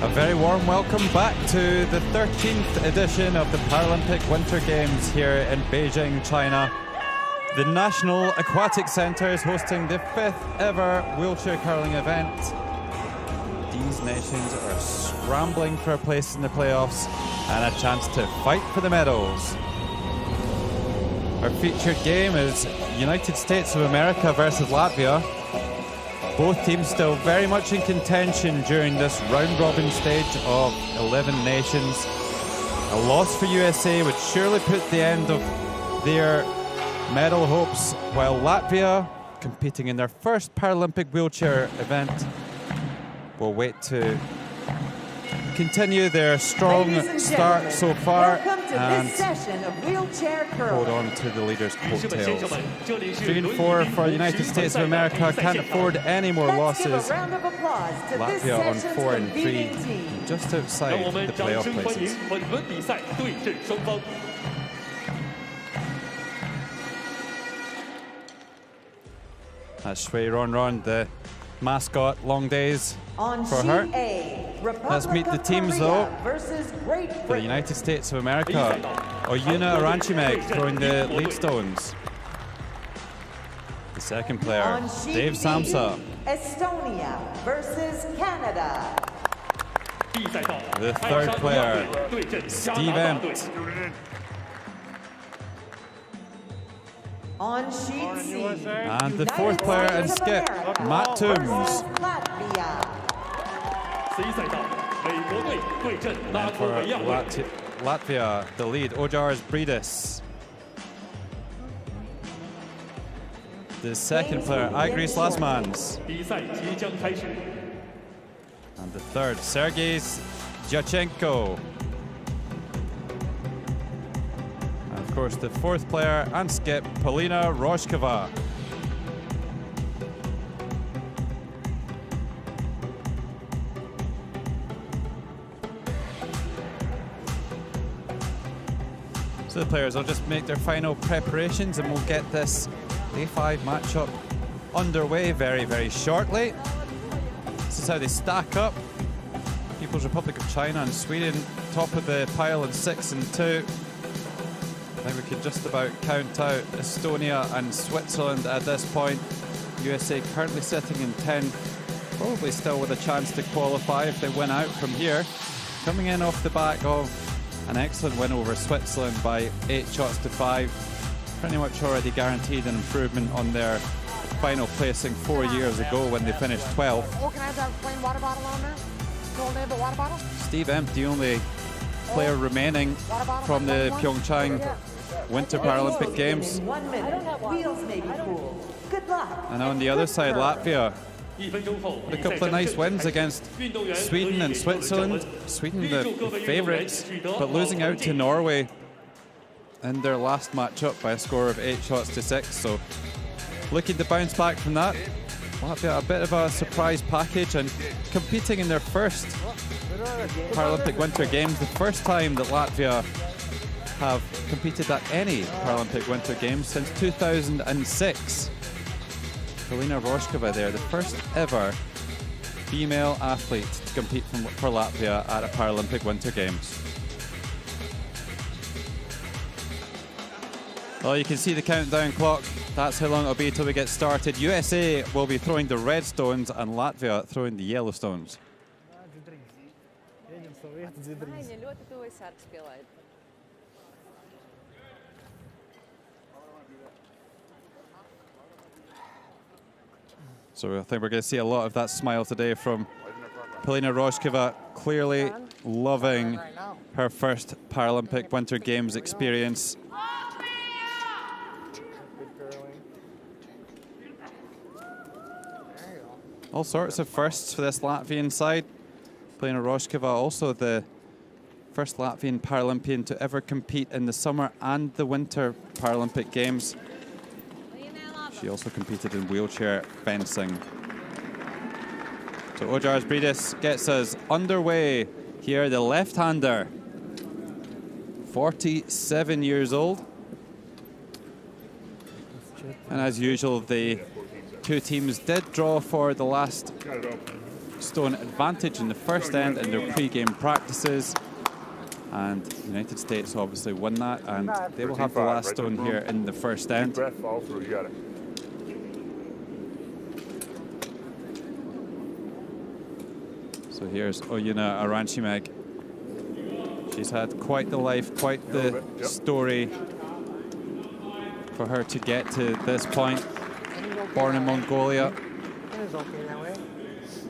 A very warm welcome back to the 13th edition of the Paralympic Winter Games here in Beijing, China. The National Aquatic Centre is hosting the 5th ever wheelchair curling event. These nations are scrambling for a place in the playoffs and a chance to fight for the medals. Our featured game is United States of America versus Latvia. Both teams still very much in contention during this round-robin stage of 11 nations. A loss for USA would surely put the end of their medal hopes, while Latvia, competing in their first Paralympic wheelchair event, will wait to continue their strong start so far and hold on to the leaders' coattails. 3-4 for the United States of America, can't afford any more losses. Latvia on 4-3, just outside the playoff places. That's Shui Ronron, the mascot, long days for her. Let's meet the teams though. For the United States of America, Oyuna Aranchimeg throwing the lead stones. The second player, Dave Samsa. Estonia versus Canada. The third player, Steve Empt. On sheet C, and the fourth player and skip, Matt Toombs. And for Latvia, the lead, Ojars Bridis. The second player, Agris Lasmans. And the third, Sergey Shenko. And of course, the fourth player and skip, Paulina Rojkova. So the players will just make their final preparations and we'll get this Day 5 matchup underway very, very shortly. This is how they stack up. People's Republic of China and Sweden top of the pile in 6 and 2. I think we could just about count out Estonia and Switzerland at this point. USA currently sitting in 10, probably still with a chance to qualify if they win out from here. Coming in off the back of an excellent win over Switzerland by 8 shots to 5. Pretty much already guaranteed an improvement on their final placing 4 years ago when they finished 12th. Steve Empt, the only player remaining from the Pyeongchang Winter Paralympic Games. And on the other side, Latvia. A couple of nice wins against Sweden and Switzerland. Sweden the favourites, but losing out to Norway in their last matchup by a score of 8 shots to 6. So looking to bounce back from that. Latvia a bit of a surprise package and competing in their first Paralympic Winter Games. The first time that Latvia have competed at any Paralympic Winter Games since 2006. Paulina Rojkova there, the first ever female athlete to compete for Latvia at a Paralympic Winter Games. Well, you can see the countdown clock. That's how long it'll be till we get started. USA will be throwing the red stones and Latvia throwing the yellow stones. So I think we're going to see a lot of that smile today from Paulina Rojkova, clearly loving her first Paralympic Winter Games experience. All sorts of firsts for this Latvian side. Paulina Rojkova, also the first Latvian Paralympian to ever compete in the Summer and the Winter Paralympic Games. She also competed in wheelchair fencing. So Ojars Bridis gets us underway here, the left-hander. 47 years old. And as usual, the two teams did draw for the last stone advantage in the first end in their pre-game practices. And the United States obviously won that, and they will have the last stone here in the first end. Fall through, you got it. So here's Oyuna Aranchimeg. She's had quite the life, quite the story for her to get to this point. Born in Mongolia,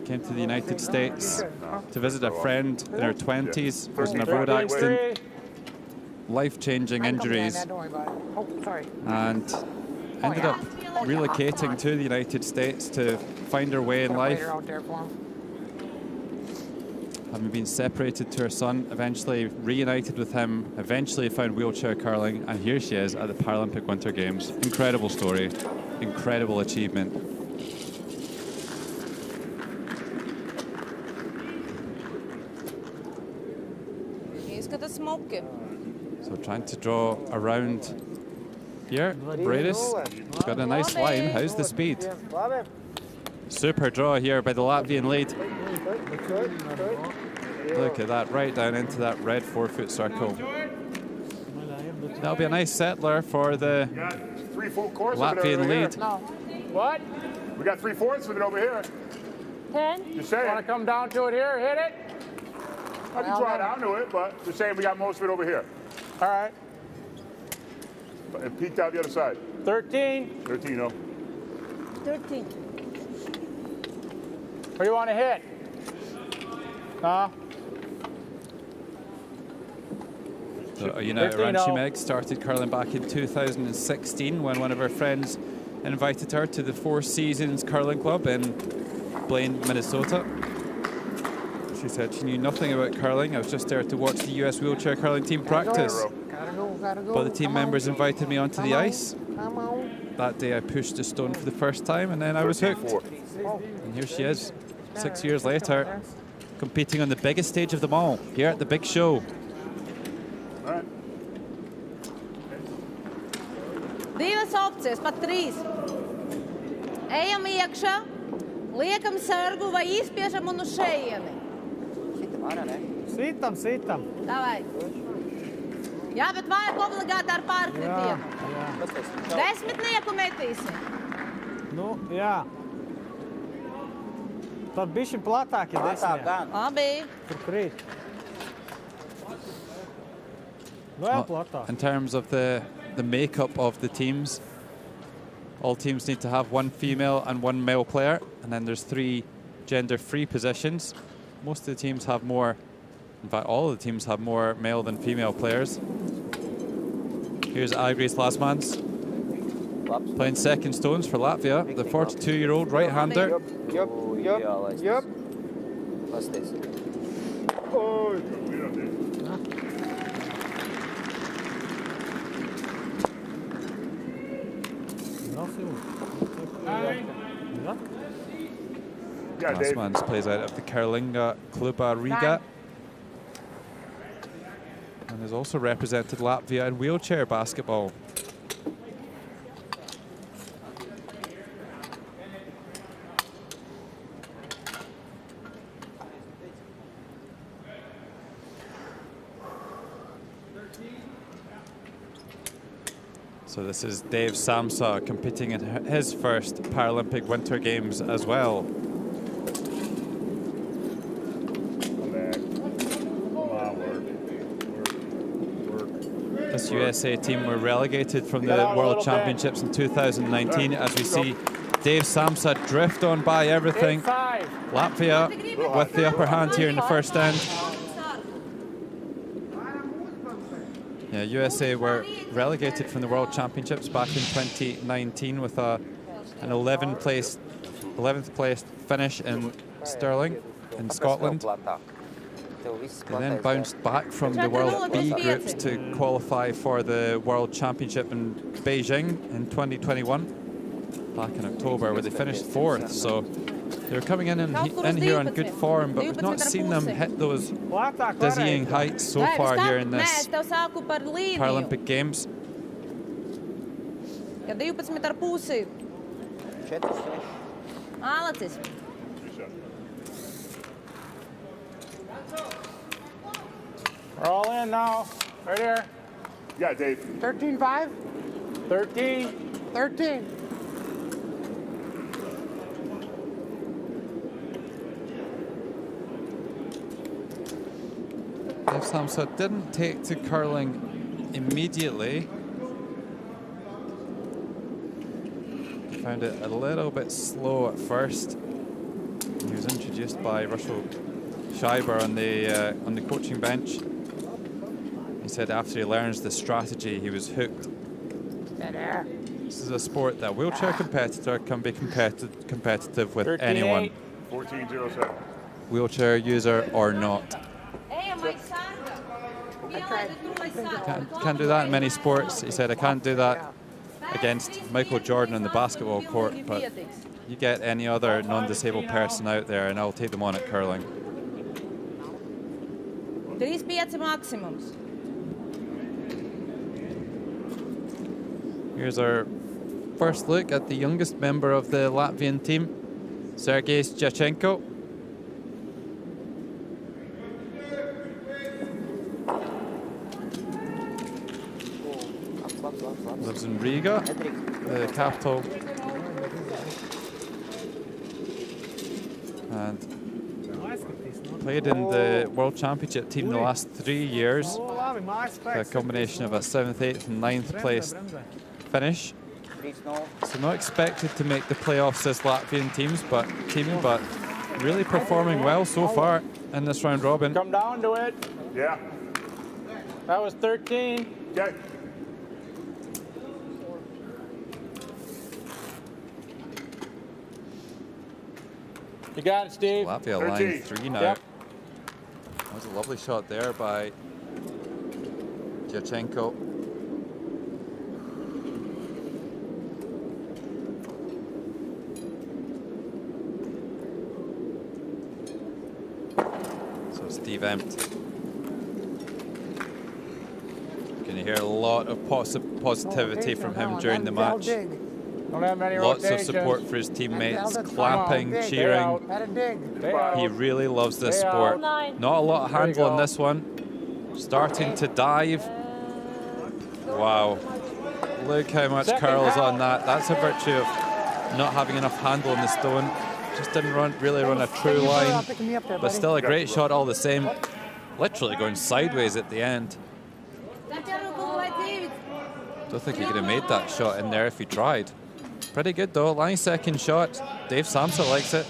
came to the United States to visit a friend in her 20s, was in a road accident, life-changing injuries, and ended up relocating to the United States to find her way in life. Having been separated to her son, eventually reunited with him, eventually found wheelchair curling, and here she is at the Paralympic Winter Games. Incredible story, incredible achievement. So trying to draw around here, Bradis. He's got a nice line. How's the speed? Super draw here by the Latvian lead. Look at that, right down into that red 4-foot circle. That'll be a nice settler for the Latvian lead. What? We got 3/4 of it over here. 10. You saying? Want to come down to it here? Hit it. I can try down to it, but you're saying we got most of it over here. All right. And peeked out the other side. 13. 13, no. 13. What do you want to hit? So Aranchimeg started curling back in 2016 when one of her friends invited her to the Four Seasons Curling Club in Blaine, Minnesota. She said she knew nothing about curling. I was just there to watch the US wheelchair curling team practice. But the team members invited me onto the ice. That day I pushed a stone for the first time, and then I was hooked. And here she is, 6 years later, competing on the biggest stage of them all, here at the big show. Divas opcijas, pat 3. Ejam iekšā, liekam sargu vai izspiežam un uz šejieni. Sitam. Davai. Jā, bet vajag obligāti ar pārkritienu. 10 metīsim. Nu, jā. Tad bišķi platāk ir 10. Labi. Tur krīt. Vēl platāk. In terms of the makeup of the teams, all teams need to have one female and one male player, and then there's 3 gender-free positions. Most of the teams have more, in fact all of the teams have more male than female players. Here's Agris Lasmans playing second stones for Latvia, the 42-year-old right-hander. Yep. Lasmans plays out of the Karlinga Kluba Riga and has also represented Latvia in wheelchair basketball. So this is Dave Samsa competing in his first Paralympic Winter Games as well. This USA team were relegated from the World Championships in 2019 as we see Dave Samsa drift on by everything. Latvia with the upper hand here in the first end. Yeah, USA were relegated from the World Championships back in 2019 with an 11th place finish in Stirling in Scotland. They then bounced back from the World B groups to qualify for the World Championship in Beijing in 2021, back in October, where they finished 4th. So they're coming in here on good form, but we've not seen them hit those dizzying heights so far here in this Paralympic Games. 12,5. Malacis. We're all in now. Right here. Yeah, Dave. 13-5? 13. 13. Dave Samsa didn't take to curling immediately. Found it a little bit slow at first. He was introduced by Russell Schreiber on the coaching bench. He said after he learns the strategy, he was hooked. This is a sport that a wheelchair competitor can be competitive with 38. anyone, 14-07. wheelchair user or not. Can't do that in many sports. He said, I can't do that against Michael Jordan on the basketball court, but you get any other non-disabled person out there and I'll take them on at curling. 3-5 maksimums. Here's our first look at the youngest member of the Latvian team, Sergey Shenko. Lives in Riga, the capital. And played in the World Championship team the last 3 years. A combination of a 7th, 8th and 9th place finish. So not expected to make the playoffs as Latvian team, but really performing well so far in this round robin. Come down to it. Yeah. That was 13. Okay. You got it, Steve. Latvia line 13. 3 now. Yep. That was a lovely shot there by Shenko. So Steve Empt. Going to hear a lot of positivity from him during the match. Don't have many Lots of rotations. support for his teammates, clapping, cheering. He really loves this sport. Not a lot of handle on this one. Starting to dive. Wow. Look how much curls on that. That's a virtue of not having enough handle on the stone. Just didn't really run a true line. But still a great shot all the same. Literally going sideways at the end. Don't think he could have made that shot in there if he tried. Pretty good though, line second shot. Dave Samsa likes it.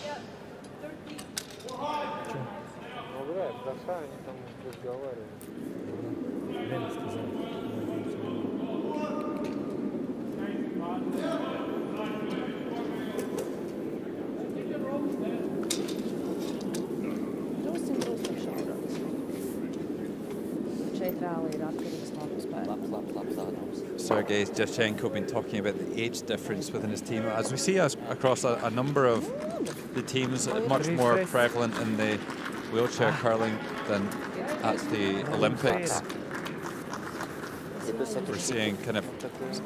Sergey Shenko been talking about the age difference within his team. As we see across a number of the teams, much more prevalent in the wheelchair curling than at the Olympics. We're seeing kind of,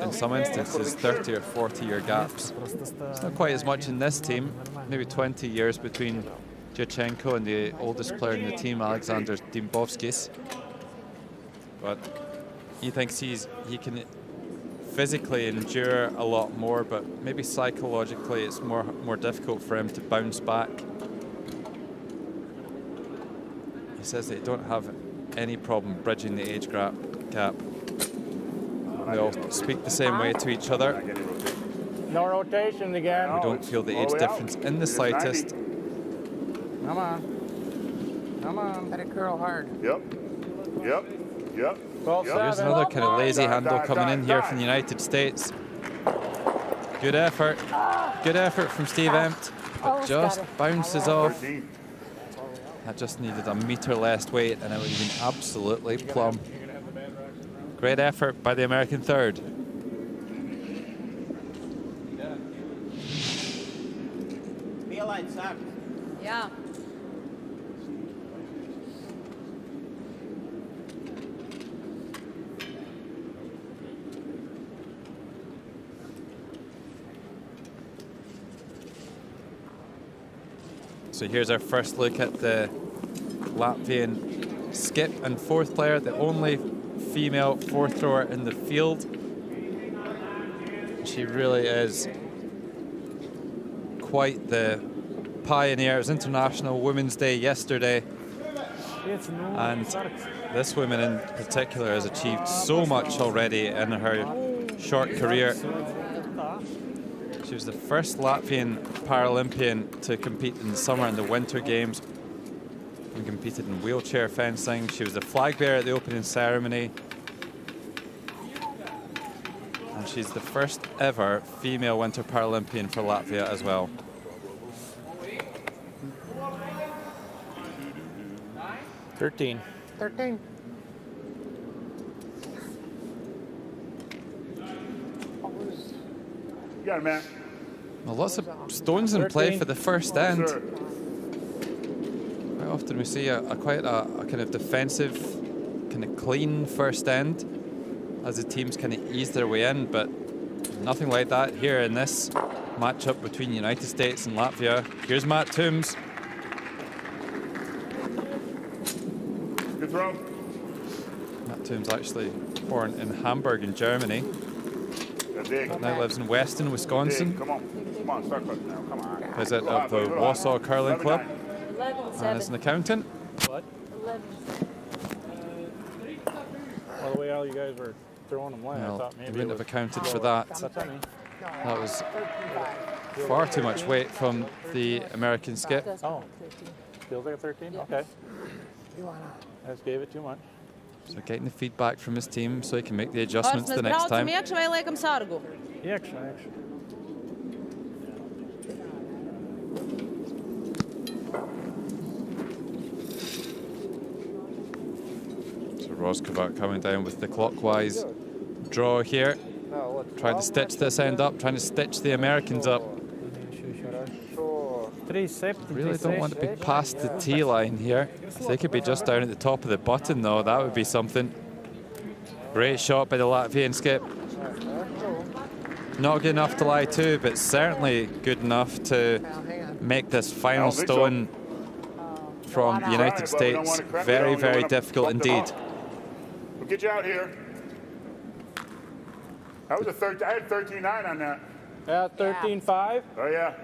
in some instances, 30 or 40-year gaps. It's not quite as much in this team, maybe 20 years between Shenko and the oldest player in the team, Alexander Dimbovskis. But he thinks he can physically endure a lot more, but maybe psychologically it's more difficult for him to bounce back. He says they don't have any problem bridging the age gap. They all speak the same way to each other. No rotations again. We don't feel the age difference in the slightest. Come on. Come on. Let it curl hard. Yep. Yep. Yep. 12-7. Here's another kind of lazy handle coming in here from the United States. Good effort. Good effort from Steve Empt, but just bounces off. 13. That just needed a metre less weight and it would have been absolutely plumb. Great effort by the American third. Yeah. So here's our first look at the Latvian skip and fourth player, the only female fourth thrower in the field. She really is quite the pioneer. It was International Women's Day yesterday, and this woman in particular has achieved so much already in her short career. She was the first Latvian Paralympian to compete in the summer and the Winter Games, and competed in wheelchair fencing. She was the flag bearer at the opening ceremony, and she's the first ever female Winter Paralympian for Latvia as well. Thirteen. You got it, man. Well, lots of stones in play for the first end. Sir. Quite often we see a kind of defensive, kind of clean first end as the teams kind of ease their way in, but nothing like that here in this matchup between the United States and Latvia. Here's Matt Toombs. Good throw. Matt Toombs actually born in Hamburg in Germany, but now lives in Weston, Wisconsin. Come on, start close now. Come on. Visit of the Warsaw Curling Club, and is an accountant. What? Well, the way all you guys were throwing them away, I Well, thought you maybe wouldn't it have was accounted for that. That's on me. That was far too much weight from the American skip. Oh, feels like a 13? Okay. I just gave it too much. So getting the feedback from his team so he can make the adjustments the next time. Iekšā vai liekam sargu? Iekšā. So Rojkova coming down with the clockwise draw here. Trying to stitch this end up, trying to stitch the Americans up. Really don't want to be past the tee line here. If they could be just down at the top of the button though, that would be something. Great shot by the Latvian skip. Not good enough to lie to, but certainly good enough to make this final stone from the United States very, very difficult indeed. We'll get you out here. That was a 13. I had 13.9 on that. Yeah, 13.5. Oh yeah.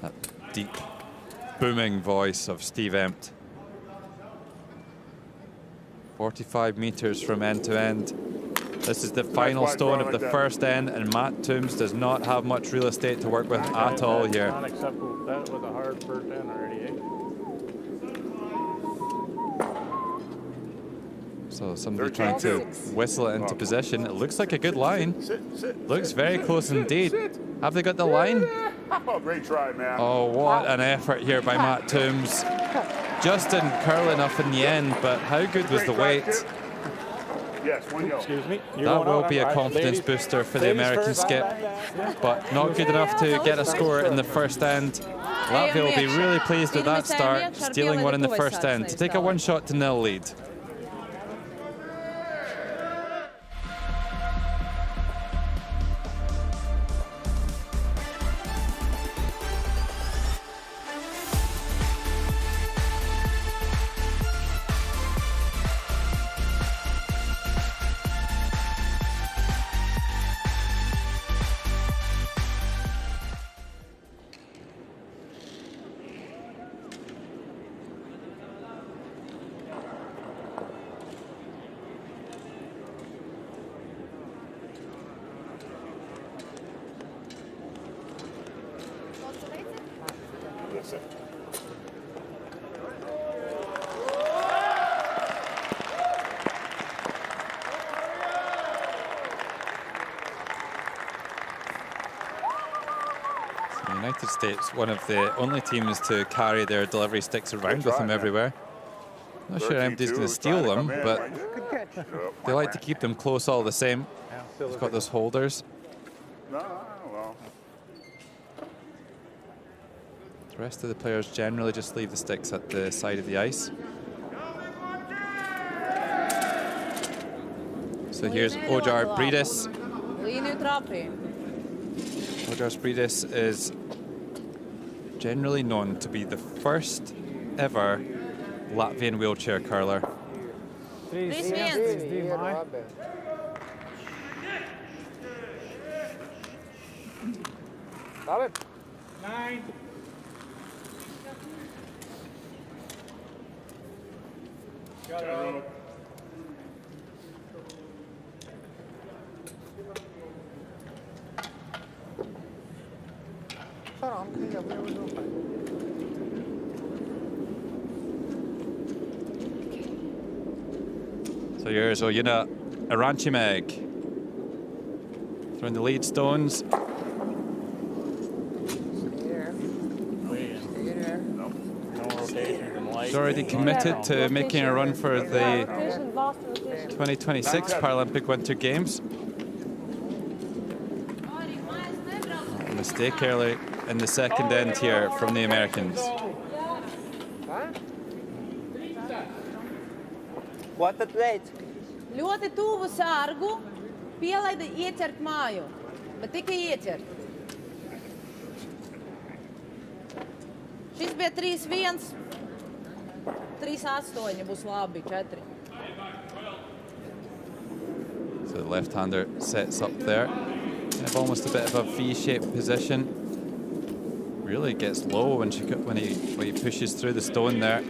That deep, booming voice of Steve Empt. 45 meters from end to end. This is the final stone of the first end, and Matt Toombs does not have much real estate to work with at all here. Unacceptable. That was a hard first end already, eh? So somebody trying to whistle it into position. It looks like a good line. Looks very close indeed. Have they got the line? Oh, great try, man. Oh, what an effort here by Matt Toombs. Just didn't curl enough in the end, but how good was the weight? Yes, one go. Excuse me. That will be a confidence booster for the American skip, but not good enough to get a score in the first end. Latvia will be really pleased with that start, stealing one in the first end to take a 1-0 lead. United States, one of the only teams to carry their delivery sticks around with them everywhere. Not sure anybody's going to steal them, but they like to keep them close all the same. They've got those holders. Well. The rest of the players generally just leave the sticks at the side of the ice. So here's Ojar Bridis. Ojar Bridis is generally known to be the first ever Latvian wheelchair curler. 3-1. Labi. 9. Got it. So here's Oyuna Aranchimeg throwing the lead stones. He's already committed to making a run for the 2026 Paralympic Winter Games. A mistake early in the second end here from the Americans. What the plate? Ļoti tuvu sargu, pielaida ieķert māju, bet tikai ieķert. Šis bija 3-1, 3-8 būs labi, 4. So the left-hander sets up there. Kind of almost a bit of a V-shaped position. Really gets low when he pushes through the stone there.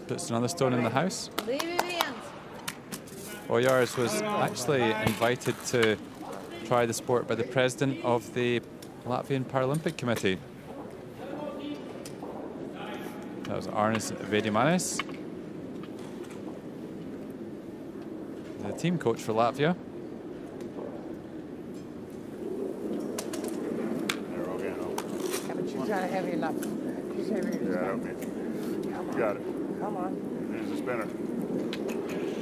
Puts another stone in the house. Oyars was actually invited to try the sport by the president of the Latvian Paralympic Committee. That was Arnis Vedimanis, the team coach for Latvia. She's not heavy enough. She's heavy enough. Yeah, okay. You got it. Come on. There's the spinner.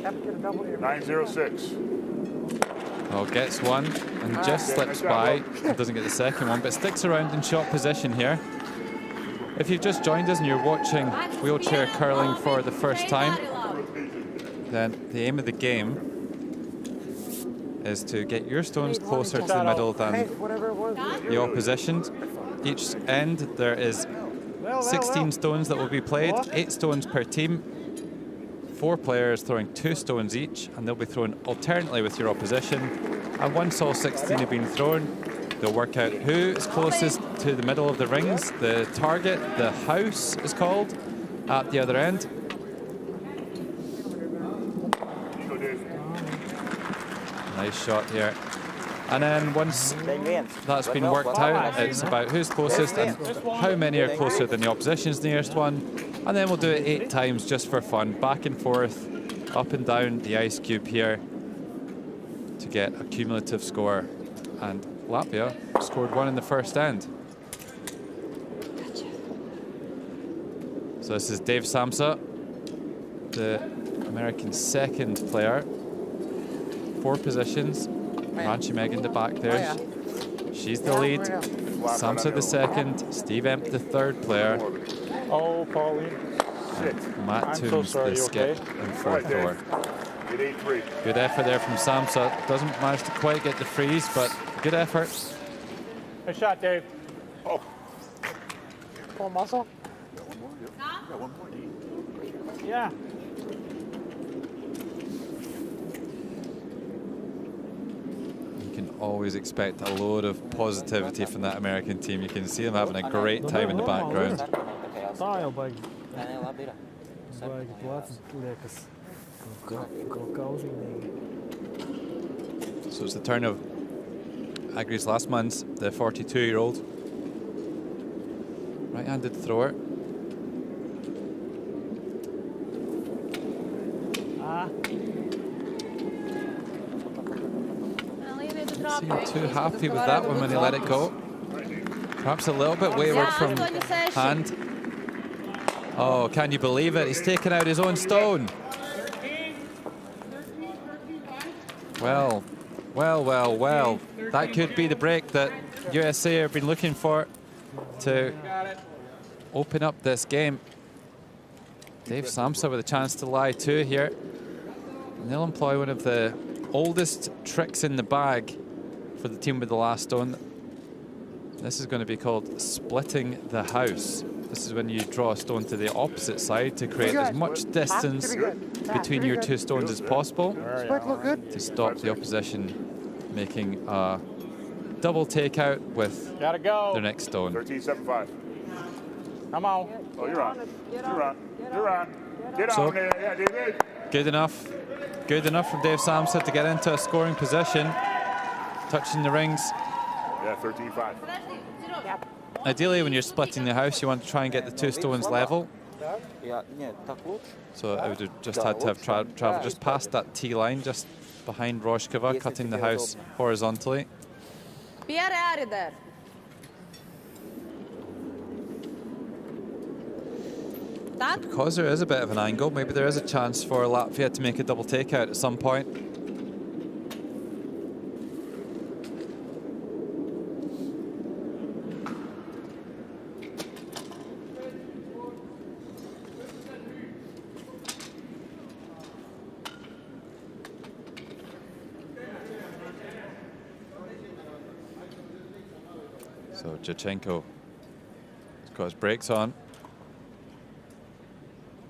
Have to get a double here. 906. Oh, gets one and just slips by. Doesn't get the second one, but sticks around in shot position here. If you've just joined us and you're watching wheelchair curling for the first time, then the aim of the game is to get your stones closer to the middle than the opposition. Each end there is 16 stones that will be played, 8 stones per team, 4 players throwing 2 stones each, and they'll be thrown alternately with your opposition. And once all 16 have been thrown, they'll work out who is closest to the middle of the rings. The target, the house is called, at the other end. Nice shot here. And then once that's been worked out, it's about who's closest and how many are closer than the opposition's nearest one. And then we'll do it 8 times just for fun, back and forth, up and down the ice cube here to get a cumulative score. And Latvia scored 1 in the first end. So this is Dave Samsa, the American second player. 4 positions. Ranchimeg in the back there. She's the lead. Samsa the second. Steve Emp the third player. Oh, Paulina. Matt Toombs the skip and fourth thrower. Good effort there from Samsa. Doesn't manage to quite get the freeze, but good effort. Nice shot, Dave. Oh. Pull muscle. Yeah. Always expect a load of positivity from that American team. You can see them having a great time in the background. So it's the turn of Agris Lasmans, the 42-year-old right-handed thrower. Seemed too happy with that one when he let it go. Perhaps a little bit wayward from hand. Oh, can you believe it? He's taken out his own stone. Well, well, well, well. That could be the break that USA have been looking for to open up this game. Dave Samsa with a chance to lie too here. And they'll employ one of the oldest tricks in the bag for the team with the last stone. This is going to be called splitting the house. This is when you draw a stone to the opposite side to create as much distance between your two stones as possible to stop the opposition making a double takeout with their next stone. 13.75. Come on. Oh, you're on. You're on. You're on. Get So- on there. Yeah, David. Good enough. Good enough from Dave Samsa to get into a scoring position. Touching the rings. Yeah, 13.5. Ideally, when you're splitting the house, you want to try and get the two stones level. So I would have just had to have traveled just past that T line, just behind Rojkova, cutting the house horizontally. Pierre Arider. Because there is a bit of an angle, maybe there is a chance for Latvia to make a double takeout at some point. So Shenko has got his brakes on.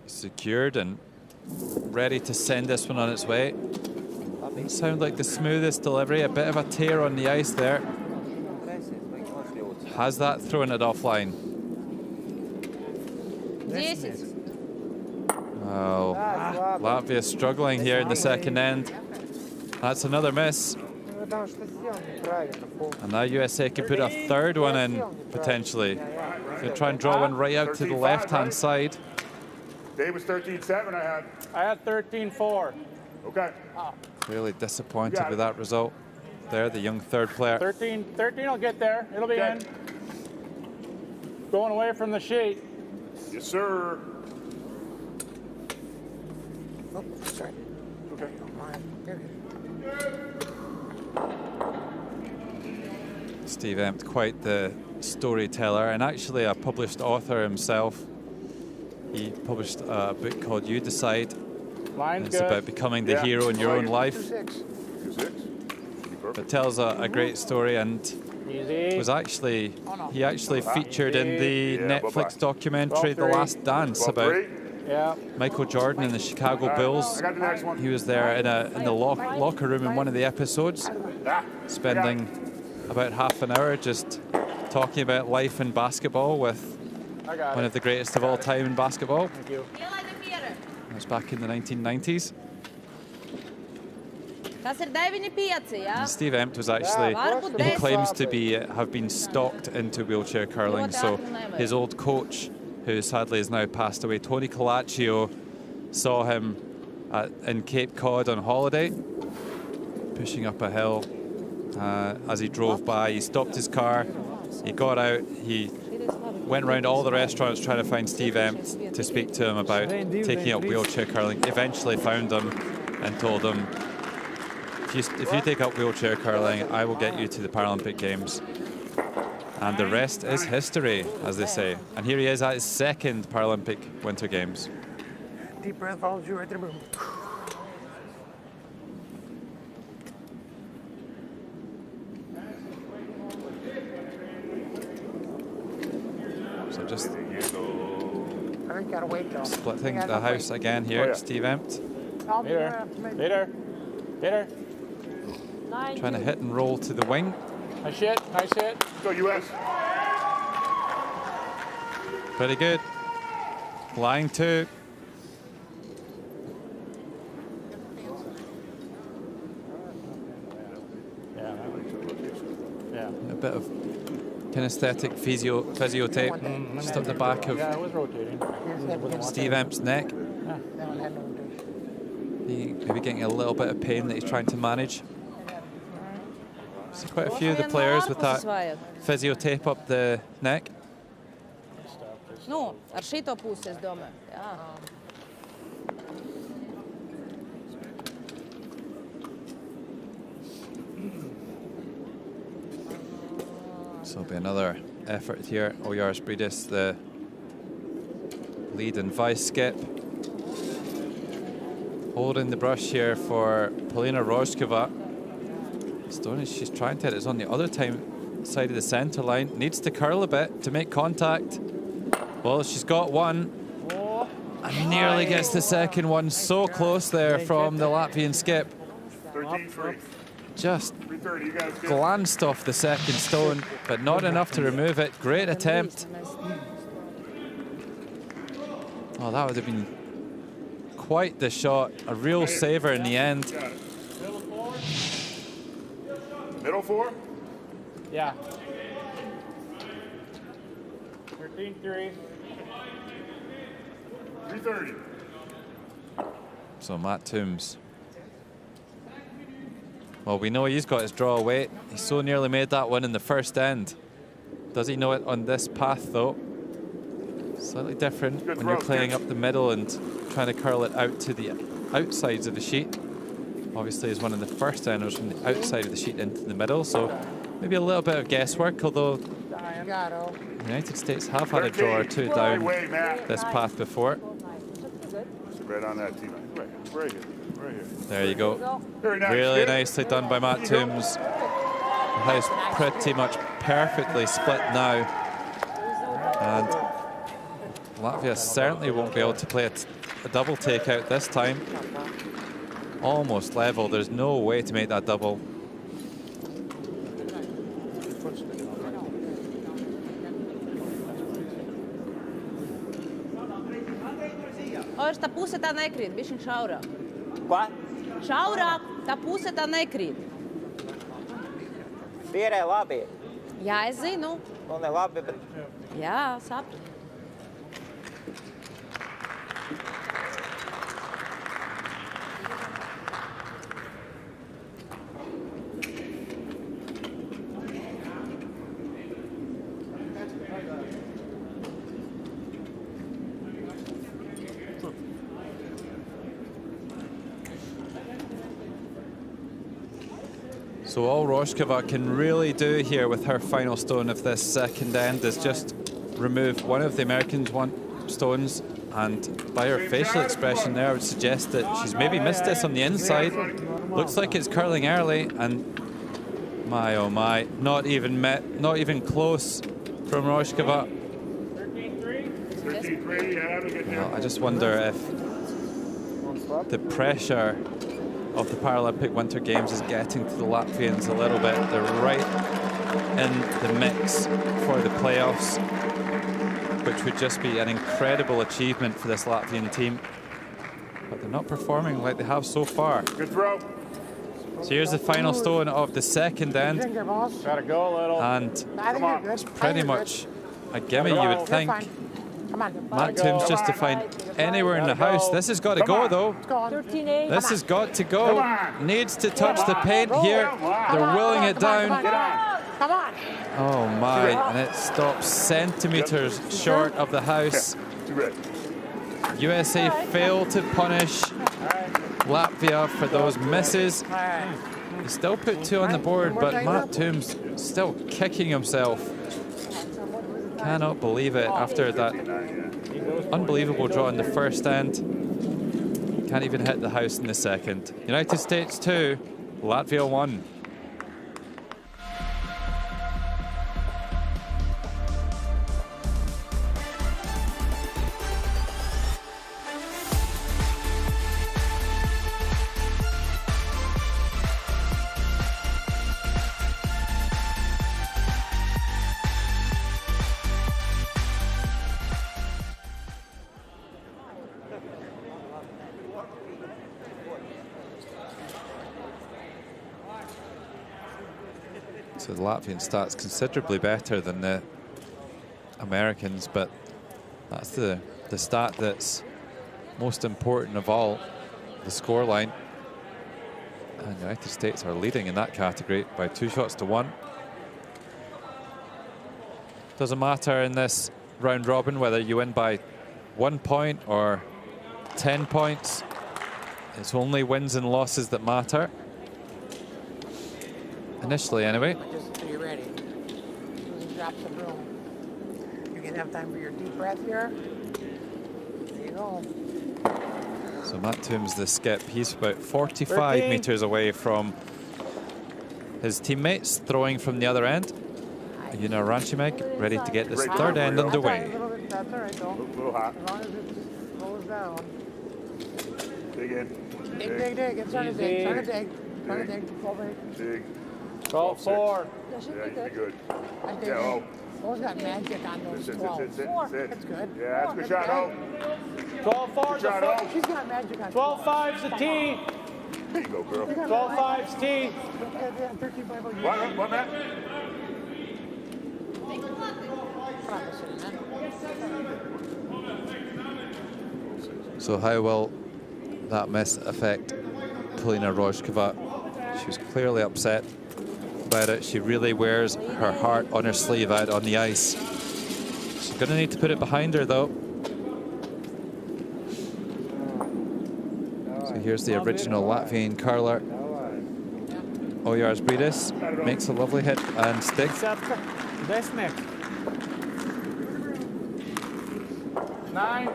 Secured and ready to send this one on its way. Doesn't sound like the smoothest delivery, a bit of a tear on the ice there. Has that thrown it offline? 10. Oh, Latvia struggling here in the second end. That's another miss. And now USA can put a third one in, potentially. They'll try and draw one right out to the left-hand side. Dave was 13.7 I had 13.4. Okay. Clearly disappointed with that result. There, the young third player. 13 will get there. It'll be in. Going away from the sheet. Yes, sir. Oh, sorry. Okay. Steve Empt, quite the storyteller, and actually a published author himself. He published a book called You Decide. Line's It's good. about becoming the hero in your own life. 2.6. It tells a great story, and Easy. was actually he actually featured in the Yeah, Netflix documentary The 12-3. Last Dance about 12.3. Yeah. Michael Jordan and the Chicago Bulls. I got the next one. He was there in the locker room in one of the episodes, spending about half an hour just talking about life in basketball with I got one it. of the greatest of all time in basketball. Thank you. It was back in the 1990s. Tas ir 9,5, jā? And Steve Empt was actually, Varbūt he 10. claims to have been stalked into wheelchair curling. So his old coach, who sadly has now passed away, Tony Colaccio, saw him in Cape Cod on holiday, pushing up a hill. As he drove by, he stopped his car, he got out, he went around all the restaurants trying to find Steve Empt to speak to him about taking up wheelchair curling. Eventually found him and told him, if you take up wheelchair curling, I will get you to the Paralympic Games. And the rest is history, as they say. And here he is at his second Paralympic Winter Games. Deep breath follows you right to the moon. So just I think gotta wait though. splitting the house again here, Oh, yeah. Steve Empt. I'll be there Later. after me. Later. Later. Trying to hit and roll to the wing. Nice hit. Nice hit. Go, US. Pretty good. Line two. Yeah. Yeah. A bit of kinesthetic physio tape just up the back of Yeah, it was rotating. Here's that again. Steve Empt's neck. That one had no rotation. He maybe getting a little bit of pain that he's trying to manage. See quite a few of the players with that physio tape up the neck. Nu, ar šito pusi, es domāju. Jā. So it'll be another effort here. Ojaris Bridis, the lead and vice skip. Holding the brush here for Paulina Rojkova. Stone, she's trying to hit it. It's on the other side of the center line. Needs to curl a bit to make contact. Well, she's got one. And nearly gets the second one. So close there from the Latvian skip. 13-3. Just glanced off the second stone, but not enough to remove it. Great attempt. Oh, that would have been quite the shot. A real saver in the end. Middle four? Yeah. 13-3. 330. So Matt Toombs. Well, we know he's got his draw weight. He so nearly made that one in the first end. Does he know it on this path, though? Slightly different when you're playing up the middle and trying to curl it out to the outsides of the sheet. Obviously, he's one of the first enders from the outside of the sheet into the middle, so maybe a little bit of guesswork, although the United States have had a draw or two down this path before. Right on that team. Right here. There you go. Very nice. Really nicely done by Matt Toombs. The house pretty much perfectly split now. And Latvia certainly won't be able to play a double takeout this time. Almost level. There's no way to make that double. Oirs, tā puse tā nekrīt, bišķiņ šaurāk. Ko? Šaurāk, tā puse tā nekrīt. Pierē labi. Jā, es zinu. Nu, ne labi, bet... Jā, sapratu. So all Rojkova can really do here with her final stone of this second end is just remove one of the Americans' stones, and by her facial expression there I would suggest that she's maybe missed this on the inside. Looks like it's curling early, and my oh my, not even close from Rojkova. 13-3, yeah, Well, I just wonder if the pressure of the Paralympic Winter Games is getting to the Latvians a little bit. They're right in the mix for the playoffs, which would just be an incredible achievement for this Latvian team. But they're not performing like they have so far. Good throw. So here's the final stone of the second end. Gotta go a little. And it's pretty much a gimme, you would think. Come on. Matt Toombs just to find anywhere in the house. This has got to go, though. 13-8. This has got to go. Needs to touch the paint here. They're willing it down. Come on. Oh my, and it stops centimeters short of the house. USA failed to punish Latvia for those misses. He still put two on the board, but Matt Toombs still kicking himself. Cannot believe it after that unbelievable draw in the first end. Can't even hit the house in the second. United States 2, Latvia 1. So the Latvian starts considerably better than the Americans, but that's the stat that's most important of all, the scoreline. And the United States are leading in that category by 2-1. Doesn't matter in this round robin whether you win by 1 point or 10 points. It's only wins and losses that matter. Initially, anyway. Just be ready. Drop the broom. You're going to have time for your deep breath here. There you go. So So Matt Toombs, the skip, he's about 45 meters away from his teammates, throwing from the other end. Yuna Ranchimeg ready to get this third end underway. That's all right, though. A little hot. As long as it goes down. Dig in. Dig. It's trying to dig. Trying to dig. Trying to dig. Over. Dig. 12-4. Yeah, you can be good. I dig. Yeah, oh. Those got magic on those Sit. 12. That's good. Yeah, that's a good shot, oh. 12-4 's a Shot, foot. oh. She's got magic on 12-5's the tee. There you go, girl. 12-5's tee. What, Matt? So how will that miss affect Paulina Rojkova? She was clearly upset about it. She really wears her heart on her sleeve out on the ice. She's going to need to put it behind her, though. So here's the original Latvian curler. Ojārs Brīdis makes a lovely hit and stick. Niner.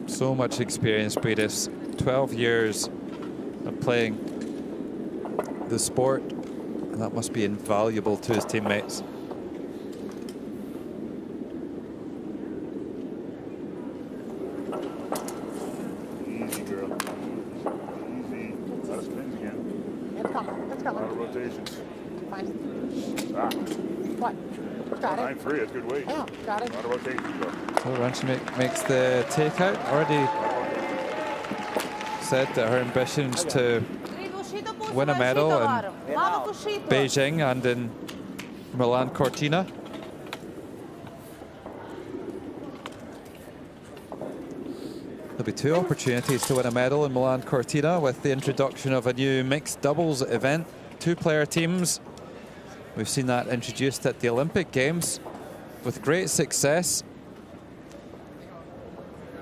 So much experience, Brīdis. 12 years of playing the sport, and that must be invaluable to his teammates. Easy, girl. Easy. Lot of spins again. It's coming. It's coming. A lot of rotations. Fine. Ah, What? Got it. 9-3. That's good weight. Yeah, got it. A lot of rotations, girl. So Ranchimeg makes the takeout. Already said that her ambitions to win a medal in Beijing and in Milan Cortina. There'll be 2 opportunities to win a medal in Milan Cortina with the introduction of a new mixed doubles event, 2-player teams. We've seen that introduced at the Olympic Games with great success.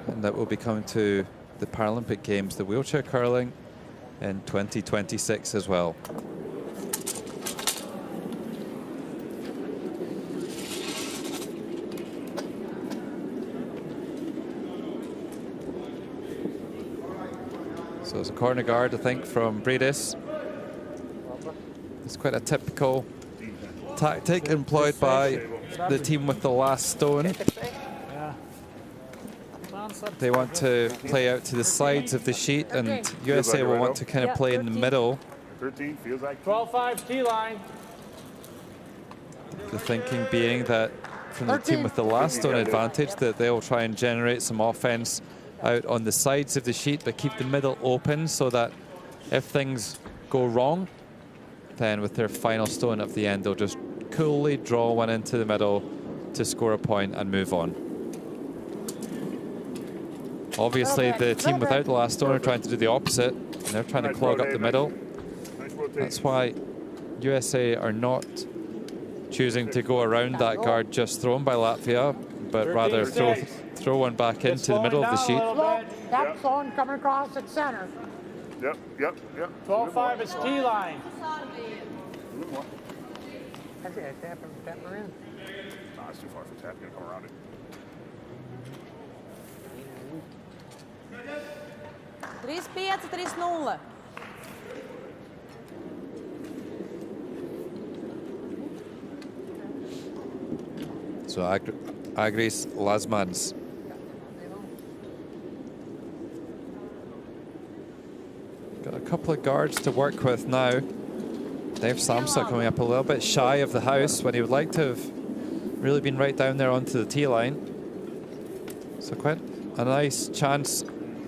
And that will be coming to the Paralympic Games, the wheelchair curling, in 2026 as well. So it's a corner guard, I think, from Brīdis. It's quite a typical tactic employed by the team with the last stone. They want to play out to the sides of the sheet, and USA will want to kind of play in the middle. 13 feels like 12-5 tee line. The thinking being that from the team with the last stone advantage, that they'll try and generate some offense out on the sides of the sheet, but keep the middle open so that if things go wrong, then with their final stone at the end, they'll just coolly draw one into the middle to score a point and move on. Obviously, the team without the last stone are trying to do the opposite, and they're trying to clog up the middle. That's why USA are not choosing to go around that guard just thrown by Latvia, but rather throw one back into the middle of the sheet. That zone coming across at center. Yep. 12-5 is tee line. Actually, I tap her in. Nah, it's too far for tap. You're gonna come around it. 3-5, 3-0. So Agris Lasmans. Got a couple of guards to work with now. Dave Samsa coming up a little bit shy of the house when he would like to have really been right down there onto the tee line. So quite a nice chance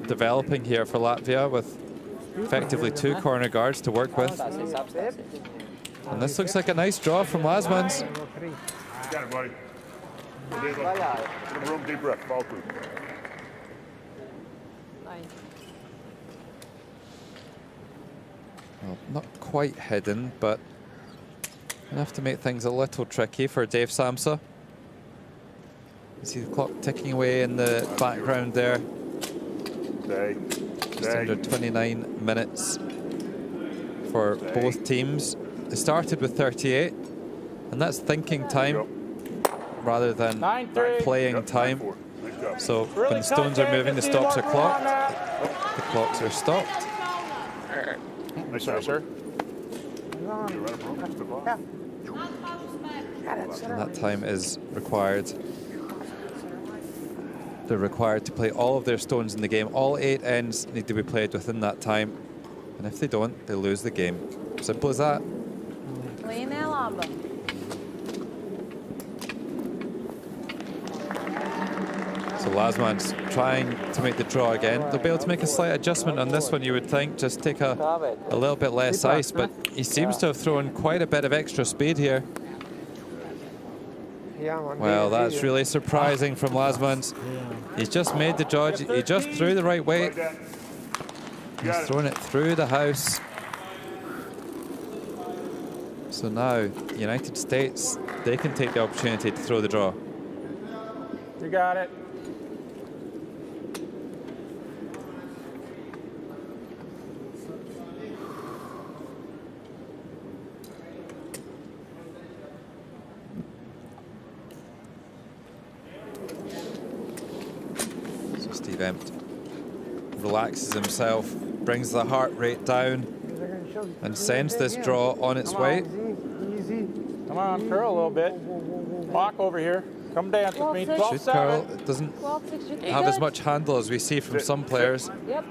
developing here for Latvia with effectively 2 corner guards to work with. And this looks like a nice draw from Lasmans. Got it, buddy. Room, deep breath, follow through. Well, not quite hidden, but enough to make things a little tricky for Dave Samsa. You see the clock ticking away in the background there. Just under 29 minutes for both teams. They started with 38, and that's thinking time. rather than 9-3. playing time. 9-4. Nice job. So Really when stones are moving, the stops are clocked. The clocks are stopped. Nice Sorry, job, sir. You're right, bro. That's the ball. Yeah. And that time is required. They're required to play all of their stones in the game. All 8 ends need to be played within that time. And if they don't, they lose the game. Simple as that. Līnija laba. So Lasman's trying to make the draw again. They'll be able to make a slight adjustment on this one, you would think. Just take a little bit less ice, but he seems to have thrown quite a bit of extra speed here. Well, that's really surprising from Lasmans. He's just made the dodge. He just threw the right weight. He's thrown it through the house. So now, the United States, they can take the opportunity to throw the draw. You got it. So Steve Empt relaxes himself, brings the heart rate down, and sends this draw on its way. Come on, curl a little bit. Walk over here. Come dance with me. 12-6. Should curl. 12-7. It doesn't 12-6 should be have as good. much handle as we see from some players. Yep.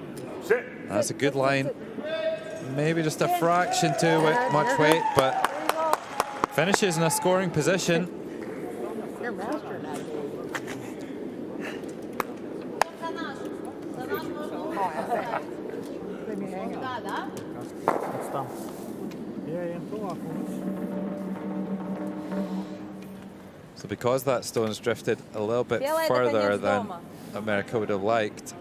Sit. That's a good line. Maybe just a fraction too much weight, but finishes in a scoring position. You're mastering that. За нас. За нас можно Leave me hang out. Да, да? So because that stone's drifted a little bit Белая — это further конец than дома. America would have liked,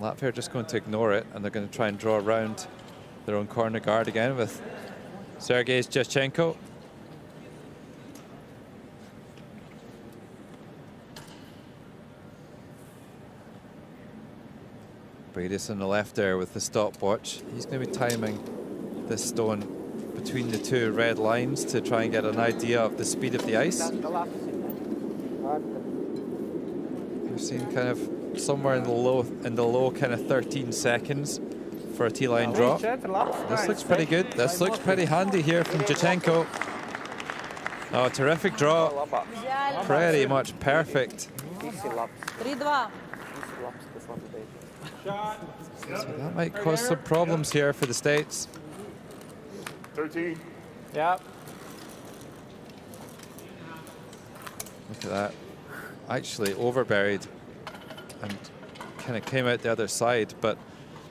Latvia are just going to ignore it, and they're going to try and draw around their own corner guard again with Sergey Shenko. Bradis on the left there with the stopwatch. He's going to be timing this stone between the two red lines to try and get an idea of the speed of the ice. We're seeing kind of somewhere in the low kind of 13 seconds for a T-line draw. This looks pretty good. This looks pretty handy here from Jachenko. Oh, terrific draw. Идеально. Pretty much perfect. 3-2. So that might cause some problems here for the States. 13. Yep. Look at that. Actually overburied and kind of came out the other side, but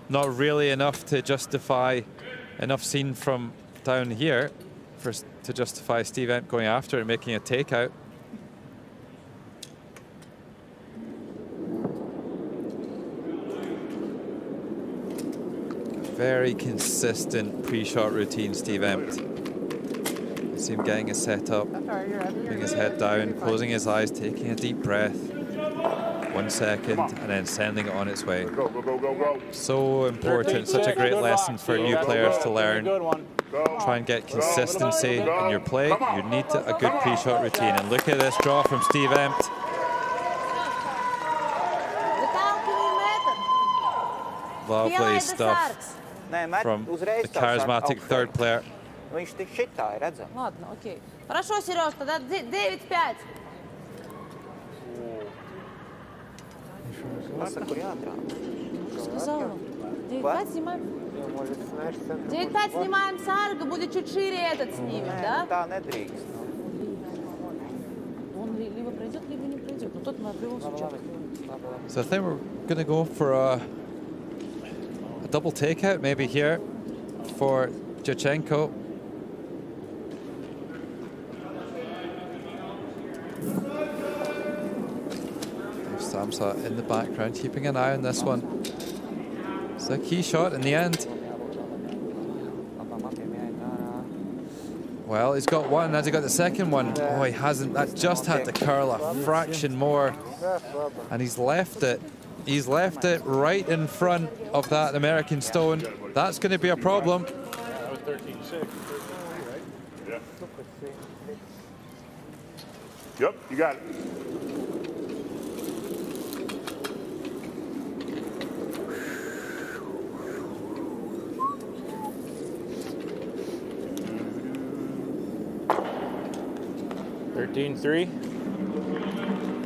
not really enough to justify, enough seen from down here to justify Steve Empt going after and making a takeout. Very consistent pre-shot routine, Steve Empt. You see him getting his set up, putting his head down, closing his eyes, taking a deep breath. 1 second, and then sending it on its way. Go, go, go, go, go. So important, such a great lesson for new players to learn. Good one. Try and get consistency in your play. You need a good pre-shot routine. And look at this draw from Steve Empt. Lovely stuff from the charismatic third player. Viņš tik šitā ir redzams. Ладно, окей. Хорошо, Сереж, тогда 9-5. Pasaka, kur jāatrāda. Сказала. 9-5 снимаем. 9-5 снимаем Сарга, будет чуть шире этот снимем, да? Tā nedrīkst. Он либо пройдет, либо не пройдет. Но тот мы в любом случае. So I think we're going to go for a double takeout maybe here for Jachenko. Samsa in the background, keeping an eye on this one. It's a key shot in the end. Well, he's got one. Has he got the second one? Oh, he hasn't. That just had to curl a fraction more. And he's left it. He's left it right in front of that American stone. That's going to be a problem. Yep, you got it.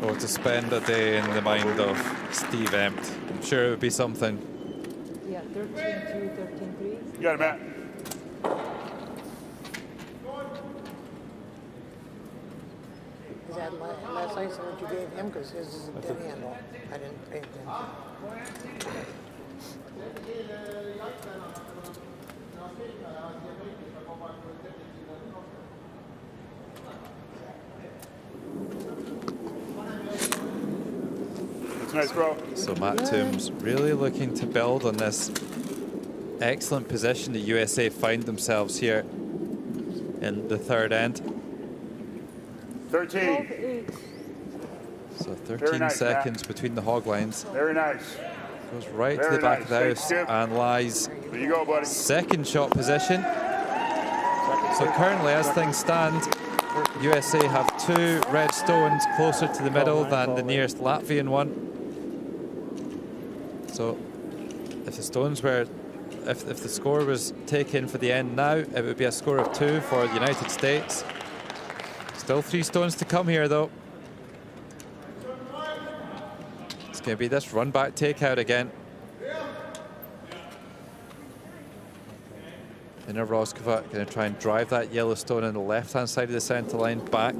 Or to spend a day in the mind of Steve Empt. I'm sure it would be something. Yeah, 13-2, 13-3. You got it, Matt. Is that last ice what you gave him? Because his is a dead handle. I didn't pay attention. That's a nice throw. So Matt Toombs really looking to build on this excellent position the USA find themselves here in the third end. 13. So 13 nice, seconds Matt. between the hog lines. Very nice. Goes right to Very the back nice. of the house Thanks, Skip. and lies There you go, buddy. second shot position. So currently, as things stand, USA have 2 red stones closer to the middle than the nearest Latvian one. So if the stones were, if the score was taken for the end now, it would be a score of 2 for the United States. Still 3 stones to come here, though. It's going to be this run back takeout again. Paulina Rojkova going to try and drive that yellow stone on the left-hand side of the centre line back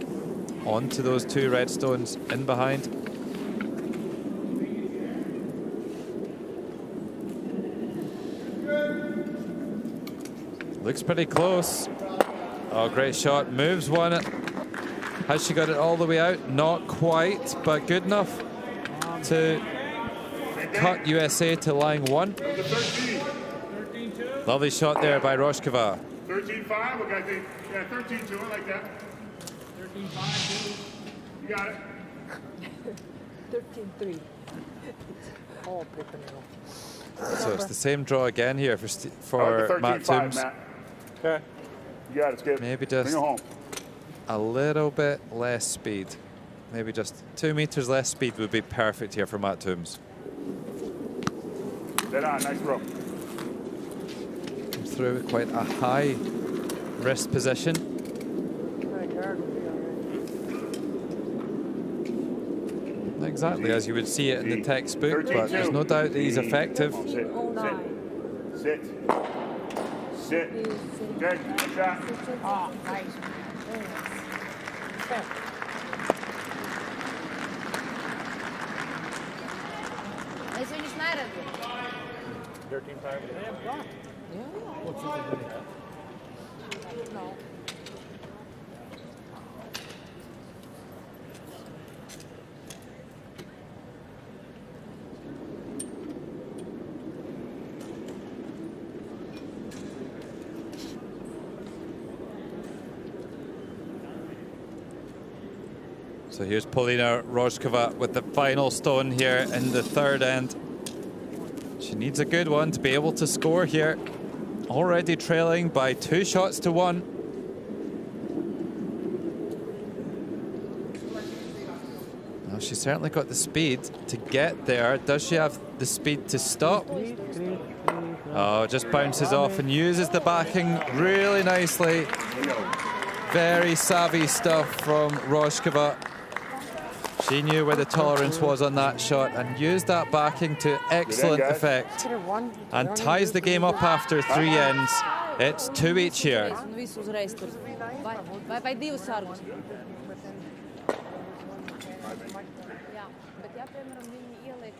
onto those 2 red stones in behind. Looks pretty close. Oh, great shot. Moves one. Has she got it all the way out? Not quite, but good enough to cut USA to line 1. Lovely shot there by Rojkova. 13-5, look, I think. Yeah, 13-2, I like that. 13-5, you got it. 13-3. Oh, Pippanino. So it's the same draw again here for Matt 13-5, Toombs. Matt. Okay. You got it, Skip. Maybe Bring just it home. a little bit less speed. Maybe just 2 meters less speed would be perfect here for Matt Toombs. Dead on, nice throw. Comes through with quite a high wrist position. Not exactly as you would see it in the textbook, but there's no doubt that he's effective. Sit. Sit. Sit. Good. Good shot. Oh, nice. Very nice. Es viņus neredzu. 13-5. No. So here's Paulina Rojkova with the final stone here in the third end. She needs a good one to be able to score here. Already trailing by 2 shots to 1. Well, she's certainly got the speed to get there. Does she have the speed to stop? Oh, just bounces off and uses the backing really nicely. Very savvy stuff from Rojkova. She knew where the tolerance was on that shot and used that backing to excellent effect. And ties the game up after 3 ends. It's 2 each here. Un visu uzreiz tur. Vai 2 sargus. Jā, bet ja, piemēram, viņi ieliek...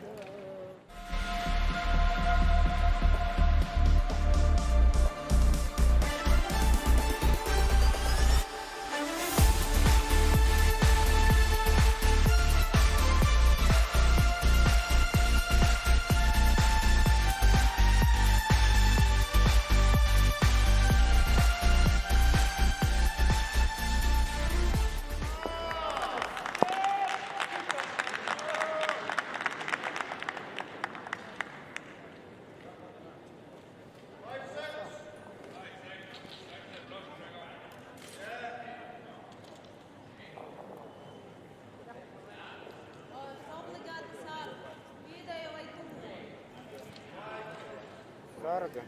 Serga.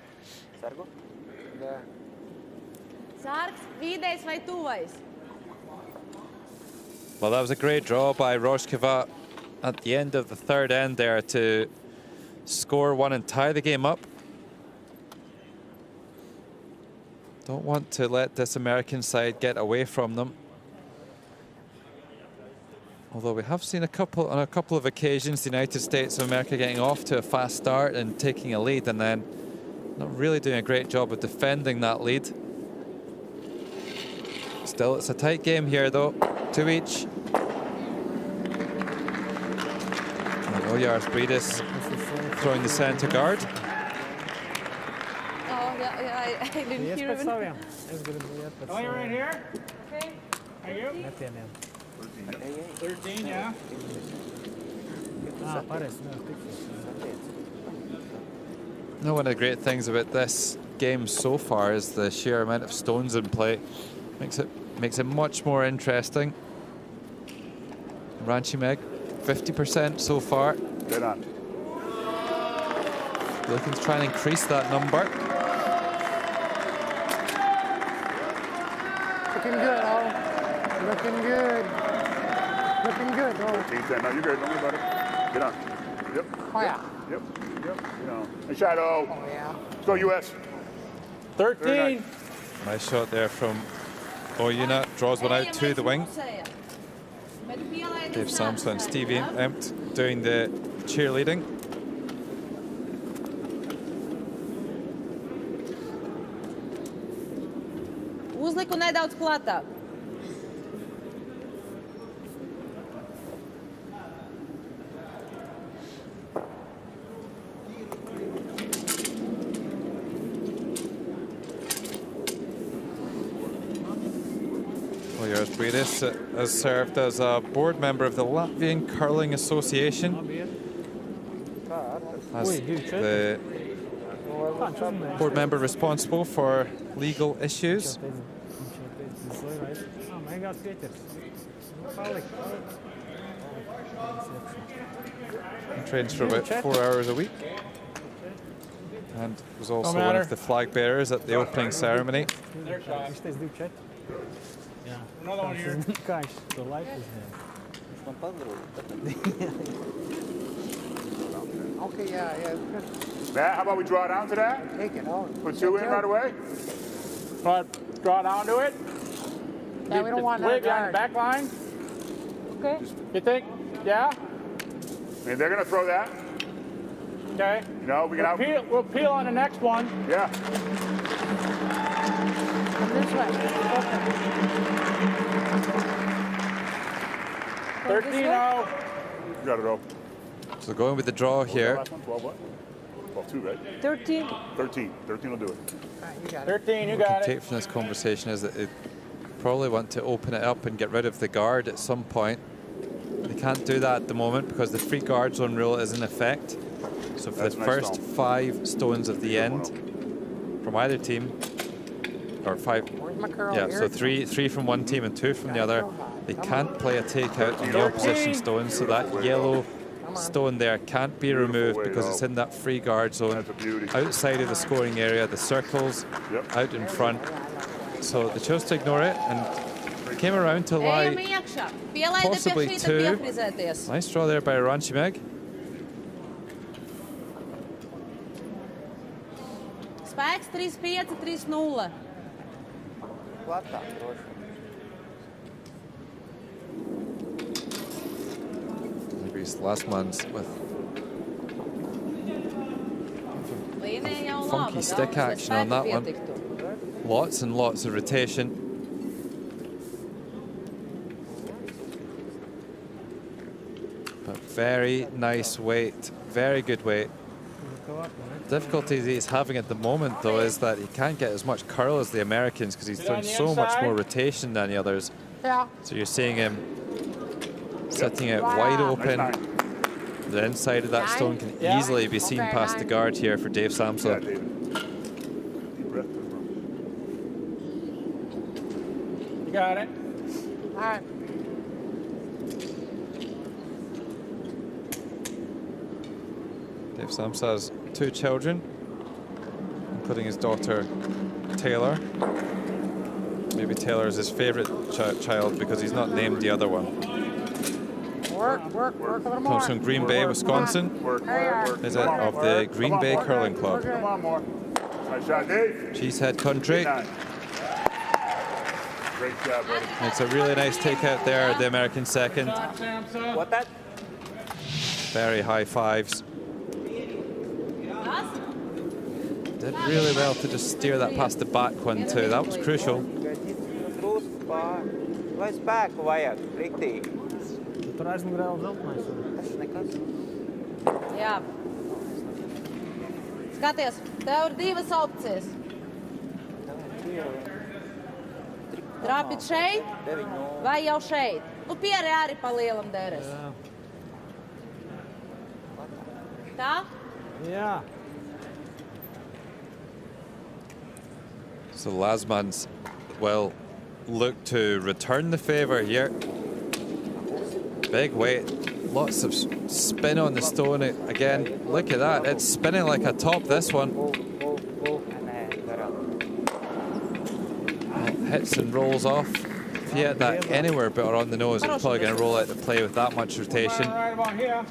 Sergu? Да. Sargs, vidējs vai tuvais? Well, that was a great draw by Rojkova at the end of the third end there to score one and tie the game up. Don't want to let this American side get away from them. Although we have seen on a couple of occasions, the United States of America getting off to a fast start and taking a lead and then not really doing a great job of defending that lead. Still, it's a tight game here though, 2 each. And Oyars-Bridis throwing the center guard. Oh, yeah, I didn't hear even. Oh, you're right here? Okay. Are you? 13, yeah. One of the great things about this game so far is the sheer amount of stones in play. Makes it much more interesting. Ranchimeg, 50% so far. Good on. Looking to try and increase that number. Looking good, oh. Looking good. Looking good, oh. 13-10. No, you're good. Don't worry about it. Get on. Yep. Oh, yeah. Yep. Yep. You know. Hey, Shadow. Oh, yeah. Let's go, U.S. 13. Nice shot there from Oyuna. Draws one out to the wing. Dave Samson and Stevie Empt doing the cheerleading. Uzliku nedaudz platāk. Oyars-Bridis has served as a board member of the Latvian Curling Association. As the board member responsible for legal issues. He trains for about 4 hours a week. And was also one of the flag bearers at the opening ceremony. Another one here. Gosh, the light is Okay, yeah, yeah. Matt, how about we draw down to that? Take it, oh. Put 2 in right away? Draw down to it. Yeah, we don't want Leg that on the back line. Okay. You think? Yeah? I mean, they're going to throw that. Okay. You know, we can out. We'll peel on the next one. Yeah. This way. 13-0. You got it, all. So going with the draw here. Last one, 12 what? 12-2, right? 13. 13. 13 will do it. All right, you got it. 13, you What we got can it. take from this conversation is that they probably want to open it up and get rid of the guard at some point. They can't do that at the moment because the free guard zone rule is in effect. So for That's the a nice first stone. 5 stones of the end from either team, or 5, Where's my curl yeah, here? so three from one team and 2 from the other. They can't play a takeout on the opposition stone, so that yellow stone there can't be removed because it's in that free guard zone That's a beauty. outside of the scoring area, the circles out in front. So they chose to ignore it and came around to Ejam lie. iekšā. Pielaidi Possibly pie šīta 2. piefrizēties. Nice draw there by Ranchimeg. Spēks 3-5, 3-0. Platāk, droši. Maybe it's the last man's with Līnija jau funky laba. stick galvenais, lai action on that spēki one. pietiktu. lots and lots of rotation. But very nice weight, very good weight. The difficulty he's having at the moment, though, is that he can't get as much curl as the Americans because he's done so much more rotation than the others. Yeah. So you're seeing him sitting it wide open. The inside of that stone can easily be seen past the guard here for Dave Samson. Yeah, David. Deep breath. You got it. All right. Dave Samson has 2 children. including his daughter Taylor. Maybe Taylor is his favorite child because he's not named the other one. Work a little more. Comes from Green Bay, Wisconsin. Work. Is it of the Green Bay Curling Club? Come on, more. Nice shot, Dave. Cheesehead country. Great job, buddy. It's a really nice takeout there, the American second. What that? Very high fives. Did really well to just steer that past the back one too. That was crucial. Vai spēku vajag, riktīgi. Tur aizmugurē vēl zeltnais. Tas nekas. Jā. Skaties, tev ir divas opcijas. Trāpīt šeit vai jau šeit. Nu, pierē arī pa lielam deres. Tā? Jā. So Lasmans will look to return the favor here. Big weight, lots of spin on the stone again. Look at that, it's spinning like a top, this one. Hits and rolls off. If you hit that anywhere but on the nose, it's probably going to roll out the play with that much rotation. Right about here.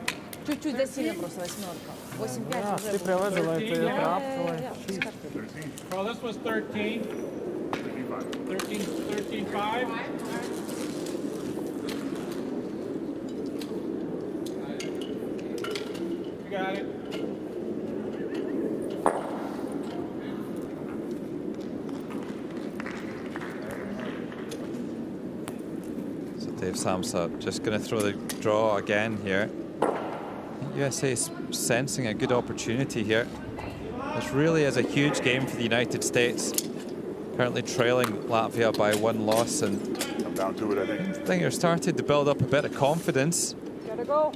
Чуть-чуть засильно просто восьмерка. 8-5 уже. Stipri lezi, lai tu ietrāptu, lai Well, this was 13. 13-5. You got it. So Dave Samsa just going to throw the draw again here. USA is sensing a good opportunity here. This really is a huge game for the United States. Currently trailing Latvia by 1 loss, and I'm down to it, I think. I think they're starting to build up a bit of confidence. Gotta go.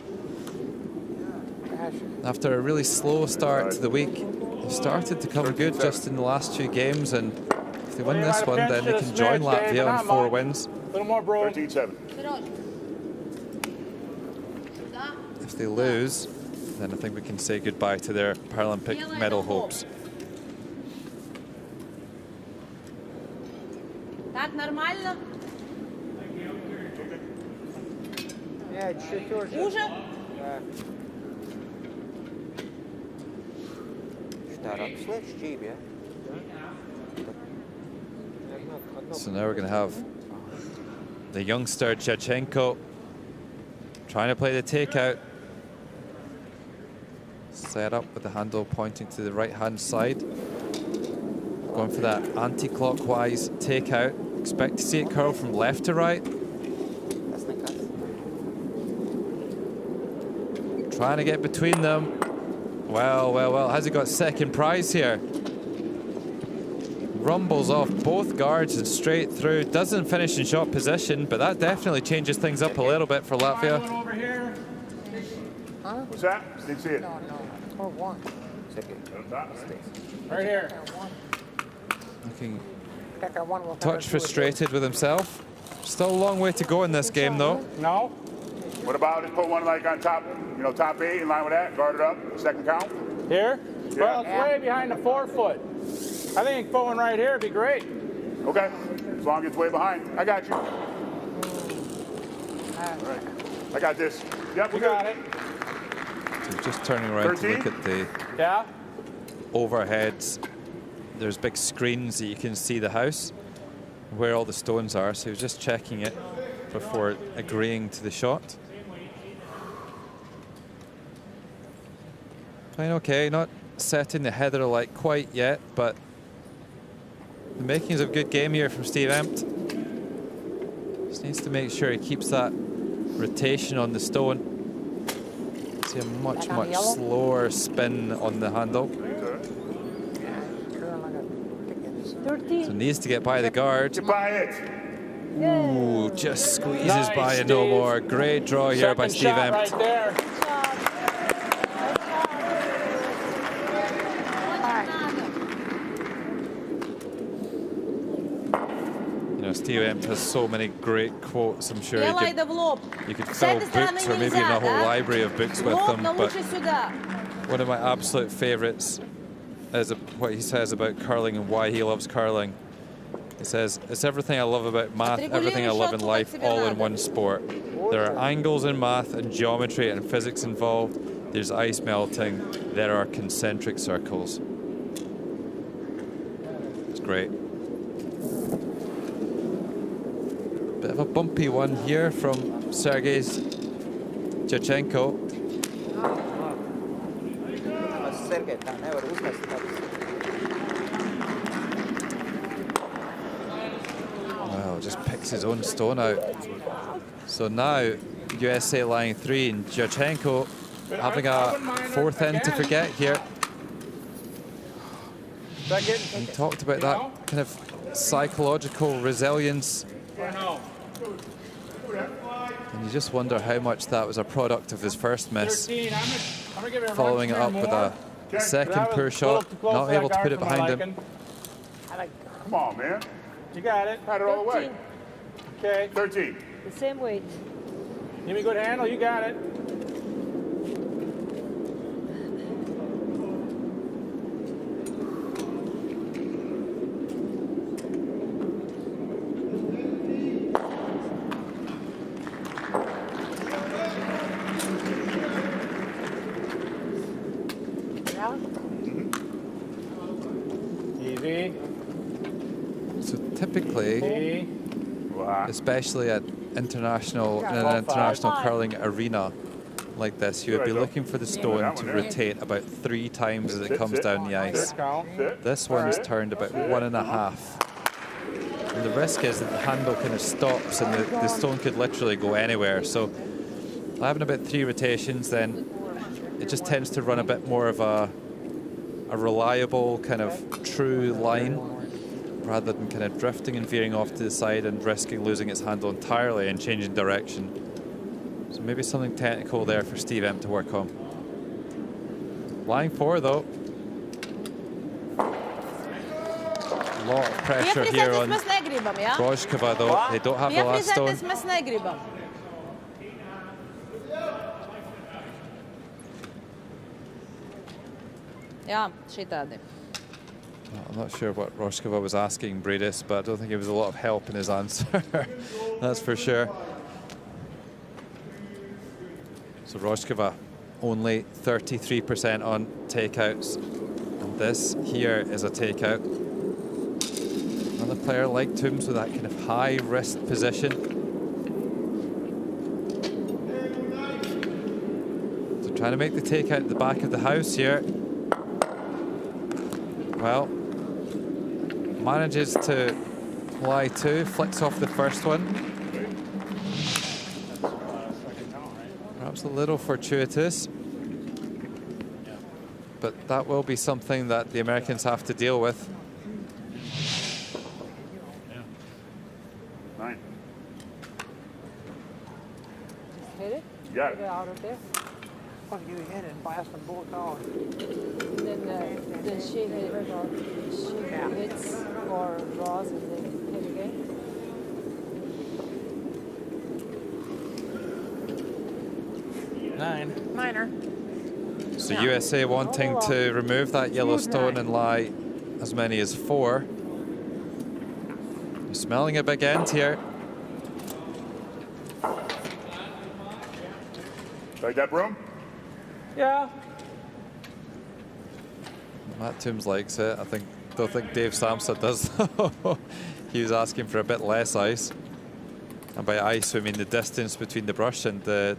After a really slow start to the week, they started to come good just in the last 2 games, and if they win this one, then they can join Latvia on 4 wins. A little more, bro. 13-7. If they lose, then I think we can say goodbye to their Paralympic medal hopes. Так, нормально? Jā, чуть уже. Уже? Jā. Šitā rakslēt šķīb, jā? So now we're going to have the youngster Shenko trying to play the takeout. Set up with the handle pointing to the right-hand side. Going for that anti-clockwise takeout. Expect to see it curl from left to right. Tas nekas. Trying to get between them. Well. Has he got second prize here? Rumbles off both guards and straight through. Doesn't finish in shot position, but that definitely changes things up a little bit for Latvia. Over here. What's that? Didn't see it. No. Or one. Right here. Looking That one will touch frustrated with himself. Still a long way to go in this game, though. No. What about it? Put one like on top, top 8 in line with that. Guard it up. Second count. Here? Yeah. Well, it's way behind the 4-foot. I think put one right here would be great. Okay. As long as it's way behind. I got you. All right. I got this. Yep, we got it. So just turning around 13? to look at the overheads. There's big screens that you can see the house, where all the stones are. So he was just checking it before agreeing to the shot. Playing okay, not setting the header like quite yet, but the makings of a good game here from Steve Empt. Just needs to make sure he keeps that rotation on the stone. See a much slower spin on the handle. So needs to get by the guard. Get by it. Ooh, just squeezes by and no more. Great draw here by Steve Empt. Right there. Steve Empt has so many great quotes. I'm sure you could fill books or maybe even a whole library of books with them. But one of my absolute favorites what he says about curling and why he loves curling. He says, it's everything I love about math, everything I love in life, all in one sport. There are angles in math and geometry and physics involved. There's ice melting. There are concentric circles. It's great. Bit of a bumpy one here from Sergey Shenko. Well, just picks his own stone out. So now USA lying 3 and Yurchenko having a 4th end to forget here. He talked about that kind of psychological resilience. And you just wonder how much that was a product of his first miss. Following it up with a second poor shot, not able to put it behind him. Come on, man. You got it. Pat it all the way. Okay. 13. The same weight. Give me a good handle. You got it. So typically, especially at in an international curling arena like this, you would be looking for the stone to rotate about 3 times as it comes down the ice. This one's turned about 1.5. And the risk is that the handle kind of stops and the stone could literally go anywhere. So having about 3 rotations, then it just tends to run a bit more of a reliable kind of true line, rather than kind of drifting and veering off to the side and risking losing its handle entirely and changing direction. So maybe something technical there for Steve M to work on. Lying 4 though. A lot of pressure here on Rojkova though. They don't have the last stone. Jā, šitādi. I'm not sure what Rojkova was asking Bredis, but I don't think it was a lot of help in his answer. That's for sure. So Rojkova only 33% on takeouts. And this here is a takeout. Another player like Toombs with that kind of high wrist position. So trying to make the takeout at the back of the house here. Well, manages to lie 2, flicks off the first one. Perhaps a little fortuitous. But that will be something that the Americans have to deal with. 9. Hit it? Yeah. Get it out of there. Oh, you hit it and blast them both out. Then she hits for Ross and then hit again. Minor. So USA wanting to remove that yellow stone and lie as many as 4. You're smelling a big end here. Like that, Broom? Yeah. Matt Toombs likes it. Don't think Dave Sampson does. He was asking for a bit less ice. And by ice, I mean the distance between the brush and the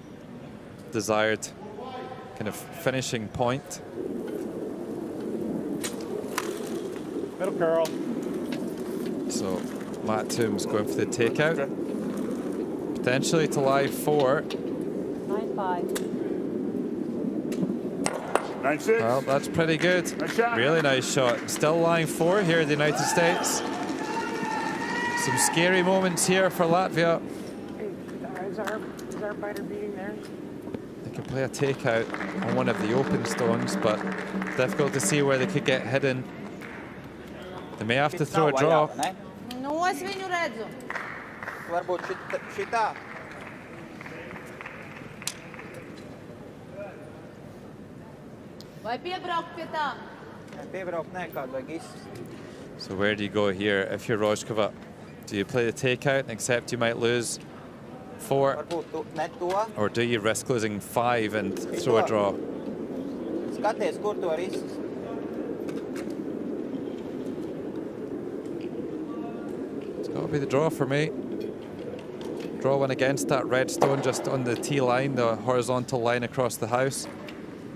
desired kind of finishing point. Middle curl. So Matt Toombs going for the takeout. Potentially to lie 4. 9-5. 9-6. Well, that's pretty good. Nice shot. Really nice shot. Still lying 4 here in the United States. Some scary moments here for Latvia. Hey, is our biter beating there? They can play a takeout on one of the open stones, but difficult to see where they could get hidden. They may have to throw a draw. Nu, es viņu redzu. Varbūt šitā. Vai piebraukt pie tā? So where do you go here if you're Rojkova? Do you play the takeout and accept you might lose 4? Or do you risk losing 5 and throw a draw? It's got to be the draw for me. Draw one against that red stone just on the T line, the horizontal line across the house.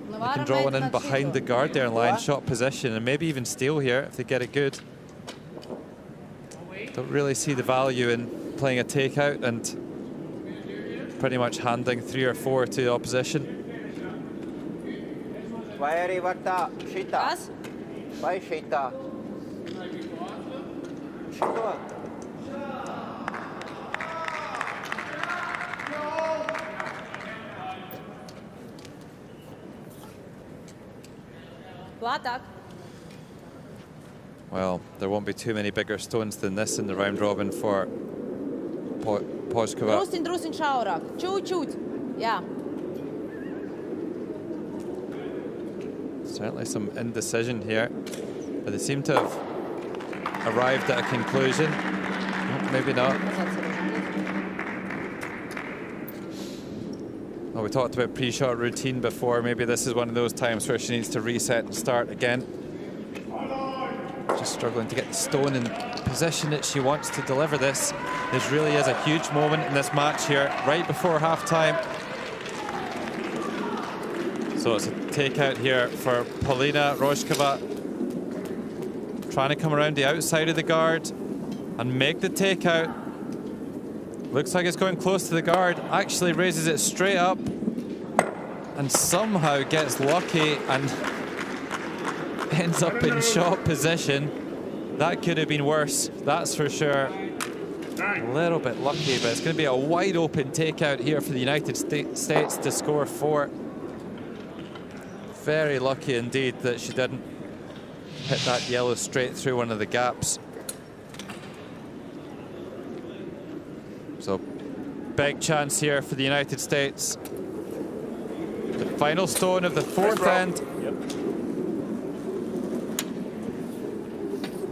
You can draw one in behind the guard there in line shot position and maybe even steal here if they get it good. Don't really see the value in playing a takeout and pretty much handing 3 or 4 to the opposition. Well, there won't be too many bigger stones than this in the round robin for Rojkova. Drusciņ šaurāk. Čūt. Yeah. Certainly some indecision here, but they seem to have arrived at a conclusion. Oh, maybe not. Well, we talked about pre-shot routine before. Maybe this is one of those times where she needs to reset and start again. Just struggling to get the stone in position that she wants to deliver this. This really is a huge moment in this match here, right before half-time. So it's a takeout here for Paulina Rojkova. Trying to come around the outside of the guard and make the takeout. Looks like it's going close to the guard. Actually raises it straight up and somehow gets lucky and ends up in shot position. That could have been worse, that's for sure. A little bit lucky, but it's going to be a wide open takeout here for the United States to score 4. Very lucky indeed that she didn't hit that yellow straight through one of the gaps. So big chance here for the United States. The final stone of the 4th end.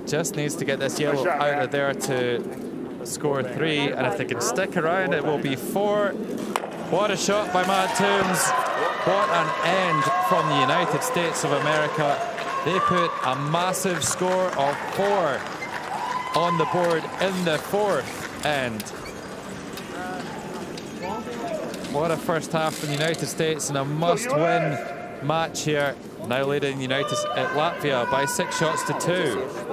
Just needs to get this yellow out of there to score 3, and if they can stick around, it will be 4. What a shot by Matt Toombs. What an end from the United States of America. They put a massive score of 4 on the board in the 4th end. What a first half for the United States and a must-win match here. Now leading Latvia by 6 shots to 2.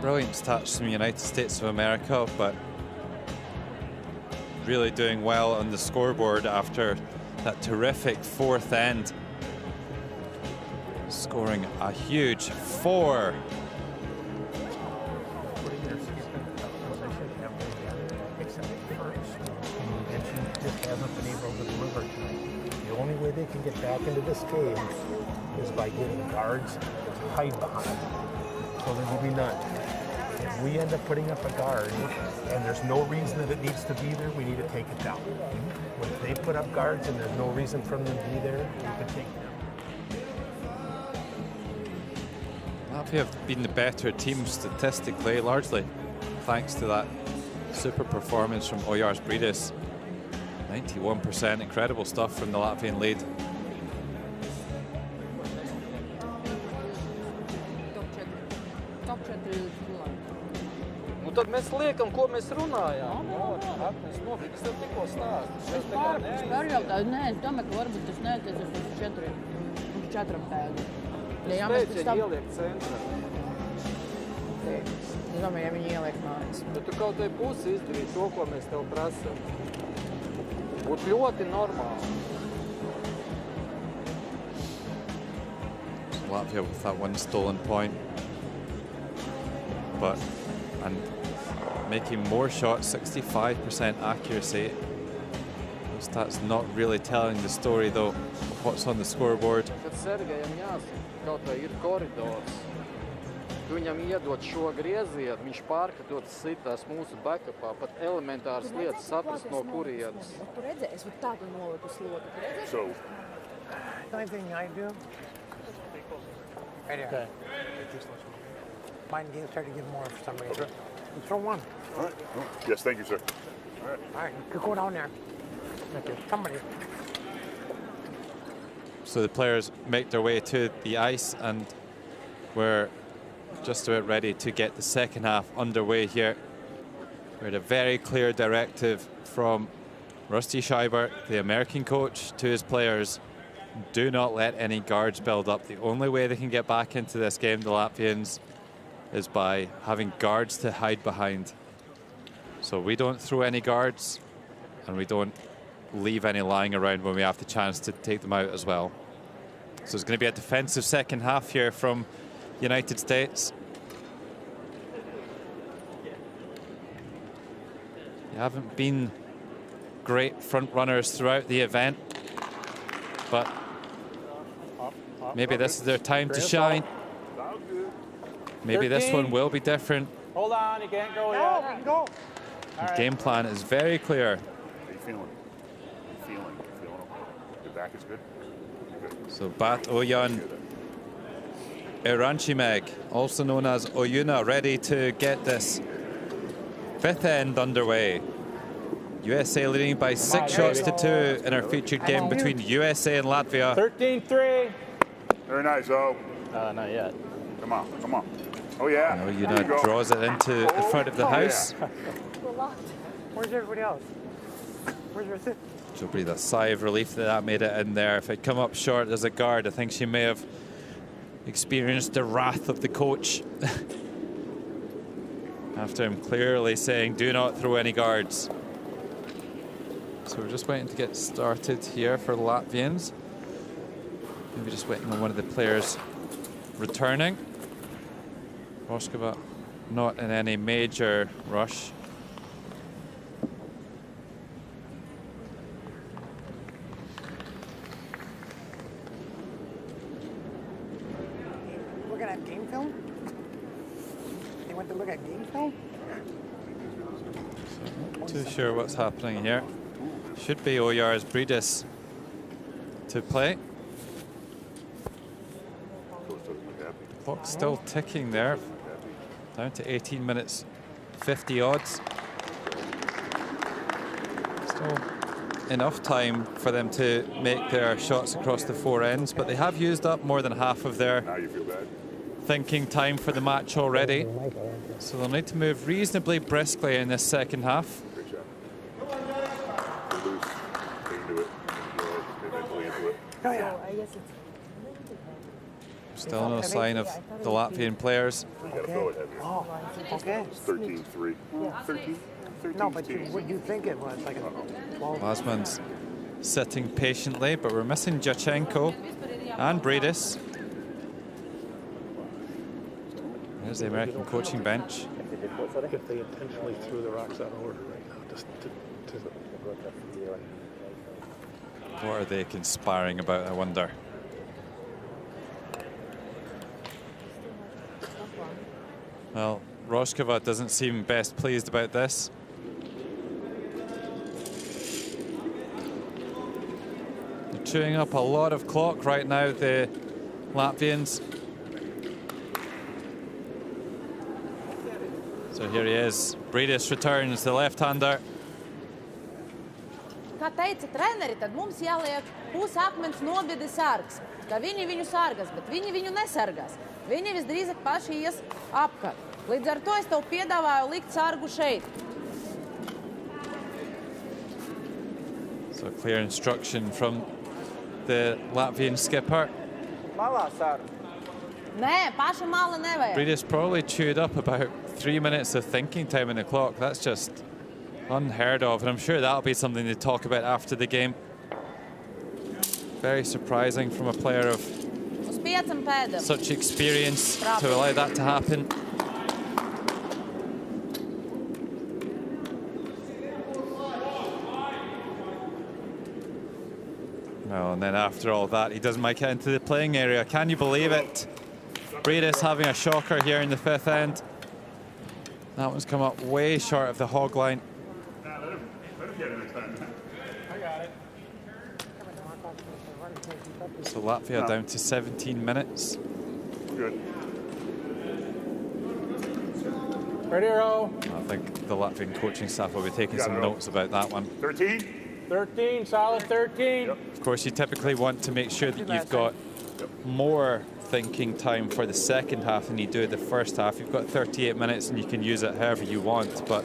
brilliant stats from the United States of America, but really doing well on the scoreboard after that terrific fourth end. Scoring a huge 4. Hasn't been able to deliver tonight. The only way they can get back into this game is by getting guards to hide behind. So there will be none. If we end up putting up a guard and there's no reason that it needs to be there, we need to take it down. But if they put up guards and there's no reason for them to be there, we can take them. Latvia have been the better team statistically, largely thanks to that super performance from Ojārs Brīdis. 91%, incredible stuff from the Latvian lead. Nu tad mēs liekam, ko mēs runājām. Es tev tikko stāstu. Es pārjautāju, nē, es domāju, ka varbūt tas neatiecas uz 4 pēdu. Es spēcīgi ieliek centrā. Es domāju, ja viņi ieliek mājas. Bet tu kaut vai pusi izdarīji to, ko mēs tev prasam. Būtu ļoti normāli. Latvia with that one stolen point. But, and making more shots, 65% accuracy. Those stats not really telling the story though of what's on the scoreboard. Kad Sergejam jāsaka, kaut vai ir koridors. Tu viņam iedod šo griezienu, viņš pārkatot sitās mūsu backupā, pat elementāras lietas saprast no kurienes. Tu redzēji, es varu tādu noliku slotu. So, The only thing I do, right here. Okay. Mind games start to give more for some reason. Throw one. all right. Yes, thank you, sir. All right. All right, you could go down there. Thank you. Somebody. So the players make their way to the ice and we're just about ready to get the second half underway here. We had a very clear directive from Rusty Schreiber, the American coach, to his players. Do not let any guards build up. The only way they can get back into this game, the Latvians, is by having guards to hide behind. So we don't throw any guards and we don't leave any lying around when we have the chance to take them out as well. So it's going to be a defensive second half here from United States. They haven't been great front runners throughout the event, but maybe this is their time to shine. Maybe this one will be different. Hold on, you can't go No, yet. we can go. The game plan is very clear. How you feeling? Feeling okay? Your back is good? Good. So Bat Oyan Iranchimeg, also known as Oyuna, ready to get this fifth end underway. USA leading by 6 shots to 2 in our featured game between USA and Latvia. 13-3. Very nice, O. Not yet. Come on, come on. Oh, yeah. Now There you Oyuna go. draws it into the front of the house. Yeah. We're locked. Where's everybody else? Where's your sit? She'll breathe a sigh of relief that that made it in there. If it come up short as a guard, I think she may have experienced the wrath of the coach. After him clearly saying, do not throw any guards. So we're just waiting to get started here for the Latvians. Maybe just waiting on one of the players returning. Rojkova not in any major rush. We're gonna have game film? They went to look at game film? Not too sure what's happening here. Should be Ojārs Brīdis to play. The clock's still ticking there. Down to 18 minutes 50 odds. Still enough time for them to make their shots across the 4 ends, but they have used up more than half of their thinking time for the match already. So they'll need to move reasonably briskly in this second half. Oh, yeah. I guess it's Still no sign of the Latvian players. Oh, okay. 13-3. 13? No, but what you think it was, like a 12. Lasman's sitting patiently, but we're missing Jachenko and Bredis. There's the American coaching bench. If they intentionally threw the rocks out of order right now, just to What are they conspiring about, I wonder? Well, Rojkova doesn't seem best pleased about this. They're chewing up a lot of clock right now, the Latvians. So here he is. Bredis returns, the left-hander. Kā teica treneri, tad mums jāliek pusakmens nobiedi sargs. Ka viņi viņu sargas, bet viņi viņu nesargās. Viņi visdrīzāk paši ies apkārt. Līdz ar to es tev piedāvāju likt sargu šeit. So clear instruction from the Latvian skipper. Malā sargu. Nē, paša mala nevajag. Bredis probably chewed up about 3 minutes of thinking time in the clock. That's just unheard of, and I'm sure that'll be something they talk about after the game. Very surprising from a player of Uz 5 pēdām. such experience to allow that to happen. Well, and then after all that, he doesn't make it into the playing area. Can you believe it? Bredis having a shocker here in the 5th end. That one's come up way short of the hog line. Let him get it next time. I got it. So Latvia down to 17 minutes. Good. Ready, row. I think the Latvian coaching staff will be taking some notes about that one. 13? 13, solid 13. Of course, you typically want to make sure that you've got more thinking time for the second half than you do the first half. You've got 38 minutes and you can use it however you want, but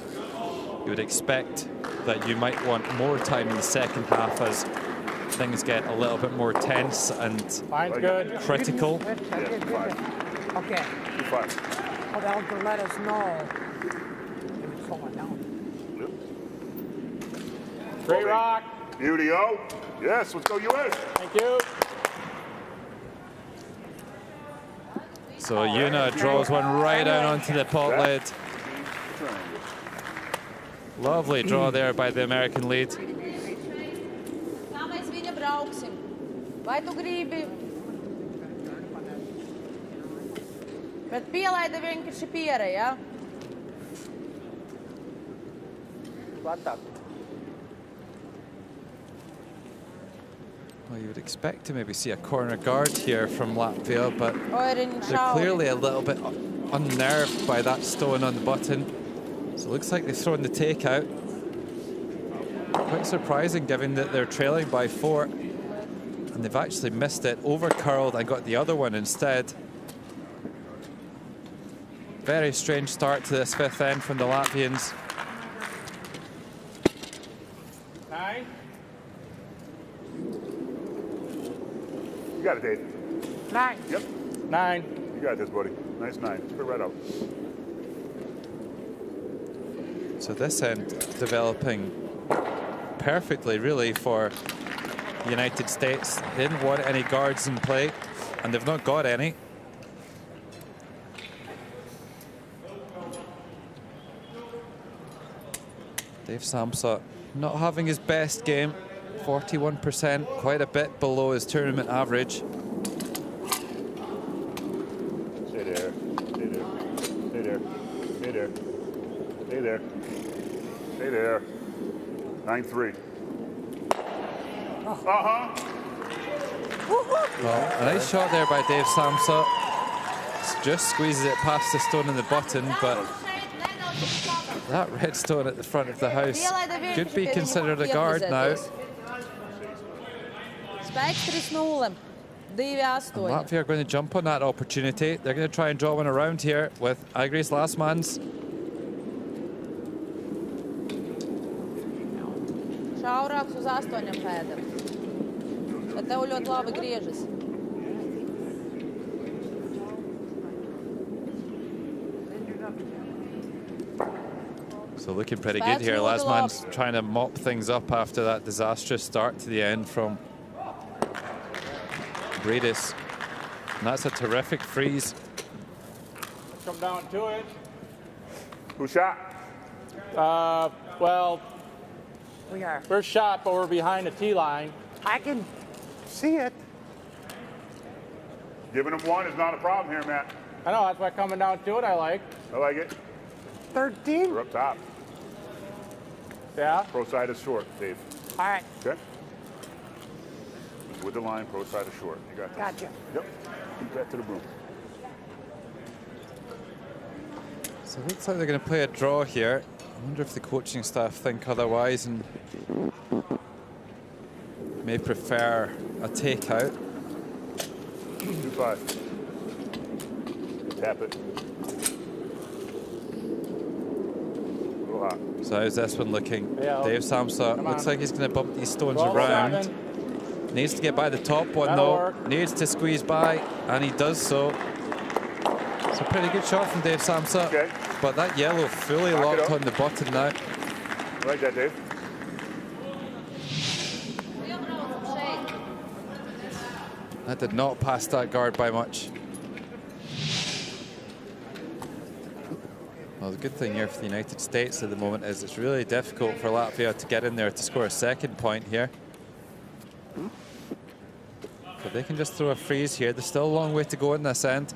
you would expect that you might want more time in the second half as things get a little bit more tense and critical. Okay. Well, they'll let us know if it's falling down. Great rock. Beauty, oh. Yes, let's go US. Thank you. So Yuna draws one right down onto the pot lid. Lovely draw there by the American lead. Kā mēs viņa brauksim? Vai tu gribi? Bet pielaida vienkārši piere, ja? Platāk. Well, you would expect to maybe see a corner guard here from Latvia, but Oirin they're šauri. clearly a little bit unnerved by that stone on the button. So it looks like they've thrown the takeout. Quite surprising given that they're trailing by 4. And they've actually missed it, over-curled and got the other one instead. Very strange start to this 5th end from the Latvians. 9. You got it, Dave. 9. Yep. 9. You got this, buddy. Nice 9. Spit right out. So this end developing perfectly, really, for the United States. They didn't want any guards in play, and they've not got any. Dave Samsa not having his best game, 41%, quite a bit below his tournament average. Stay there. Stay there. Stay there. Stay there. Stay there. Stay there. 9-3. Well, a nice shot there by Dave Samsa. Just squeezes it past the stone in the button, but that red stone at the front of the house could be considered a guard now. Spēks 3-0. 2-8. Latvia are going to jump on that opportunity. They're going to try and draw one around here with Aigris Lasmans. Šaurāks uz 8 pēdām. Bet tev ļoti labi griežas. So looking pretty good here. Lasman's trying to mop things up after that disastrous start to the end from Bredis. And that's a terrific freeze. Come down to it. Who shot? Well, We are. first shot, but we're behind the tee line. I can see it. Giving him one is not a problem here, Matt. I know, that's why coming down to it I like. I like it. 13. We're up top. Yeah. Pro side is short, Dave. All right. Okay. With the line, pro side is short. You got that. Gotcha. Yep. Keep that to the boom. So it looks like they're going to play a draw here. I wonder if the coaching staff think otherwise and may prefer a takeout. 2-5. Tap it. A little hot. So how's this one looking? Yeah, Dave Samsa come looks on. like he's going to bump these stones Roll around. 7. Needs to get by the top one That'll though. work. Needs to squeeze by, and he does so. It's a pretty good shot from Dave Samsa. Okay. But that yellow fully Lock it locked up. on the button now. I like that, Dave. That did not pass that guard by much. Well, the good thing here for the United States at the moment is it's really difficult for Latvia to get in there to score a second point here. But they can just throw a freeze here. There's still a long way to go in this end.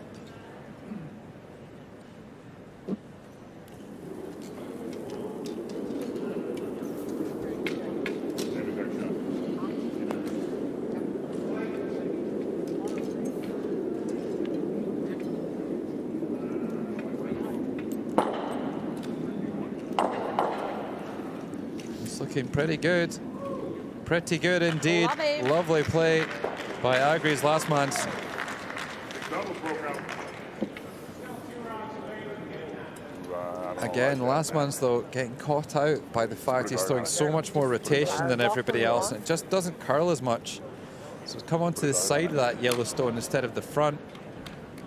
It's looking pretty good. Pretty good indeed. Lovely play by Agri's last man's. Again, last man's though getting caught out by the fact he's throwing so much more rotation than everybody else, and it just doesn't curl as much. So it's come onto the side of that Yellowstone instead of the front.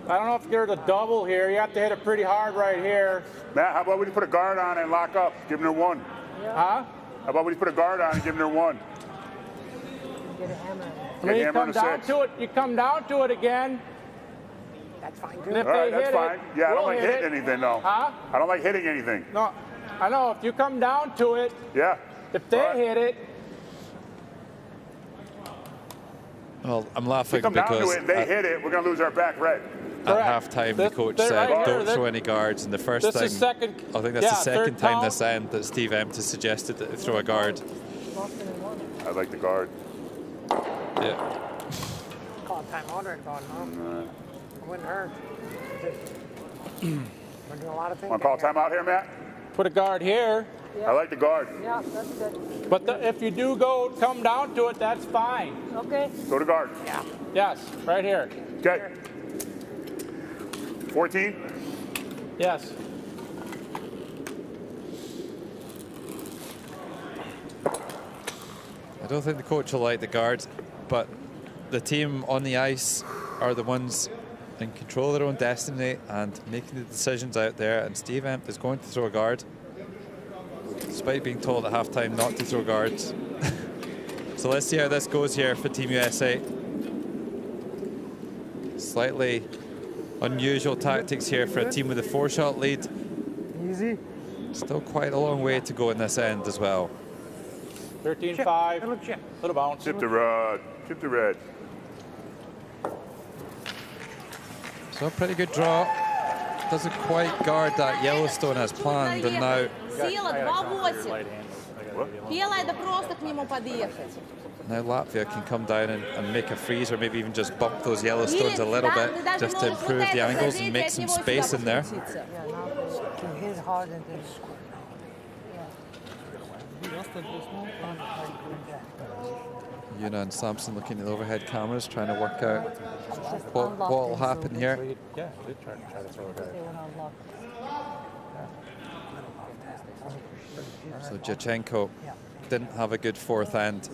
I don't know if you're the double here. You have to hit it pretty hard right here. Matt, how about we put a guard on and lock up, giving her one? Huh? How about we put a guard on and giving her one? Get a hammer. When you hammer come and a down 6. to it, you come down to it again. That's fine. And Good. if All right, they that's hit fine. it, Yeah, I don't we'll like hit hitting it. anything, though. Huh? I don't like hitting anything. No, I know. If you come down to it, Yeah. if they All right. hit it, Well, I'm If laughing we come down to because it and they hit it, we're going to lose our back red. at Correct. halftime the This- coach they're said, right here. don't throw any guards. And the first this time, is second. I think that's yeah, the second third time count. this end that Steve Emtus suggested that they throw a guard. I like the guard. Yeah. Call time order and going, no, it wouldn't hurt. We're doing a lot of things. Want to call down timeout here, Matt? Put a guard here. I like the guard. Yeah, that's good. But if you do come down to it, that's fine. Okay. Go to guard. Yeah. Yes, right here. Okay. 14. Yes. I don't think the coach will like the guard, but the team on the ice are the ones in control of their own destiny and making the decisions out there. And Steve Emp is going to throw a guard, despite being told at halftime not to throw guards. So let's see how this goes here for Team USA. Slightly unusual tactics here for a team with a 4-shot lead. Easy. Still quite a long way to go in this end as well. 13-5. Little chip. Little bounce. Chip the red. Chip the red. So a pretty good draw. Doesn't quite guard that Yellowstone as planned, and now Сила 2-8. Pielaida просто к нему подъехать. now Latvia can come down and make a freeze, or maybe even just bump those Yellowstones a little bit, just to improve the angles and make some space in there. To hit hard and then score. Yuna and Samson looking at the overhead cameras, trying to work out what will happen here. Yeah, they did try to throw a guard. So Jachenko didn't have a good fourth end.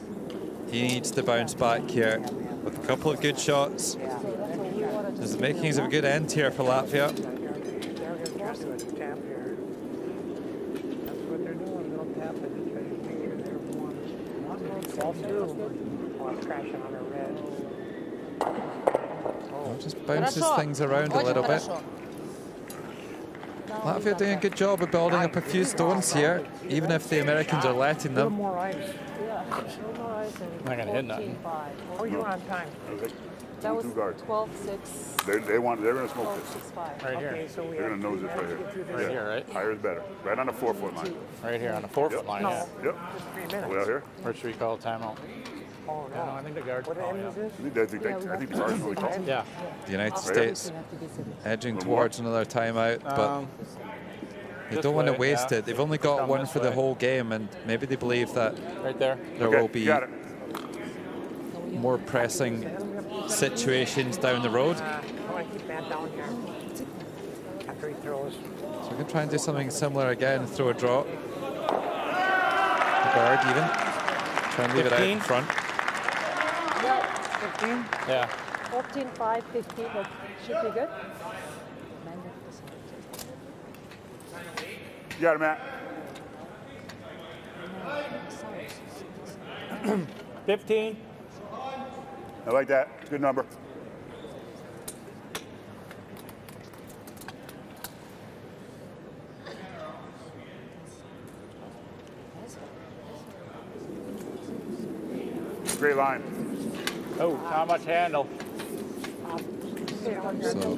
He needs to bounce back here with a couple of good shots. There's the makings of a good end here for Latvia. silver. Oh, it's crashing on a red. Well, just bounces Хорошо. things around a Очень little bit. хорошо. Latvia doing a good job of building up a few stones here, even if the Americans are letting A little them. more ice. Yeah, a little more ice and Not gonna hit nothing. 14-5. Oh, you were on time. That was Two guards. 12-6. They're going to smoke this. 12-6-5. Right here. Okay, so we They're have going to nose this right to get through here. this. Right here, right? Higher is better. Right on the 4-foot line. Right here on the 4-foot line. No, Yeah. Yep. just 3 minutes. Way out here. Where should we call timeout? Oh, Yeah, no, no. I think the guards. What call, end yeah. is this? I think the guards really call. Yeah. The United States edging towards another timeout, but they this don't want to way, waste yeah. it. They've only got Come one this for the way. whole game, and maybe they believe that Right there. there Okay, will be got it. more pressing situations down the road. I want to keep that down here. After he throws. So we can try and do something similar again, throw a drop. The guard even. Try and leave it out in 15? front. 15? Yeah. 14-5, 15, that should be good. You got it, Matt. 15. I like that. Good number. Great line. Oh, not much handle. So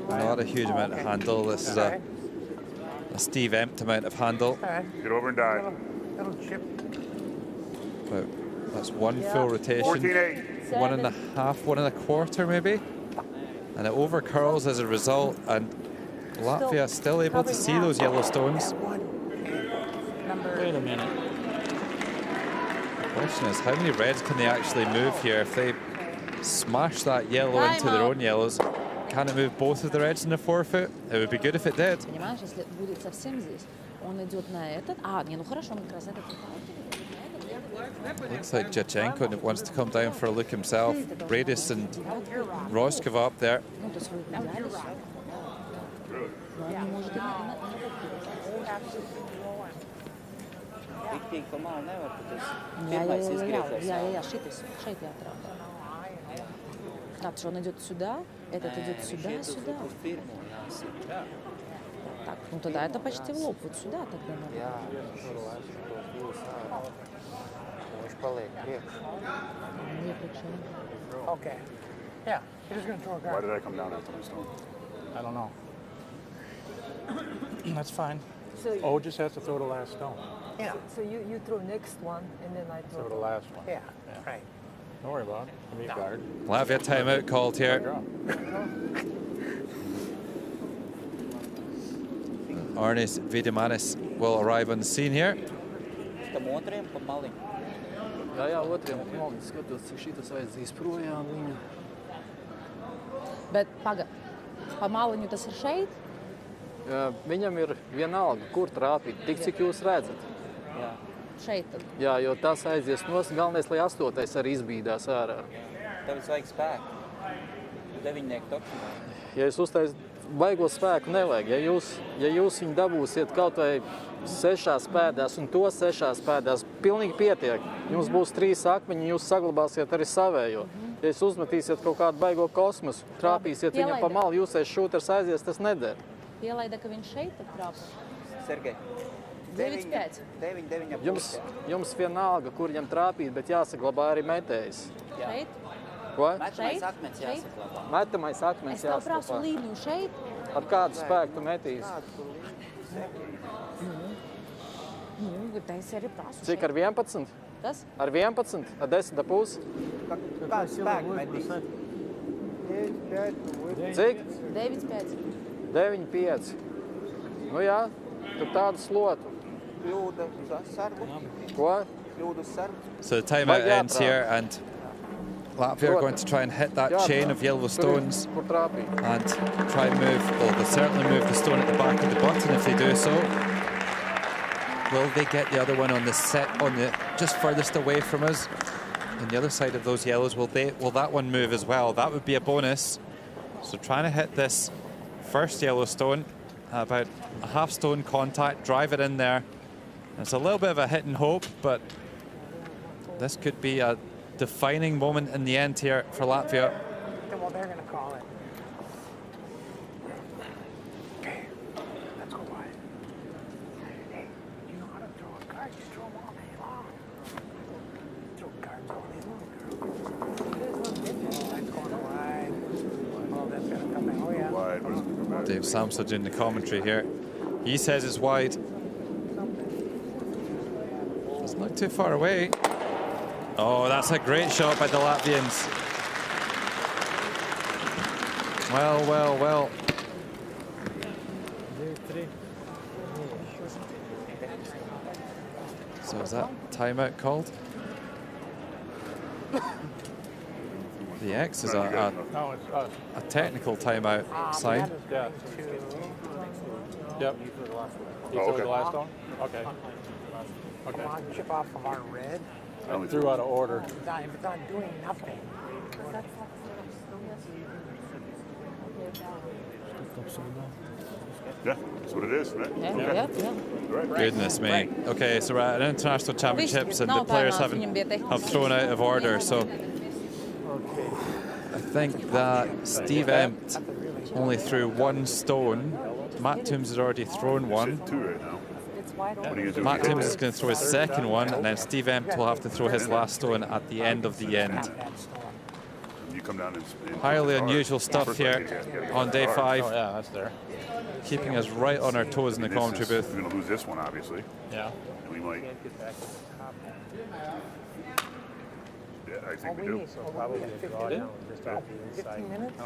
not a huge amount of handle. This is a Steve Empt amount of handle. Get over and die. Little chip. But that's one full rotation. 14-8. 1.5, 1.25 maybe. And it over curls as a result, and Latvia still able to see those yellow stones. Wait a minute. The question is, how many reds can they actually move here? If they smash that yellow into their own yellows, can it move both of the reds in the forefoot? It would be good if it did. Понимаешь, если будет совсем здесь, он идет на этот. А, не, ну хорошо, он как раз этот. Looks like Jachenko wants to come down for a look himself. Radis and Rojkova up there. Ну, то есть вы взяли всё. Но он не может Tik pamāli nevar, tad tas Jā, pirmais izgriezās. šitas, šeit jātrāpa. Так, что он идет сюда, этот идет сюда, сюда. Так, ну тогда это почти в лоб, вот сюда тогда надо. Jā, viņš paliek priekšā. Okay. Yeah, he's just going to throw a Why guard. did I come down after my stone? I don't know. That's fine. So, Oh, just has to throw the last stone. Yeah. so you throw next one, and then I Throw the throw. last one. Yeah, right. Don't worry about it. Give me a guard. Latvia timeout called here. Draw. Arnis Vidimanis will arrive on the scene here. Tam otriem pamali. Jā, otriem pamali skatos, cik šitas aizdīs projām viņu. Bet paga, pa maliņu tas ir šeit? Viņam ir vienalga, kur trāpīt, tik cik jūs redzat. Jā. Šeit tad. Jā, jo tas aizies nos, galvenais, lai 8. arī izbīdās ārā. Tev vajag spēku. 9 tokšana. Ja jūs uztais baigo spēku nevajag, ja jūs viņu dabūsiet kaut vai 6 pēdās un to 6 pēdās, pilnīgi pietiek. Jums būs 3 akmeņi, jūs saglabāsiet arī savējo. Ja jūs uzmetīsiet kaut kādu baigo kosmosu, trāpīsiet viņam pa malu, jūsais šūters aizies, tas neder. Pielaida, ka viņš šeit tad trāpa. Sergei. 9-5. 9 Jums vienalga, kur viņam trāpīt, bet jāsaglabā arī metējs. Šeit? Ko? Metamais akmens jāsaklabā. Metamais akmens Es tev prasu jāsaglabā. līniju šeit. Ar kādu spēku tu metīsi? Nu, bet es arī prasu Cik ar 11? Kas? Ar 11? Ar 10,5? Kādu spēku metīs? Cik? 9-5. 9,5. Nu jā, tad tādu slotu. Kļūda uz sargu. Ko? Kļūda uz sargu. So the timeout ends here, and Latvia are going to try and hit that chain of yellow stones Kur trāpīt? and try and move, well, they'll certainly move the stone at the back of the button if they do so. Will they get the other one on the set, on the just furthest away from us? On the other side of those yellows, will that one move as well? That would be a bonus. So trying to hit this first yellow stone, about a half stone contact, drive it in there. It's a little bit of a hit and hope, but This could be a defining moment in the end here for Latvia. Well, they're going to call it. Okay, let's go wide. Hey, you know how to throw a card? Just throw them all day long. Throw cards all day long, girl. That's going wide. Oh, that's going to come in. Oh, yeah. Wide. Dave Samsudge in the commentary here. He says it's wide. It's not too far away. Oh, that's a great shot by the Latvians. Well, well, well. So is that timeout called? The X is a technical timeout sign. Yeah. Yep. You threw the last one? Okay. Okay. Come on, chip off of our red. I threw out of order. If it's not doing nothing. Yeah, that's what it is, right? Yeah. Right. Goodness me. Okay, so we're at an international championships and the players have thrown out of order. So I think that Steve Empt only threw one stone. Matt Toombs has already thrown one. Two right now. Matt Toombs is going to throw his second one, and then Steve Empt will have to throw his last stone at the end of the end. You come down and Highly unusual stuff here on day 5. Oh, yeah, that's there. Keeping us right on our toes in the commentary booth. We're going to lose this one, obviously. Yeah. And we might. Yeah, I think we do. So probably 15 minutes?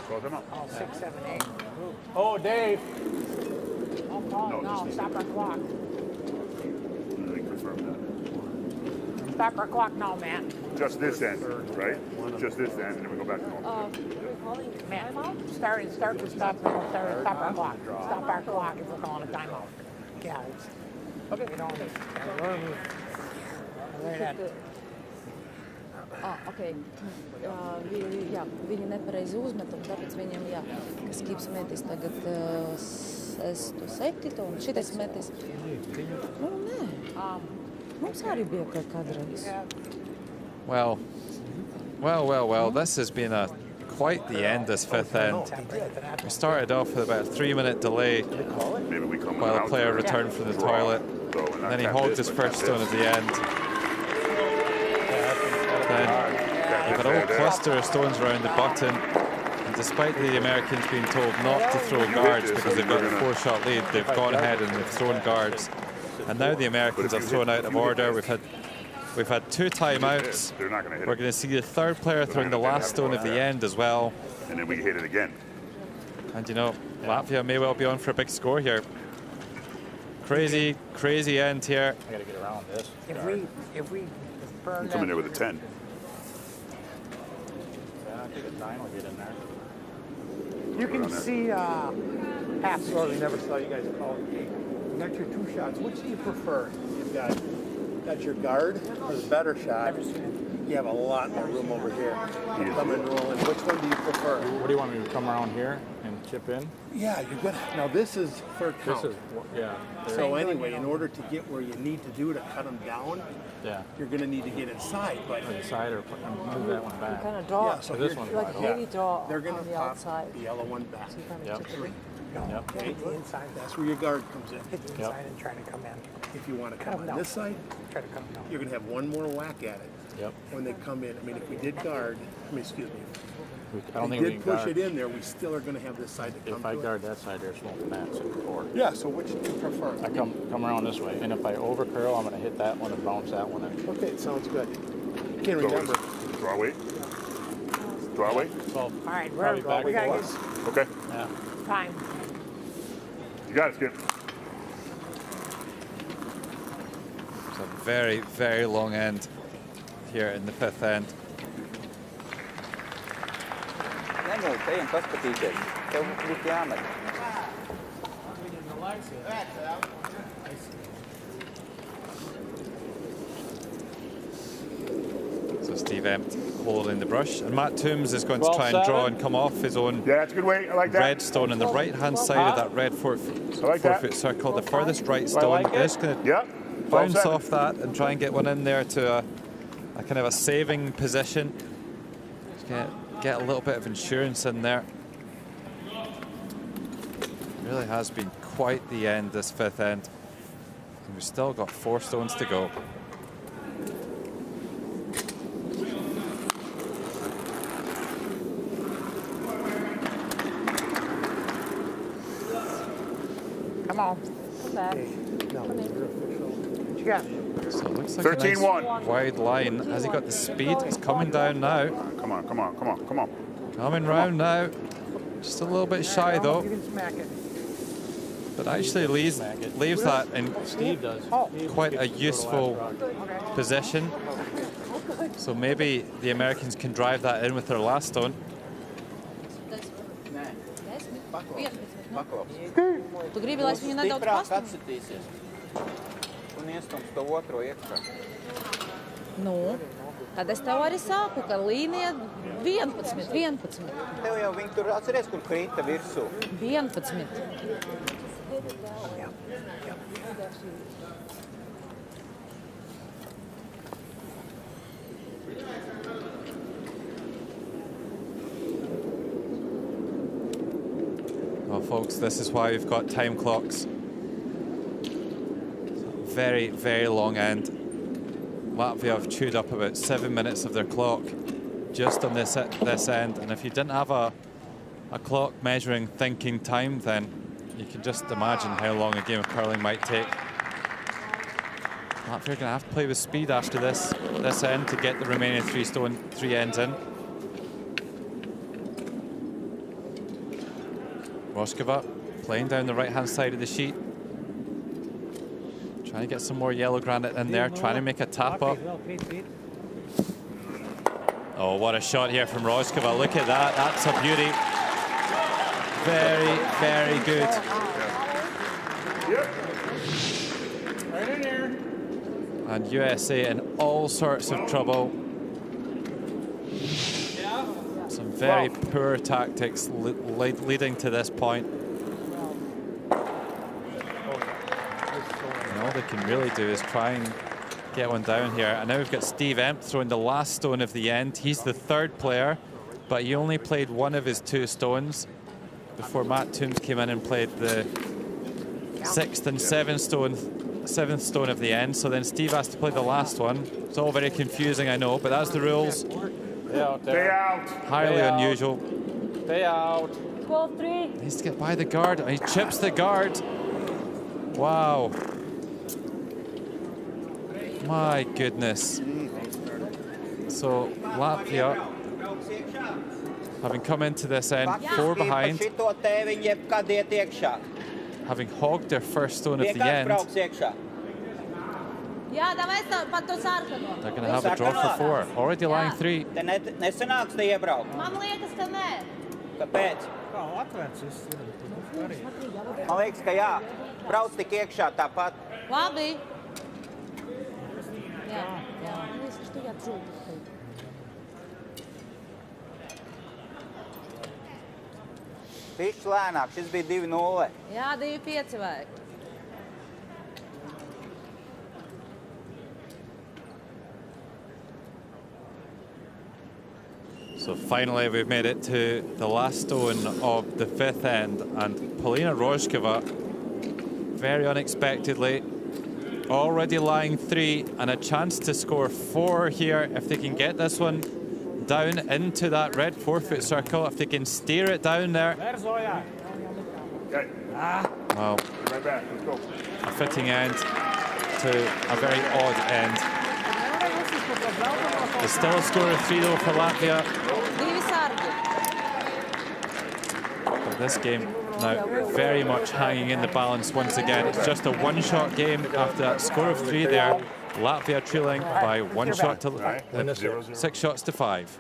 Call them up. Oh, 6, 7, 8. Oh, Dave. No, stop our clock. Let me confirm that. Stop our clock now, Matt. Just this end, right? Just this end, and then we go back to normal. Matt, start to stop our clock. Stop our clock if we're calling a timeout. Yeah, it's, okay. You don't learn that. Okay. Viņi nepareizi uzmet, un tāpēc viņiem, kas Kips metīs tagad 6, 7, un šitais metīs. Nu, nē. Mums arī bija kādreiz. Well, this has been quite the end, this 5th end. We started off with about a 3-minute delay while the player returned from the toilet. And then he hogged his first stone at the end. Then you've got a whole cluster of stones around the button, and despite the Americans being told not to throw guards because they've got a 4-shot lead, they've gone ahead and they've thrown guards. And now the Americans are thrown out of order. We've had 2 timeouts. We're going to see the 3rd player throwing the last stone of the end as well. And then we hit it again. And you know, Latvia may well be on for a big score here. Crazy end here. I got to get around this. If we burn come in there with a 10. I think a 9 will get in there. You can see half. Sorry, we never saw you guys call the game. You got your 2 shots. Which do you prefer? You've got your guard or the better shot. You have a lot more room over here. Come and roll in. Which one do you prefer? What do you want me to come around here and chip in? Yeah, you're good. Now this is 3rd count. This is, yeah. So anyway, in order to get where you need to do to cut them down, you're going to need to get inside. But inside or move that one back. Kind of draw. Yeah, so this one's like maybe draw they're going on to the pop outside. the yellow one back. Yep. Okay, inside. That's where your guard comes in. Hit the inside and try to come in. If you want to come on this side, try to come down. you're going to have one more whack at it. Yep. When they come in, I mean, if we did guard, excuse me, I don't if think we we did can push guard. it in there, we still are going to have this side to come If I to it. guard that side, there's no mats in the court. Yeah, so which do you prefer? I come around this way, and if I over curl, I'm going to hit that one and bounce that one in. Okay, sounds good. Can't remember. Draw weight. Draw weight. So, all right, where we go? We got to get Okay. Yeah. time. You got it, Skip. It's a very long end here in the 5th end. Neņūk, ejam paskatīties. Tev būtu jāmet. So Steve Empt holding the brush, and Matt Toombs is going to try and draw and come off his own that's a good weight. I like that. red stone on the right-hand side of that red 4-foot circle, the furthest right stone. Just gonna bounce off that and try and get one in there to a kind of a saving position. Just get a little bit of insurance in there. Really has been quite the end, this fifth end. And we've still got 4 stones to go. Come on. Come back. Come in. What you got? So it looks like 13-1. Nice wide line. Has he got the speed? It's coming down now. Come on, come on, come on, come on. Coming round now. Just a little bit shy though. You can smack it. But actually leaves that in quite a useful position. So maybe the Americans can drive that in with their last stone. Tu gribi, lai es viņu nedaudz pastumtu? Un iestums to otro iekšā. Nu, tad es tev arī sāku, ka līnija 11. Tev jau viņi tur atceries, kur krita virsū. 11. Well, folks, this is why we've got time clocks. Very, very long end. Latvia have chewed up about 7 minutes of their clock just on this end. And if you didn't have a clock measuring thinking time, then you can just imagine how long a game of curling might take. Latvia are going to have to play with speed after this end to get the remaining 3 ends in. Rojkova playing down the right-hand side of the sheet. Trying to get some more yellow granite in there, trying to make a tap up. Oh, what a shot here from Rojkova. Look at that, that's a beauty. Very, very good. Right in here. And USA in all sorts of trouble. Some very poor tactics leading to this point. And all they can really do is try and get one down here. And now we've got Steve Emp throwing the last stone of the end. He's the 3rd player, but he only played 1 of his 2 stones before Matt Toombs came in and played the 6th and 7th stone of the end. So then Steve has to play the last one. It's all very confusing, I know, but that's the rules. Stay out. Highly unusual. Stay out. 12-3. Needs to get by the guard. He chips the guard. Wow. My goodness. So Latvia, having come into this end 4 behind, having hogged their first stone of the end, they're going to have a draw for 4. Already lying 3. Man liekas, ka nē. Kāpēc? Man liekas, ka jā. Brauc tik iekšā tāpat. Labi. Jā. Viņš lēnāk, šis bija 2-0. Jā, 2-5 vajag. So finally we've made it to the last stone of the 5th end, and Paulina Rojkova, very unexpectedly, already lying 3 and a chance to score 4 here if they can get this one down into that red 4-foot circle, if they can steer it down there. Okay. Well, Right back. Let's go. a fitting end to a very odd end. There's still a score of 3 though for Latvia. But this game now very much hanging in the balance once again. It's just a 1-shot game after that score of 3 there. Latvia trailing by 1 shot to 6 shots to 5.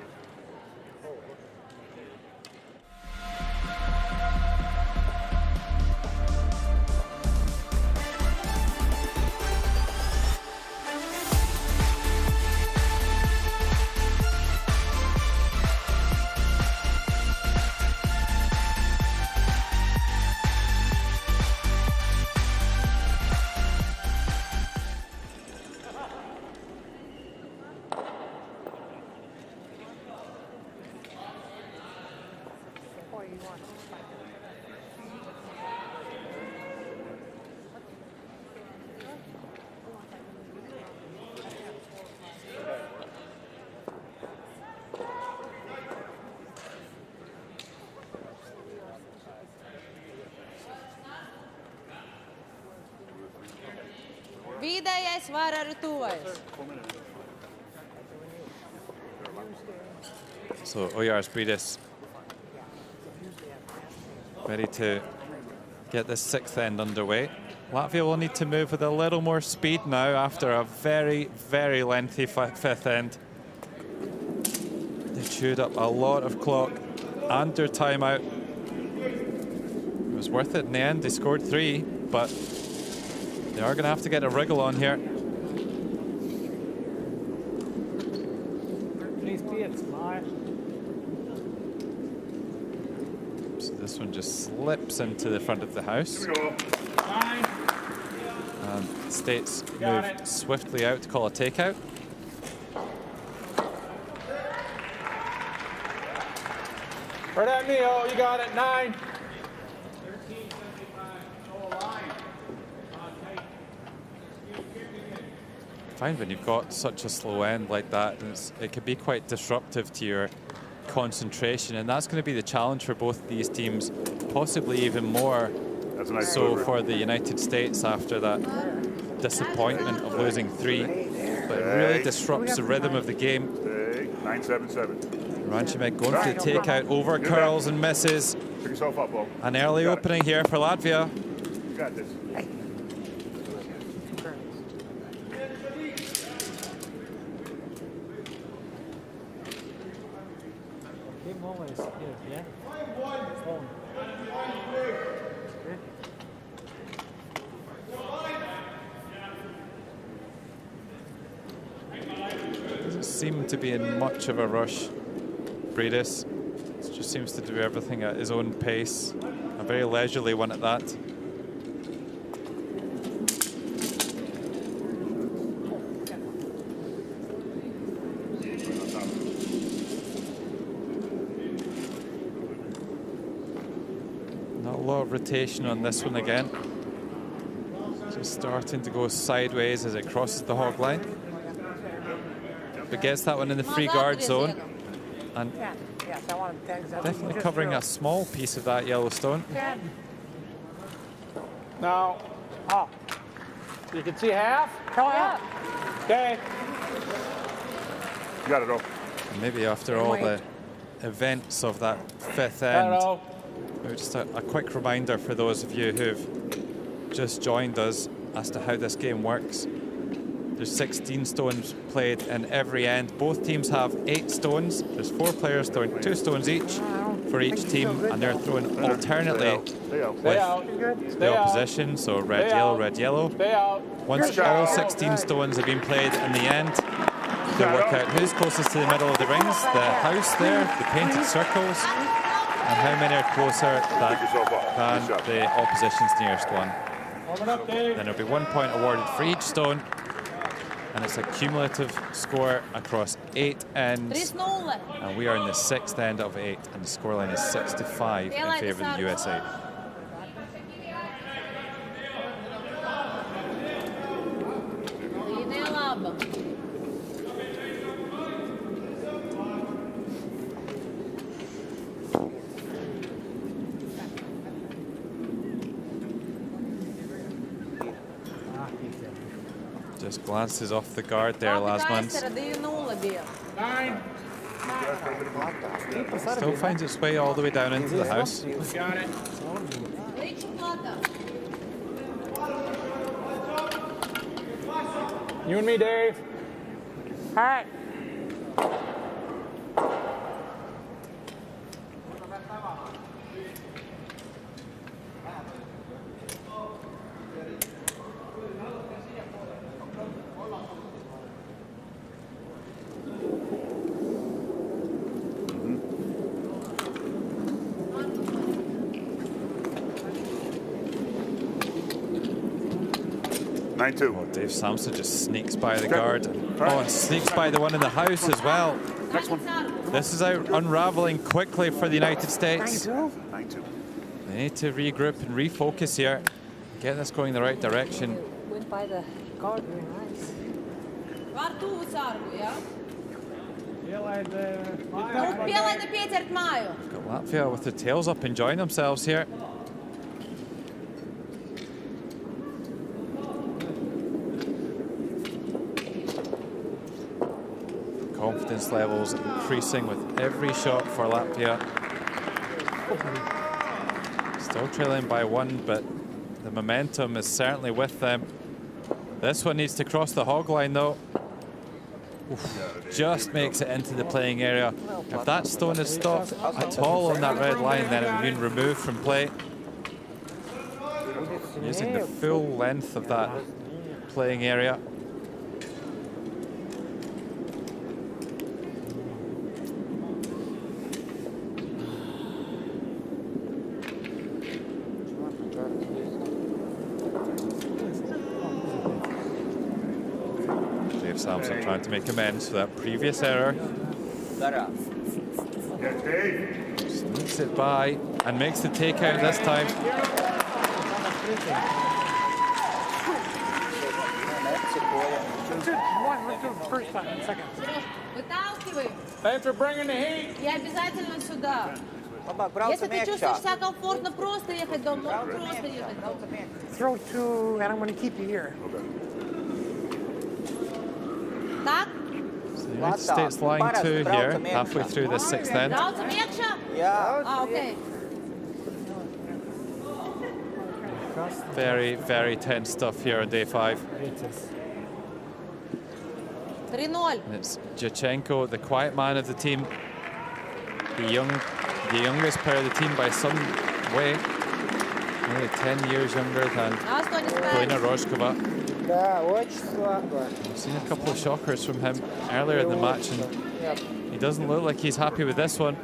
Vidējais var ar tuvais. So Oyars Bridis ready to get this sixth end underway. Latvia will need to move with a little more speed now after a very, very lengthy fifth end. They chewed up a lot of clock and their timeout. It was worth it in the end. They scored 3, but they are going to have to get a wriggle on here. So this one just slips into the front of the house. And States move swiftly out to call a takeout. Right at me, oh, you got it, 9. I find when you've got such a slow end like that, it can be quite disruptive to your concentration, and that's going to be the challenge for both these teams, possibly even more so for the United States after that disappointment of losing 3. But it really disrupts the rhythm of the game. 9-7-7. Ranchimek going for the takeout, over curls and misses. Pick yourself up, Bo. An early opening here for Latvia. You got this. Doesn't seem to be in much of a rush. Bredis just seems to do everything at his own pace. A very leisurely one at that. Not a lot of rotation on this one again. Just starting to go sideways as it crosses the hog line. But gets that one in the free guard zone. And definitely covering a small piece of that Yellowstone. Now, you can see half? Okay. You got it, all. Maybe after all the events of that fifth end, just a quick reminder for those of you who've just joined us as to how this game works. There's 16 stones played in every end. Both teams have 8 stones. There's 4 players throwing 2 stones each for each team, and they're throwing alternately with the opposition. So red, yellow. Once all 16 stones have been played in the end, they'll work out who's closest to the middle of the rings, the house there, the painted circles, and how many are closer than the opposition's nearest one. Then there'll be 1 point awarded for each stone. And it's a cumulative score across 8 ends. And we are in the 6th end of 8, and the scoreline is 6-5 in favor of the USA. Just glances off the guard there, Lasmans. Still finds its way all the way down into the house. Got it. You and me, Dave. All right. Oh, Dave Sampson just sneaks by the guard. Oh, and sneaks by the one in the house as well. Next one. This is out unraveling quickly for the United States. 9-2. They need to regroup and refocus here. Get this going in the right direction. Went by the guard very nice. Var tuvu sargu, ja? Pielaidi Pietiet māju. Got Latvia with their tails up, enjoying themselves here. Confidence levels increasing with every shot for Latvia. Still trailing by 1, but the momentum is certainly with them. This one needs to cross the hog line though. Oof, just makes it into the playing area. If that stone is stopped at all on that red line, then it would be removed from play. Using the full length of that playing area. Samson trying to make amends for that previous error. Sneaks it by and makes the takeout this time. Thanks for bringing the heat. Я обязательно сюда. Если ты чувствуешь себя комфортно, просто ехать домой, просто ехать домой. Throw 2, and I'm going to keep you here. Так? So the United States line 2 here, halfway through the 6th end. Braucam iekšā? Jā. Okay. Very, very tense stuff here on day 5. 3-0. And it's Shenko, the quiet man of the team, the youngest player of the team by some way, only 10 years younger than Paulina Rojkova. We've seen a couple of shockers from him earlier in the match, and he doesn't look like he's happy with this one.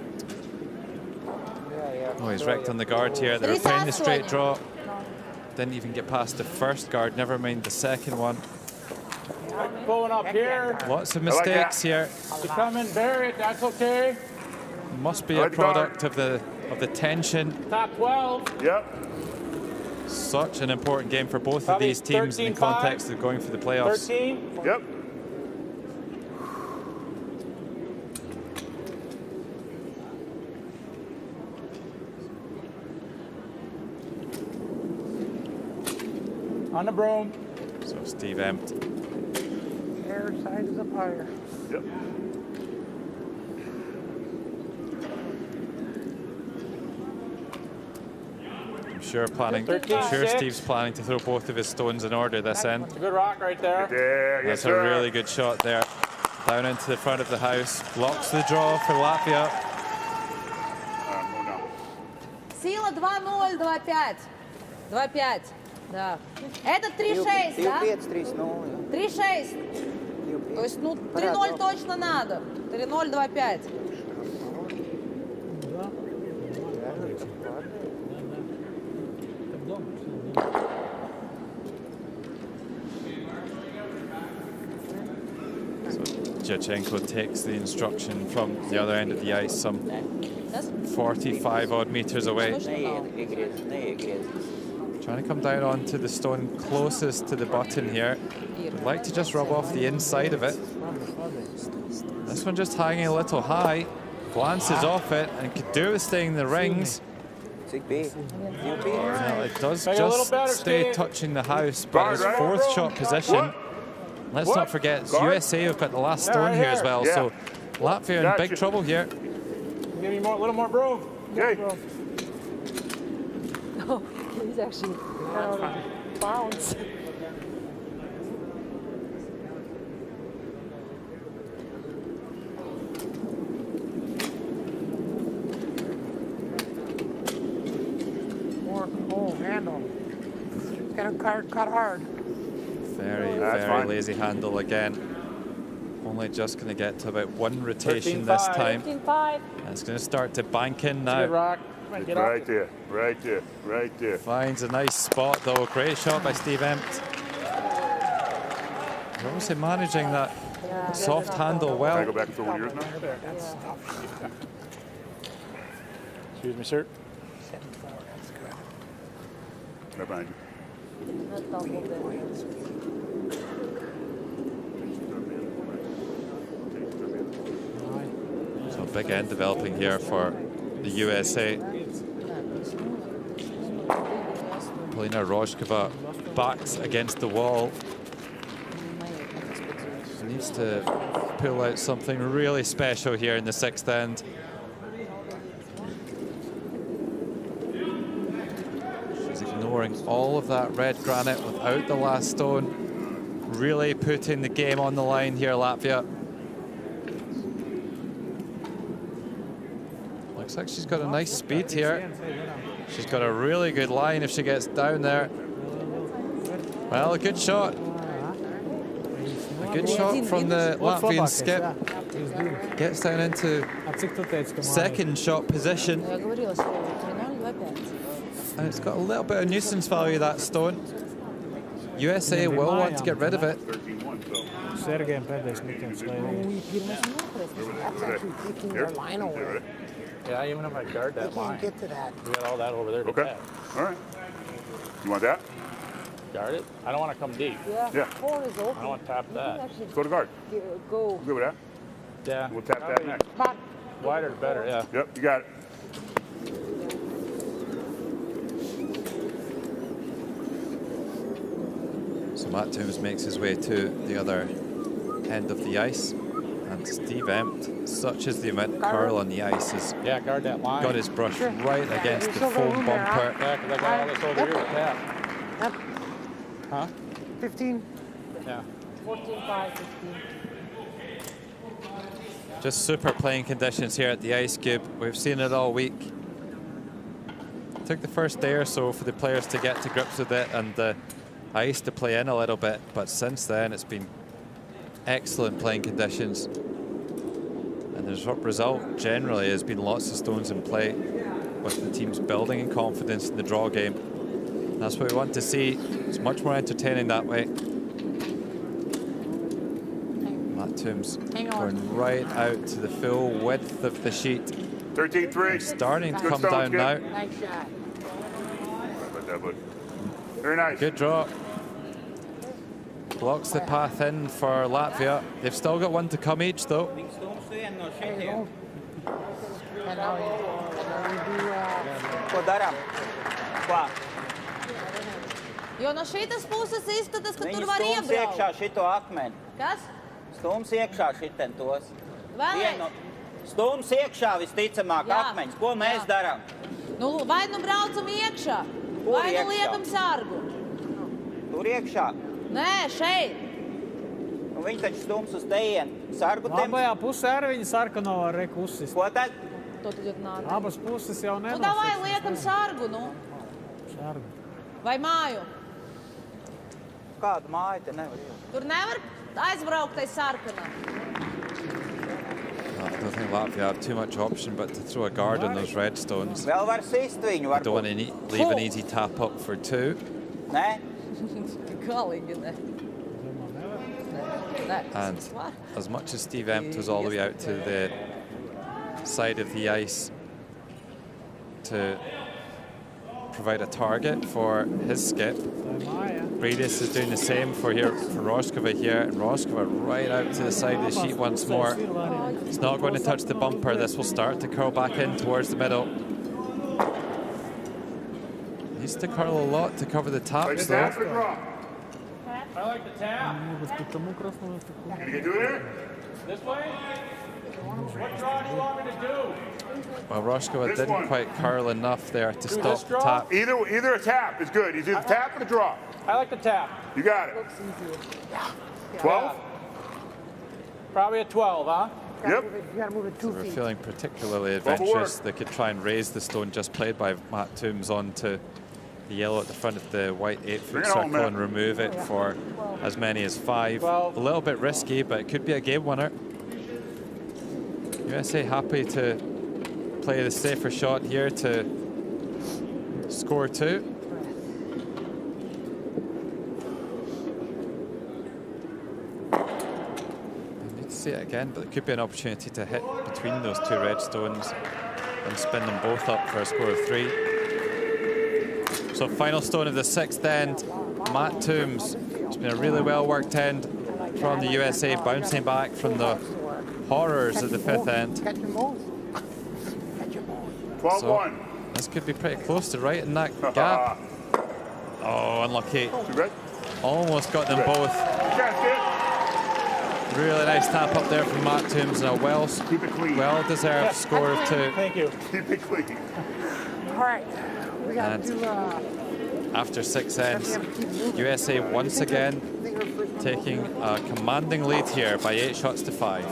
Oh, he's wrecked on the guard here. They're replaying the straight draw. Didn't even get past the first guard, never mind the second one. Pulling up here. Lots of mistakes here. You come and bury it, that's okay. Must be a product of the tension. Top 12. Yep. Such an important game for both of these teams in the context of going for the playoffs. 13. Yep. On the broom. So Steve Empt. Air side is up higher. Yep. I'm sure Steve's planning to throw both of his stones in order this end. That's a good rock right there. Yes, That's a really good shot there. Down into the front of the house. Blocks the draw for Latvia. Сила 2-0, 2-5. 2-5. Да. Это 3-6, да? 3-5, 3-0. 3-6. То есть, ну, 3-0 точно надо. 3-0, 2-5. Shenko takes the instruction from the other end of the ice, some 45 odd meters away. Trying to come down onto the stone closest to the button here. Would like to just rub off the inside of it. This one just hanging a little high. Glances off it and could do with staying in the rings. Well, it does just stay touching the house, but his fourth shot position. Let's not forget, USA have got the last stone here as well, so Latvia in big trouble here. Give me a little more broom. Okay. Oh, he's actually bounce. Oh, handle. Got a cut hard. Very, very lazy handle again. Only just going to get to about one rotation this time. 13-5. And it's going to start to bank in now. Rock. Right there, right there, right there. Finds a nice spot though. Great shot by Steve Empt. Obviously managing that Soft handle Can I well. go back and throw one of yours now? Excuse me, sir. 7-4, that's good. Right behind you. Not double there. So big end developing here for the USA. Paulina Rojkova backs against the wall. She needs to pull out something really special here in the sixth end. She's ignoring all of that red granite without the last stone. Really putting the game on the line here, Latvia. Looks like she's got a nice speed here. She's got a really good line if she gets down there. Well, a good shot. A good shot from the Latvian skip. Gets down into second shot position. And it's got a little bit of nuisance value, that stone. USA will want to get rid of it. Sergejam pēdējais metiens That's actually taking your line away. Yeah, even if I guard that You line. can't get to that. We got all that over there to Okay. tap. All right. You want that? Guard it. I don't want to come deep. Yeah. 4 is open. I don't want to tap that. Actually, Go to guard. go. Good with that? Yeah. We'll tap that next. Wider the better, yeah. Yep, you got it. So Matt Toombs makes his way to the other end of the ice. And Steve Empt, such as the amount of curl on the ice, has guard that line. got his brush right against the foam bumper. Yeah, because I got all this over here to tap. Yep. Huh? 15. Yeah. 14-5, 15. Just super playing conditions here at the Ice Cube. We've seen it all week. It took the first day or so for the players to get to grips with it and the ice to play in a little bit, but since then it's been excellent playing conditions. And the result generally has been lots of stones in play, with the teams building in confidence in the draw game. And that's what we want to see. It's much more entertaining that way. Matt Toombs going right out to the full width of the sheet. 13-3. Starting to Good come stones, down kid. now. Nice shot. About that, bud. Very nice. Good draw. Blocks the path in for Latvia. They've still got one to come each, though. And now we do Ko darām? Ko? Jo no šitas puses izskatās, ka tur Viņi var stums iekšā iebraukt. šito akmeni. Kas? Stums iekšā šiten tos. Vēlreiz. Stums iekšā visticamāk Jā. akmeņus. Ko mēs Jā. darām? Nu, vai nu braucam iekšā, Kur vai nu iekšā? liekam sargu. Tur iekšā. Nē, šeit. Nu, viņi taču stums uz tejienu. Sargu tiem. Labajā pusē arī viņa sarkano var rekusis. Ko tad? To tu ļoti nāc. Abas puses jau Nu, nenosaka. davai liekam sargu, nu. Sargu. Vai māju. Kādu māju te nevar ielikt? Tur nevar aizbraukt aiz sarkanā. I don't think Latvia have too much option but to throw a guard on those red stones. Vēl var sist viņu, I don't want varbūt. to leave an easy tap up for two. Nē? Galīgi, ne. Nē, And var. as much as Steve Empt was all the way out to the side of the ice to provide a target for his skip, Bredis is doing the same for Rojkova here, and Rojkova right out to the side of the sheet once more. It's not going to touch the bumper. This will start to curl back in towards the middle. Needs to curl a lot to cover the taps though. I like the tap. Can you do it? This way? What draw do you want me to do? Well, Rojkova This didn't one. quite curl enough there to stop this the draw? tap. Either a tap is good. It's either tap or the draw. I like the tap. You got it. 12? Probably a 12, huh? Yep. You gotta move it 2 We're feet. feeling particularly Bubble adventurous. work. They could try and raise the stone just played by Matt Toombs onto the yellow at the front of the white 8-foot Bring it on, circle man. and remove it for as many as 5. 12. A little bit risky, but it could be a game winner. USA happy to play the safer shot here to score 2. see it again, but there could be an opportunity to hit between those two red stones and spin them both up for a score of 3. So final stone of the 6th end, Matt Toombs. It's been a really well worked end from the USA, bouncing back from the horrors of the 5th end. 12-1. So this could be pretty close to right in that gap. Oh, unlucky. Almost got them both. Really nice tap up there from Matt Toombs and a well-deserved score of 2. Thank you. Keep it clean. All right. We got to do... After 6 ends, USA once again taking a commanding lead here by 8 shots to 5.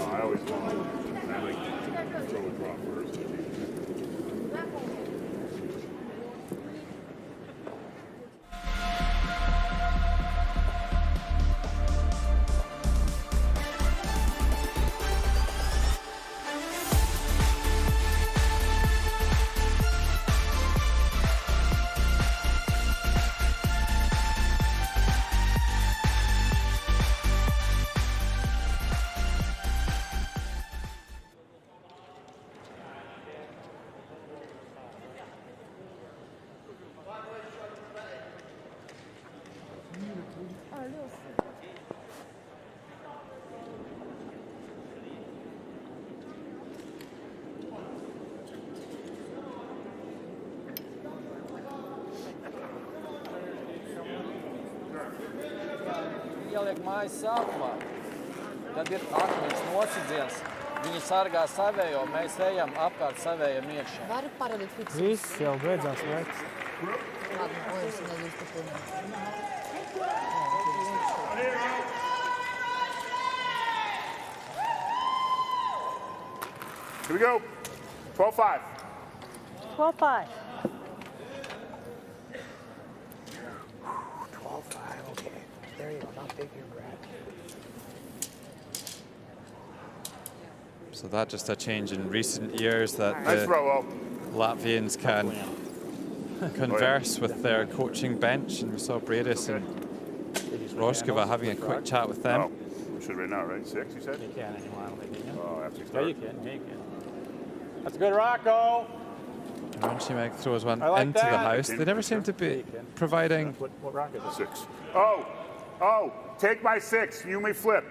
Ieliek mājas sākumā, kad ir akmens nosidziens, viņi sargā savējo, mēs ejam apkārt savējiem iekšā. Varu parādīt fiksēt. Viss jau beidzās laiks. Labi, es nedrīkst pilnīgi. Here we go. 12-5. 12-5. 12-5, okay. There you go, now take your breath. So that's just a change in recent years that Nice the throw, Latvians can converse with their coaching bench, and we saw Bradis and Rojkova having a quick chat with them. Oh, should right now, right? 6, you said? You can anymore, I don't think you can. Oh, after you Yeah, start. you can. Yeah, you can. That's a good Rocco. Ranchimek throws one I like into the that. house. They never seem to be providing... What rock is it? 6. Oh, take my 6. You may flip.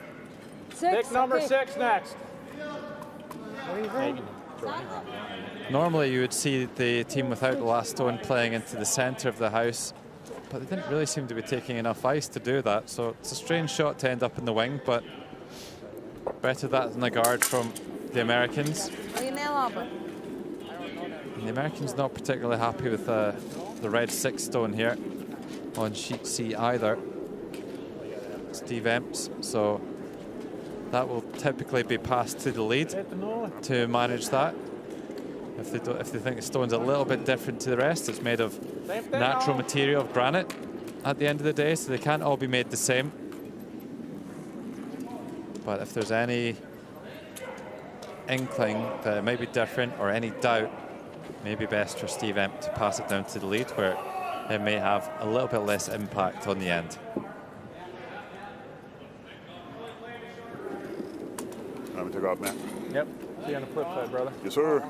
Take number 6 next. What do you think? Normally you would see the team without the last stone playing into the center of the house, but they didn't really seem to be taking enough ice to do that. So it's a strange shot to end up in the wing, but better that than the guard from the Americans. And the Americans not particularly happy with the red 6 stone here on sheet C either. Steve Emps, so that will typically be passed to the lead to manage that. If they think the stone's a little bit different to the rest, it's made of natural material of granite at the end of the day, so they can't all be made the same. But if there's any inkling that it may be different or any doubt, maybe best for Steve Emp to pass it down to the lead where it may have a little bit less impact on the end. I'm gonna take off, Matt. Yep. See you on the flip side, brother. Yes, sir.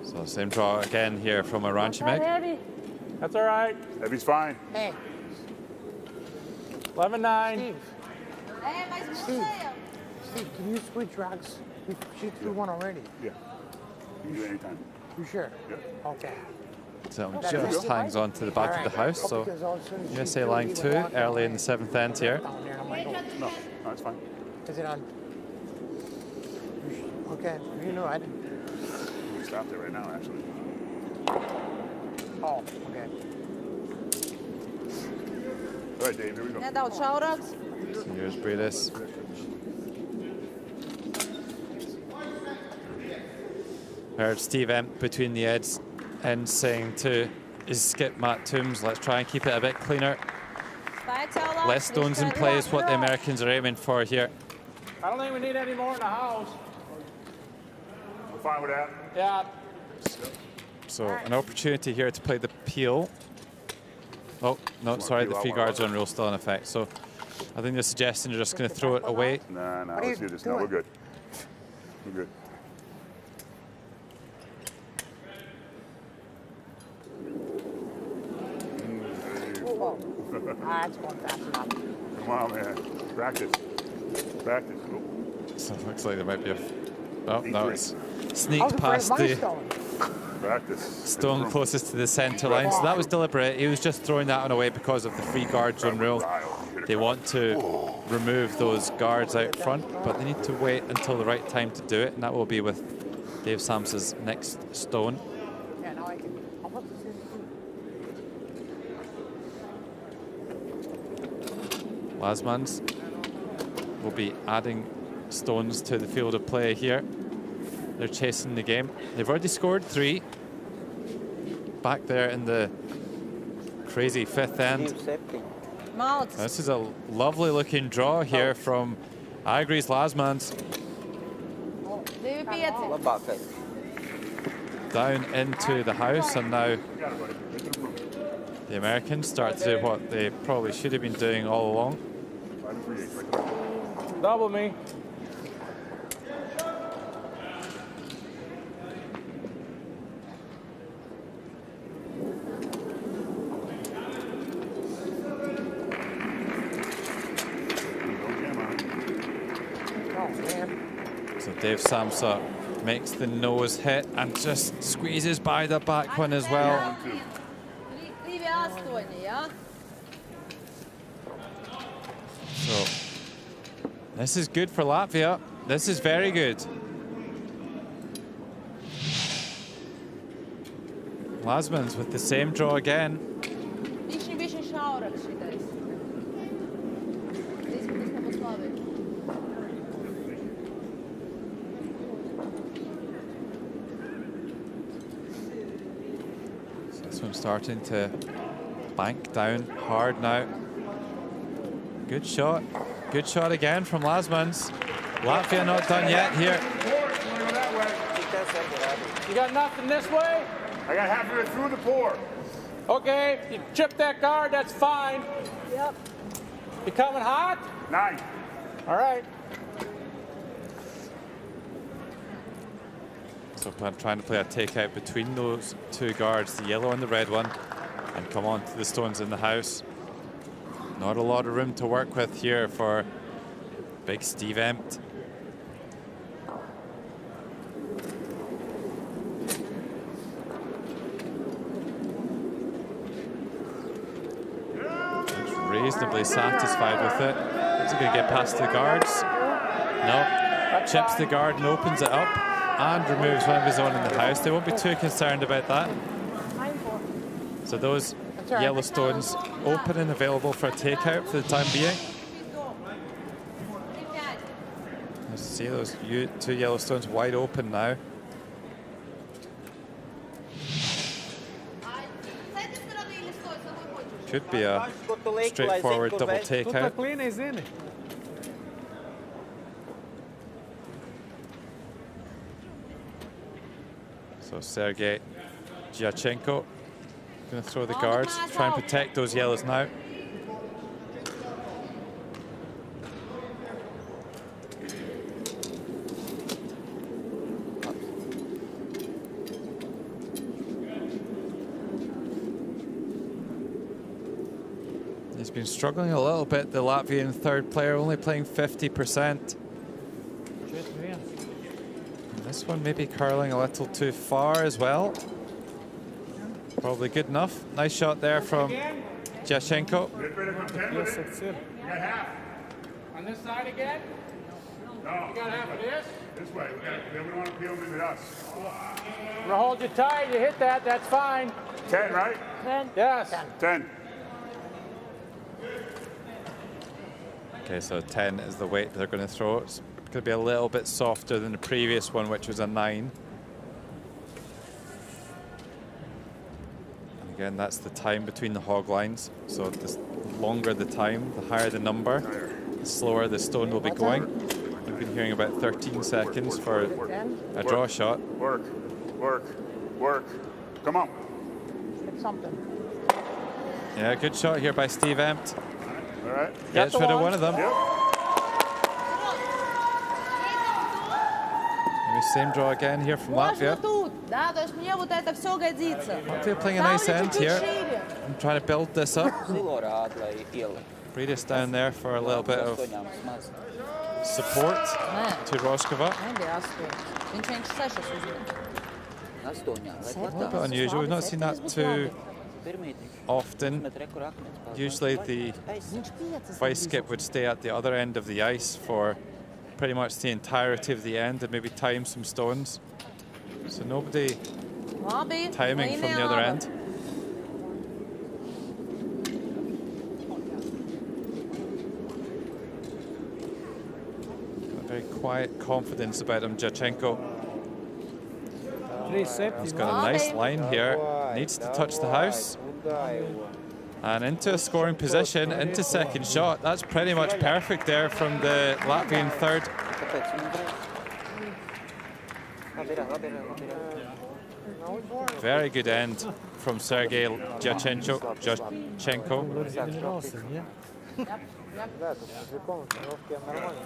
So same draw again here from a Ranchimek. Heavy. That's all right. Heavy's fine. Hey. 11-9. Steve, can you switch rocks? She threw one already. Yeah. You can do it anytime. You sure? Yeah. Okay. So just hangs on to the back of the house. So USA line 2 early in the 7th end here. No, it's fine. Is it on? Okay. You know, I didn't. We stopped it right now, actually. Oh, okay. All right, Dave, here we go. Nedaudz šaurāks. So here's Bradis. Heard Steve Emp between the ends saying to his skip Matt Toombs, let's try and keep it a bit cleaner. Less stones in play is what the Americans are aiming for here. I don't think we need any more in the house. We're fine with that. Yeah. So an opportunity here to play the peel. Oh, no, sorry, the free guards on rule still in effect. So I think they're suggesting you're just going to throw it away. Nah, let's do this. No, we're good. We're good. That's going fast enough. Come on, man. Practice. Practice. Oh. So it looks like there might be a... Oh, no, it's I sneaked was afraid past of my the stone. Practice. stone closest to the centre line. So that was deliberate. He was just throwing that one away because of the free guard zone rule. They want to remove those guards out front, but they need to wait until the right time to do it, and that will be with Dave Samsa's next stone. Yeah, now I can. Lasmans will be adding stones to the field of play here. They're chasing the game. They've already scored 3. Back there in the crazy 5th end. This is a lovely looking draw here from Agri's Lasmans. Down into the house, and now the Americans start to do what they probably should have been doing all along. Double me. So Dave Samsa makes the nose hit and just squeezes by the back one as well. So this is good for Latvia. This is very good. Lasmans with the same draw again. So this one's starting to bank down hard now. Good shot. Good shot again from Lasmans. Latvia not done yet here. You got nothing this way? I got half of it through the pour. Okay, you chip that guard, that's fine. Yep. You coming hot? 9. All right. So I'm trying to play a takeout between those 2 guards, the yellow and the red one, and come on to the stones in the house. Not a lot of room to work with here for big Steve Empt. Reasonably satisfied with it. Is he going to get past the guards? No. Chips the guard and opens it up and removes one of his own in the house. They won't be too concerned about that. So those yellow stones open and available for a takeout for the time being. Let's see those 2 yellow stones wide open now. Could be a straightforward double takeout. So Sergey Shenko going to throw the guards, try and protect those yellows now. He's been struggling a little bit, the Latvian third player, only playing 50%. And this one maybe curling a little too far as well. Probably good enough. Nice shot there from Shenko. Yes, that's it. You got half. On this side again? No. You got half of this? This way. We don't want to peel them into us. I'm gonna hold you tight. You hit that. That's fine. 10, right? 10. Yes. 10. Okay, so 10 is the weight they're going to throw. It's going to be a little bit softer than the previous one, which was a 9. And again, that's the time between the hog lines. So the longer the time, the higher the number, the slower the stone will be going. We've been hearing about 13 seconds for a draw shot. Work, work, work. Come on. Hit something. Yeah, good shot here by Steve Empt. All right. Gets rid of one of them. Yep. Maybe same draw again here from Можно Latvia. тут, да, то есть мне вот это все годится. Latvia playing a nice end here. Шире. I'm trying to build this up. Zilo rāda, lai ielikt. Brīdis down there for a little bit of Astoņām maz. support to Rojkova. Nebija 8. Viņš 6 uzlika. Astoņām, vai A pat little bit tā? unusual. We've not seen that too often. Met rekur akmens pār. Usually the vice skip would stay at the other end of the ice for pretty much the entirety of the end and maybe time some stones. So nobody Labi, timing from the other lineāra. end. Very quiet confidence about him, Jachenko. 3-7. He's got a nice line here. Needs to touch the house. And into a scoring position, into second shot. That's pretty much perfect there from the Latvian third. Kāpēc viņam grib? Labi ir, labi ir, labi ir. Very good end from Sergey Jachenko. Да, тут целиком тренировки нормально.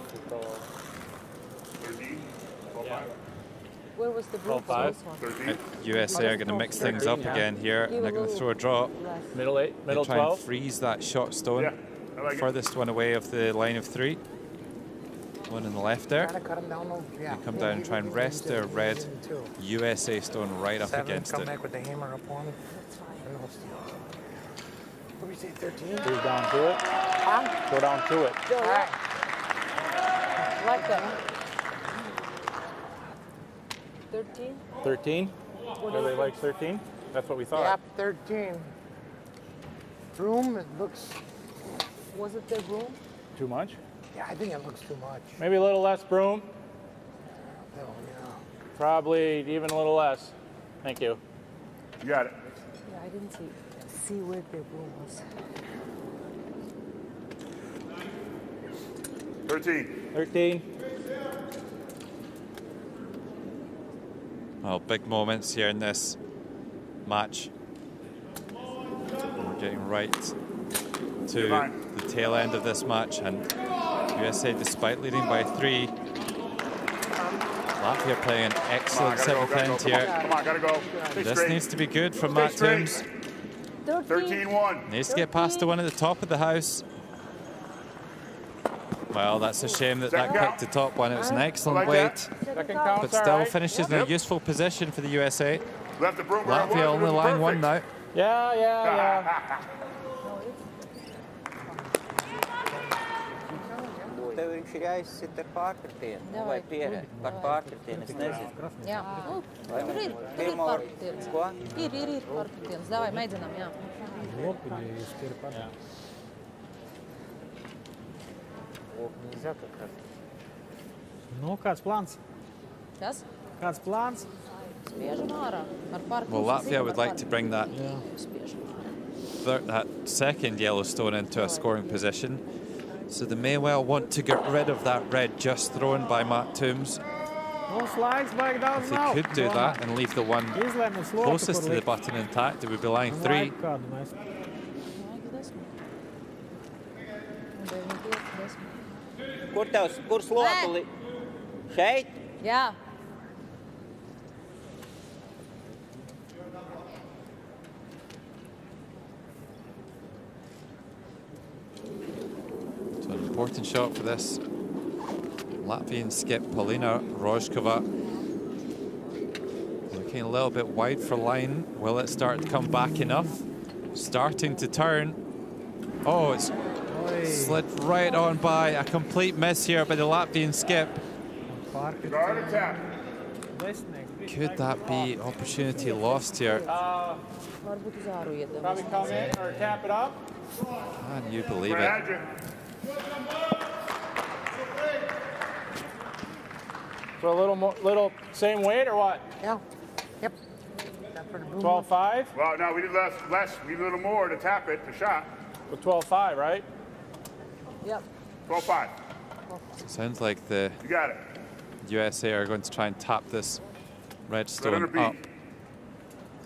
Where was the blue? 13. USA are going to mix things up again here. And they're going to throw a draw. Middle 8, middle They try and 12. freeze that shot stone. Yeah, I like it. Furthest one away of the line of 3. One on the left there. Trying to cut him down though. Yeah. They come down and try and rest their red USA stone right up 7, against come it. back with the hammer up on him. What do we say, 13? Go down to it. Go down to it. Like that. 13? 13? Everybody likes 13? That's what we thought. Yep, 13. Room, it looks, Was it the room? Too much? yeah, I think it looks too much. Maybe a little less broom. Oh, yeah. Probably even a little less. Thank you. You got it. Yeah, I didn't see where the room was. 13. 13. Well, big moments here in this match. We're getting right to the tail end of this match, and USA, despite leading by 3, Latvia playing an excellent seventh end here. Come on, gotta go. Stay This straight. needs to be good from Stay Matt straight. Toombs. 13-1. Needs to get past the one at the top of the house. Well, that's a shame that that picked the top one. It was an excellent weight, Second count's but all still right. finishes in a useful position for the USA. Left the broom. Latvia on the line 1 now. Yeah, yeah, yeah. Tev viņš ir jāizsit ar pārkritienu. Vai pierē par pārkritienu, es nezinu. Jā, nu, tur ir Pirmo- pārkritiens. Ko? Ir pārkritiens. Davai, mēģinām, jā. Нельзя как раз. Nu, kāds plāns? Kas? Kāds plāns? Spiežam ārā. Ar pārkritienu. Well, Latvia would like to bring that that second Yellowstone into a scoring position. So they may well want to get rid of that red just thrown by Matt Toombs. Mums laiks baigi daudz If they nav. could do that and leave the one Izlēma sloku, closest to the button intact, it would be line 3. Laiku kādu mēs. Kur sloku? Šeit? Jā. So an important shot for this Latvian skip, Paulina Rojkova. Looking a little bit wide for line. Will it start to come back enough? Starting to turn. Oh, it's slid right on by. A complete miss here by the Latvian skip. Guard attack. Could that be opportunity lost here? Varbūt uz āru iedams. Probably come in or tap it up. Can you believe it? Imagine. For a little same weight or what? Yeah. Yep. That for the broom. 12.5? Well, no, we did less. We did a little more to tap it, to shot. With 12.5, right? Yep. 12-5. Sounds like the You got it. USA are going to try and tap this red stone under up. beat.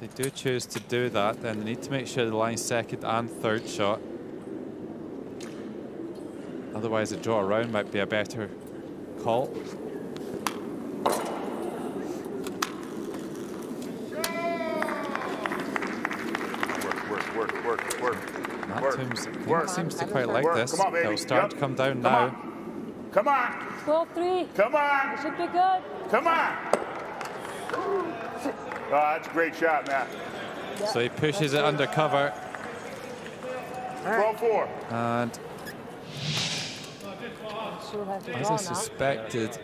If they do choose to do that, then they need to make sure the line's second and third shot. Otherwise, a draw around might be a better call. Matt seems to quite like this. Come on, baby. They'll start to come down now. Come on. 12-3. Come on. It should be good. Come on. Oh, that's a great shot, Matt. So he pushes it under cover. 12-4. And as I suspected,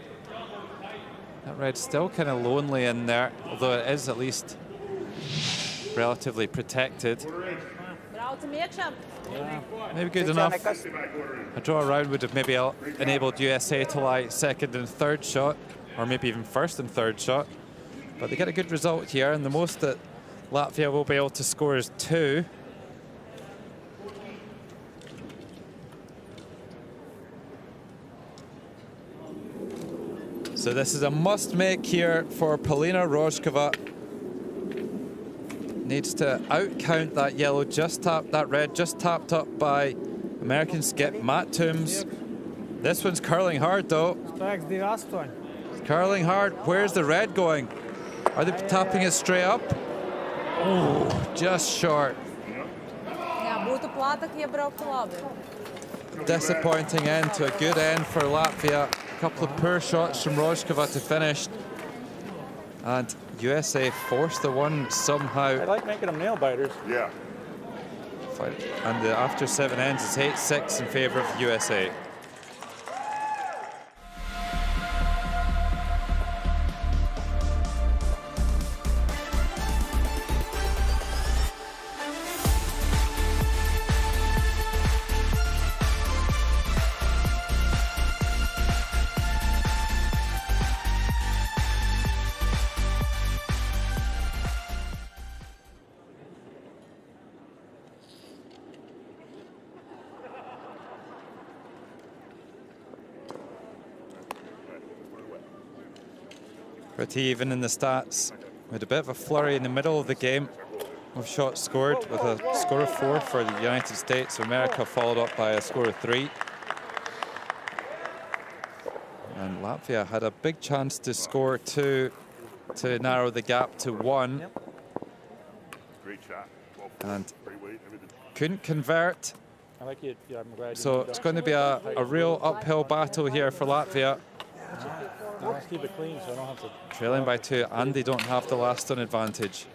that red's still kind of lonely in there, although it is at least relatively protected. Maybe good enough. A draw around would have maybe enabled USA to lie second and third shot, or maybe even first and third shot. But they get a good result here, and the most that Latvia will be able to score is 2. So this is a must-make here for Paulina Rojkova. Needs to out-count that yellow, that red, just tapped up by American skip Matt Toombs. This one's curling hard, though. It's curling hard. Where's the red going? Are they tapping it straight up? Oh, just short. Disappointing end to a good end for Latvia. A couple of poor shots from Rojkova to finish. And USA forced the one somehow. I like making them nail biters. Yeah. And after 7 ends, it's 8-6 in favor of USA. Pretty even in the stats. We had a bit of a flurry in the middle of the game of shots scored with a score of 4 for the United States. America followed up by a score of 3. And Latvia had a big chance to score 2 to narrow the gap to 1. Great shot. And couldn't convert. I like it. Yeah, I'm glad. So it's going to be a real uphill battle here for Latvia. Let's keep it clean so I don't have to. Trailing by 2, and they don't have the last on advantage.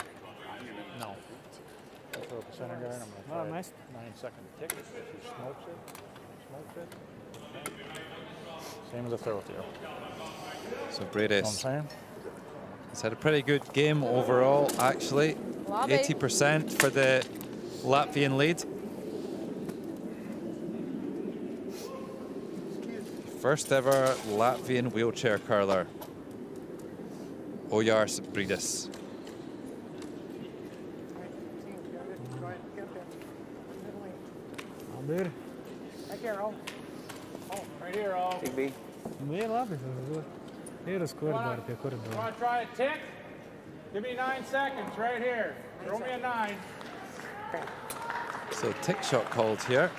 No. I'll throw up the center guard. I'm going to try 9-second tick. If he smokes it. Same as a throw through. So Bradis has had a pretty good game overall, actually. 80% for the Latvian lead. First ever Latvian wheelchair curler, Ojārs Bradis. Right here, oh. Oh, right here, oh. Tik bija. Want to try a tick? Give me 9 seconds right here. Throw me a 9. So tick shot called here.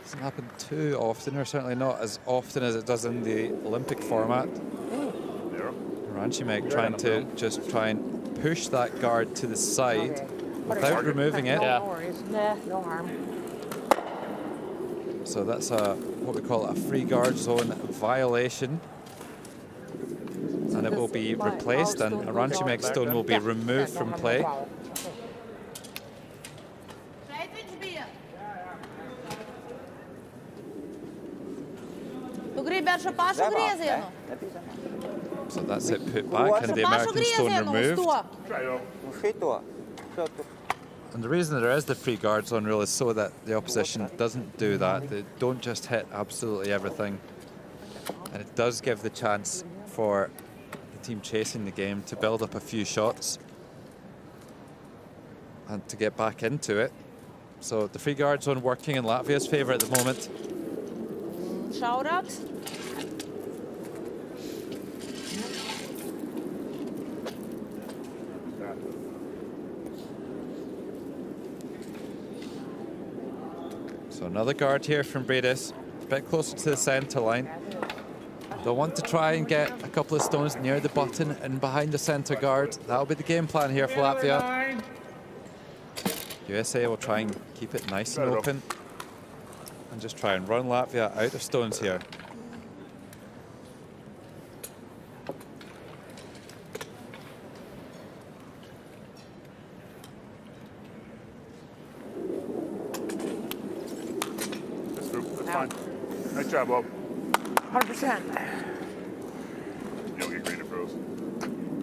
Doesn't happen too often, or certainly not as often as it does in the Olympic format. Ranchimek trying to just try and push that guard to the side without removing it. No worries. Nah, no harm. So that's what we call a free guard zone violation. And it will be replaced, and a Ranchimek stone will be removed from play. So that's it put back, and the American stone removed. And the reason there is the free guard zone rule is so that the opposition doesn't do that. They don't just hit absolutely everything. And it does give the chance for the team chasing the game to build up a few shots and to get back into it. So the free guard zone working in Latvia's favour at the moment. Šaurāks. So another guard here from Bredis, a bit closer to the centre line. They'll want to try and get a couple of stones near the button and behind the centre guard. That'll be the game plan here for Latvia. USA will try and keep it nice and open and just try and run Latvia out of stones here. Nice job, Bob. 100%. You don't get graded pros.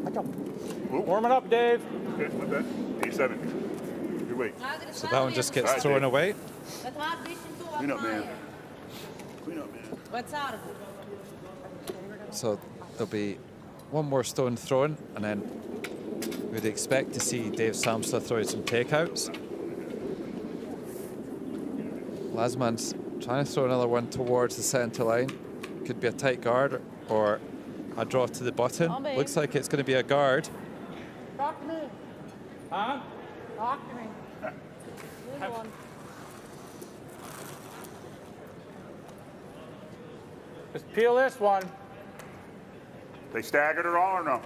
I don't. Warming up, Dave. Okay, not bad. 87. Good weight. So that one just gets thrown away. Clean up, man. Clean up, man. So there'll be one more stone thrown, and then we'd expect to see Dave Samsa throw some takeouts. Lasman's trying to throw another one towards the centre line. Could be a tight guard or a draw to the button. Looks like it's going to be a guard. Talk to me. Huh? Talk to me. Just peel this one. They staggered it all or no?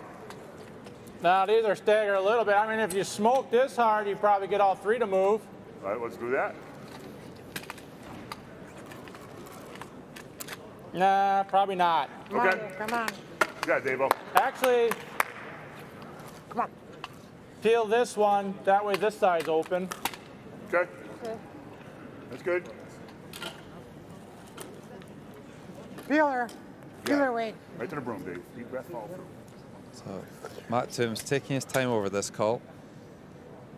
Now, these are staggered a little bit. I mean, if you smoke this hard, you probably get all three to move. All right, let's do that. Nah, probably not. Okay. Come on. Yeah, Davo. Actually, Come on. peel this one. That way this side's open. Okay. That's good. Peel her. Peel her, Wade. Right to the broom, Dave. Deep breath, follow through. So Matt Toombs taking his time over this call,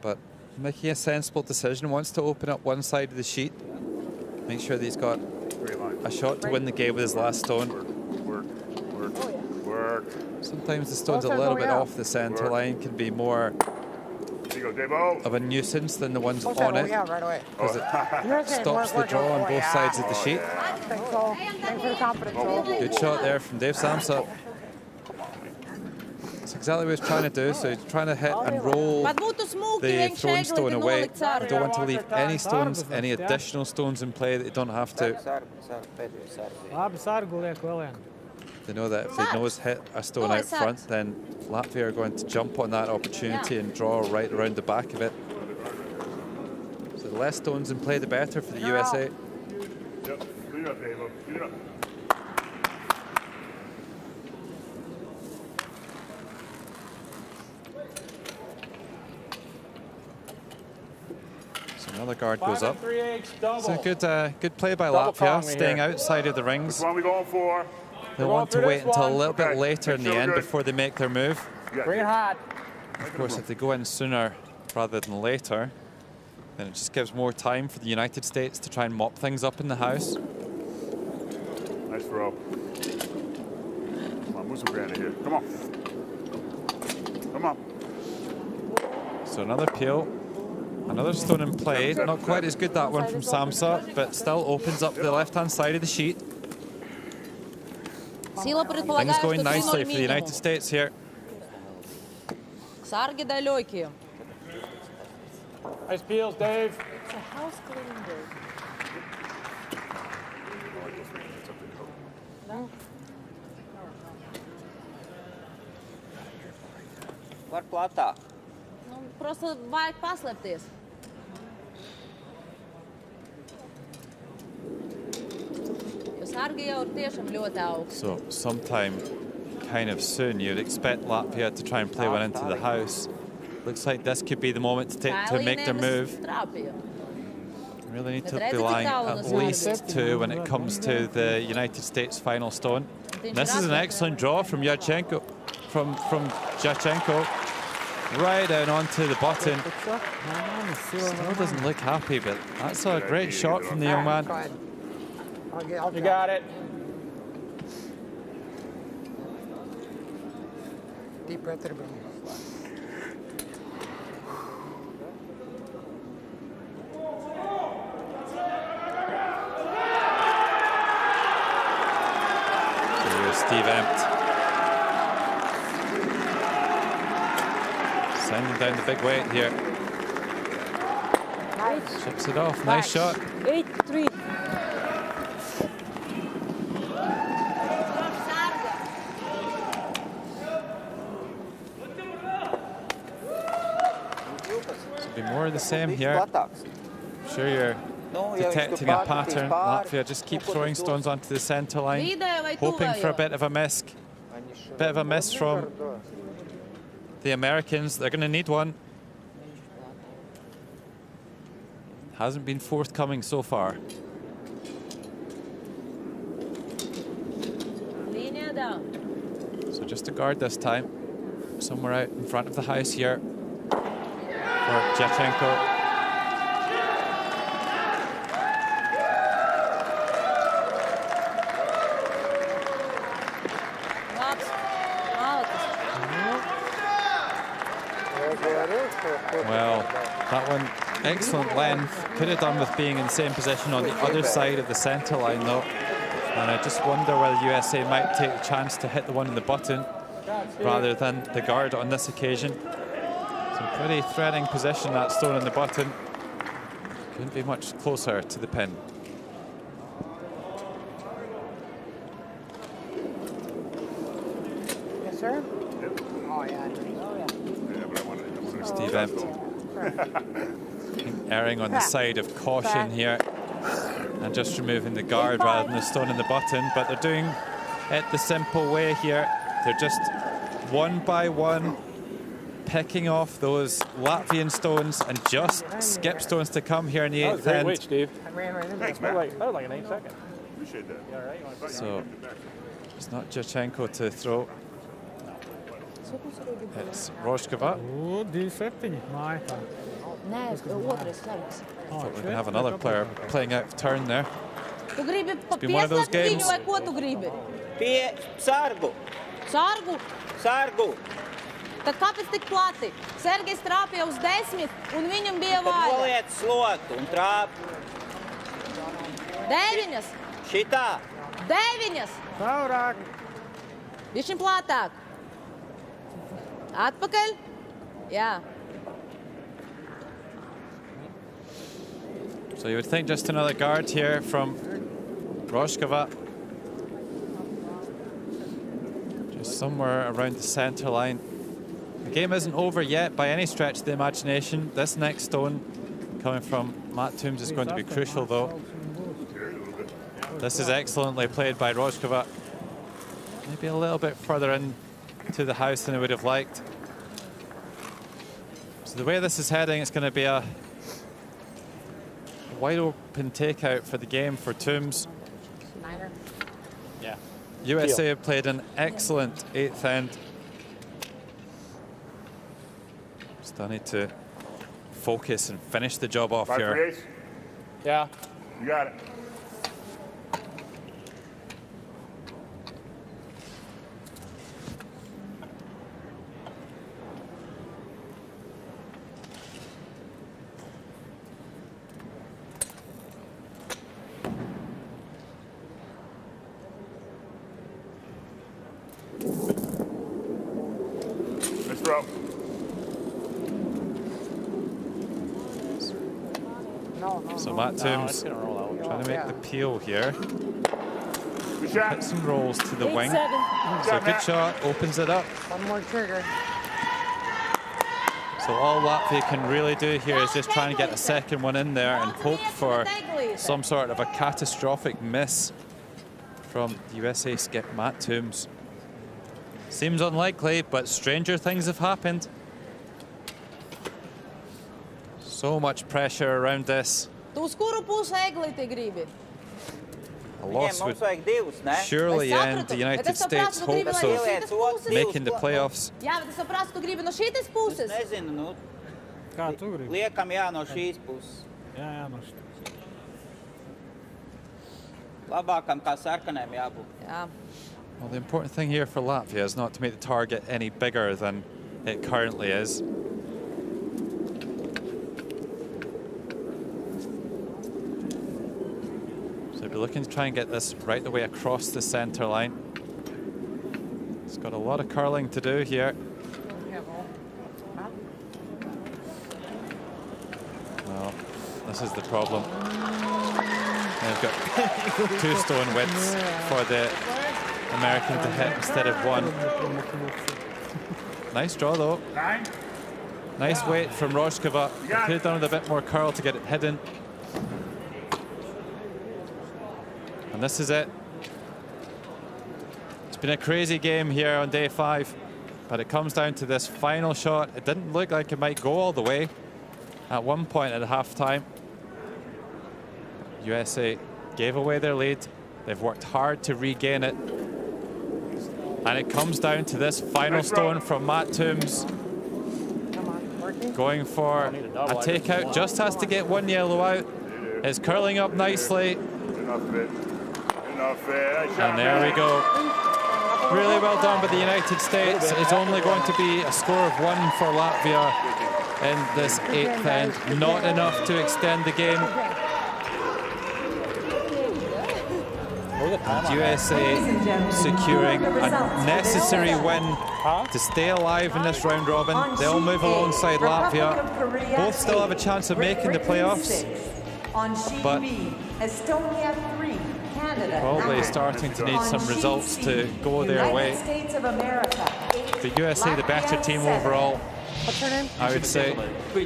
but making a sensible decision. Wants to open up one side of the sheet, make sure that he's got a shot to win the game with his last stone. Work. Sometimes the stone's a little bit off the centre line, can be more of a nuisance than the ones on it, because it stops the draw on both sides of the sheet. Thanks, all. Thanks for the confidence, Good shot there from Dave Samsa. That's exactly what he's trying to do. So he's trying to hit and roll the thrown stone away. You don't want to leave any stones, any additional stones in play that you don't have to. They know that if they nose hit a stone out front, then Latvia are going to jump on that opportunity and draw right around the back of it. So the less stones in play, the better for the USA. Yep. Clean it up, Davo. Clean it up. So another guard goes up. 5 3/8 It's a good play by Double Latvia, prong staying here. outside of the rings. Which one are we going for? They want to wait until a little bit Okay. later in the Feel end good. before they make their move. Bring it hot. Of course, if they go in sooner rather than later, then it just gives more time for the United States to try and mop things up in the house. Nice throw. Come on, move some granite here. Come on. Come on. So another peel, another stone in play. Not quite as good, that one from Samsa, but still opens up the left-hand side of the sheet. Things going nicely for the United States here. Sargi далекие. Nice peels, Dave. It's a house cleaning day. No. Var platāk. Nu, просто vajag paslēpties. Jo sargi jau ir tiešām ļoti augsts. So sometime kind of soon you'd expect Latvia to try and play one into the house. Looks like this could be the moment to make their move. Really need to be lying at least 2 when it comes to the United States final stone. This is an excellent draw from Yachenko, from Yachenko, right down onto the button. Still doesn't look happy, but that's a great shot from the young man. You got it. Deep breath to the broom. Steve Empt sending down the big weight here. Chips it off. Nice shot. 8-3. Be more of the same here. Sure, you're detecting a pattern. Latvia just keep throwing stones onto the center line, hoping for a bit of a miss. Bit of a miss from the Americans. They're going to need one. Hasn't been forthcoming so far. So just a guard this time. Somewhere out in front of the house here. For Shenko. Well, that one, excellent length. Could have done with being in the same position on the other side of the centre line, though. And I just wonder whether USA might take the chance to hit the one in the button rather than the guard on this occasion. Some pretty threatening position, that stone in the button. Couldn't be much closer to the pin. Yes, sir? Oh, yeah. Steve Empt erring on the side of caution here and just removing the guard rather than the stone in the button, but they're doing it the simple way here. They're just one by one picking off those Latvian stones and just skip stones to come here in the 8th end. Wait, Steve. Thanks, man. That was like an 8 second. Appreciate that. So it's not Shenko to throw. It's Rojkova. O, 2-7. Māja tā. Nē, otrais servis. Thought we can have another player playing out of turn there. Tu gribi been one of those pieslēgt games. viņu vai ko tu gribi? Pie sargu. Sargu? Sargu. Tad kāpēc tik plati? Sergejs trāpīja uz 10 un viņam bija Tad vāja. noliec slotu un trāp. 9. Šitā. 9. Taurāk. Bišķiņ plātāk. Atpakaļ. Jā. So you would think just another guard here from Rojkova. Just somewhere around the center line. The game isn't over yet by any stretch of the imagination. This next stone coming from Matt Toombs is going to be crucial, though. This is excellently played by Rojkova. Maybe a little bit further in to the house than I would have liked. So the way this is heading, it's going to be a wide open takeout for the game for Toombs. Yeah. USA have played an excellent 8th end. Still need to focus and finish the job off here. Yeah. You got it. Nice throw. So Matt Toombs trying to make the peel here. Good shot. Hits and rolls to the wing. 8-7. So good shot, opens it up. One more trigger. So all Latvia can really do here is just try and get a second one in there and hope for some sort of a catastrophic miss from the USA skip Matt Toombs. Seems unlikely, but stranger things have happened. So much pressure around this. Tu uz kuru pusi eglīti gribi? A loss would Vajag divus, ne? surely end the United States' hopes of making the playoffs. Jā, bet es saprastu, tu gribi no šitas puses. Nezinu, nu. Kā tu gribi? Liekam jā no šīs puses. Jā, no šitas. Labākam kā sarkanēm jābūt. Jā. Well, the important thing here for Latvia is not to make the target any bigger than it currently is. So we'll be looking to try and get this right the way across the center line. It's got a lot of curling to do here. Well, This is the problem. They've got 2 stone widths for the American to hit instead of 1. Nice draw though. Nice weight from Rojkova. Could have done with a bit more curl to get it hidden. And this is it. It's been a crazy game here on day 5, but it comes down to this final shot. It didn't look like it might go all the way at one point at halftime. USA gave away their lead. They've worked hard to regain it. And it comes down to this final stone from Matt Toombs. Going for a takeout, just has to get 1 yellow out. It's curling up nicely. And there we go. Really well done by the United States. It's only going to be a score of 1 for Latvia in this 8th end. Not enough to extend the game. And USA securing a necessary win to stay alive in this round robin. They'll move alongside Latvia. Both still have a chance of making the playoffs, but probably starting to need some results to go their way. The USA, the better team overall, I would say,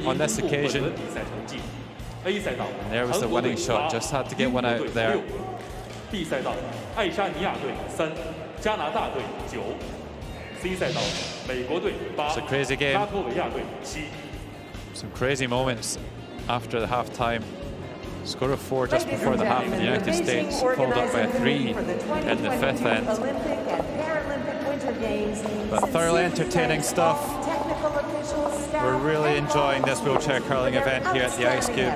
on this occasion. And there was the winning shot, just had to get one out there. B 赛道，爱沙尼亚队3，加拿大队9。C 赛道，美国队8， 拉脱维亚队7。 Some crazy moments after the halftime. Score of 4 just before the half. The United States followed up by a 3 in the 5th end. But thoroughly entertaining stuff. We're really enjoying this wheelchair curling event here at the Ice Cube.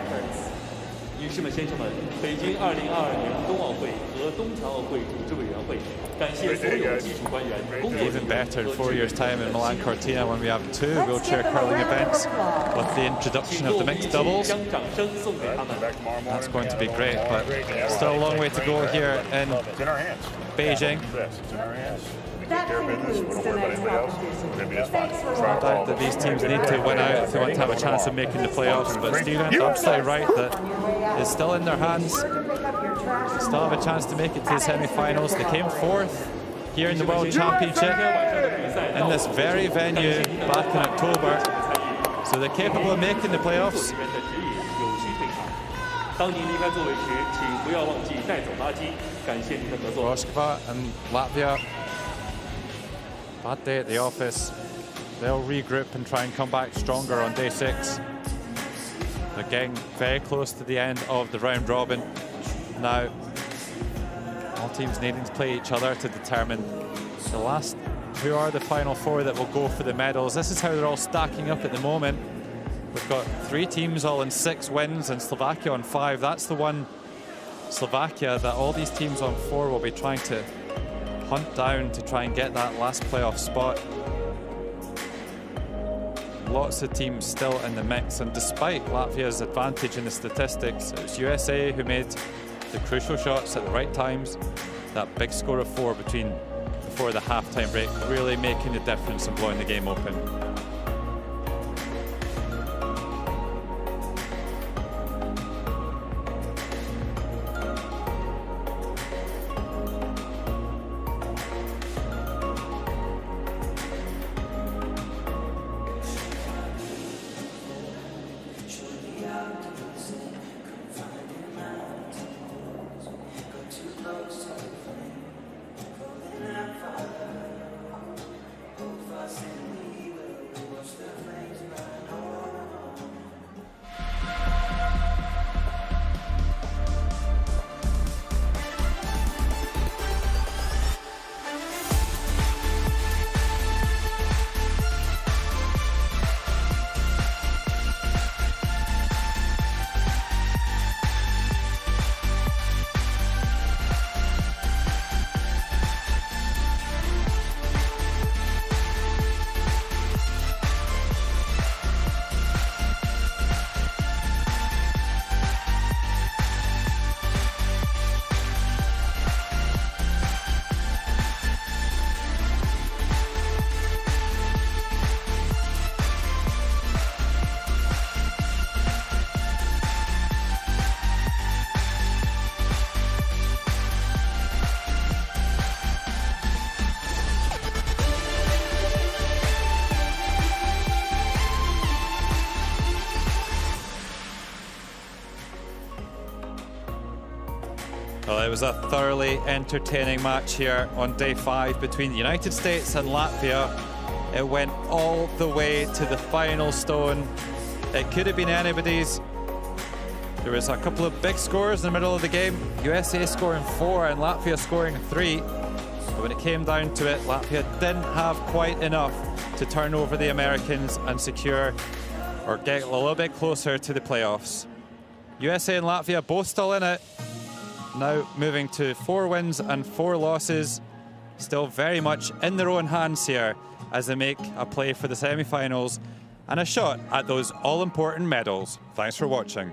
女士们、先生们，北京2022年冬奥会和冬残奥会组织委员会感谢所有技术官员、工作人员。 Even better in 4 years' time in Milan Cortina when we have 2 wheelchair curling events with the introduction of the mixed doubles. That's going to be great, but still a long way to go here in Beijing. No doubt that these teams need to win out if they want to have a chance of making the playoffs, but Stephen's absolutely right that it's still in their hands. Still have a chance to make it to the semi-finals. They came 4th here in the World Championship in this very venue back in October, so they're capable of making the playoffs. Rojkova and Latvia, bad day at the office. They'll regroup and try and come back stronger on day 6. They're getting very close to the end of the round robin. Now, all teams needing to play each other to determine the last who are the final 4 that will go for the medals. This is how they're all stacking up at the moment. We've got 3 teams all in 6 wins and Slovakia on 5. That's the one, Slovakia, that all these teams on 4 will be trying to hunt down to try and get that last playoff spot. Lots of teams still in the mix, and despite Latvia's advantage in the statistics, it was USA who made the crucial shots at the right times. That big score of 4 before the halftime break, really making the difference and blowing the game open. Well, it was a thoroughly entertaining match here on day 5 between the United States and Latvia. It went all the way to the final stone. It could have been anybody's. There was a couple of big scores in the middle of the game. USA scoring 4 and Latvia scoring 3. But when it came down to it, Latvia didn't have quite enough to turn over the Americans and secure or get a little bit closer to the playoffs. USA and Latvia both still in it. Now moving to 4 wins and 4 losses. Still very much in their own hands here as they make a play for the semi-finals and a shot at those all-important medals. Thanks for watching.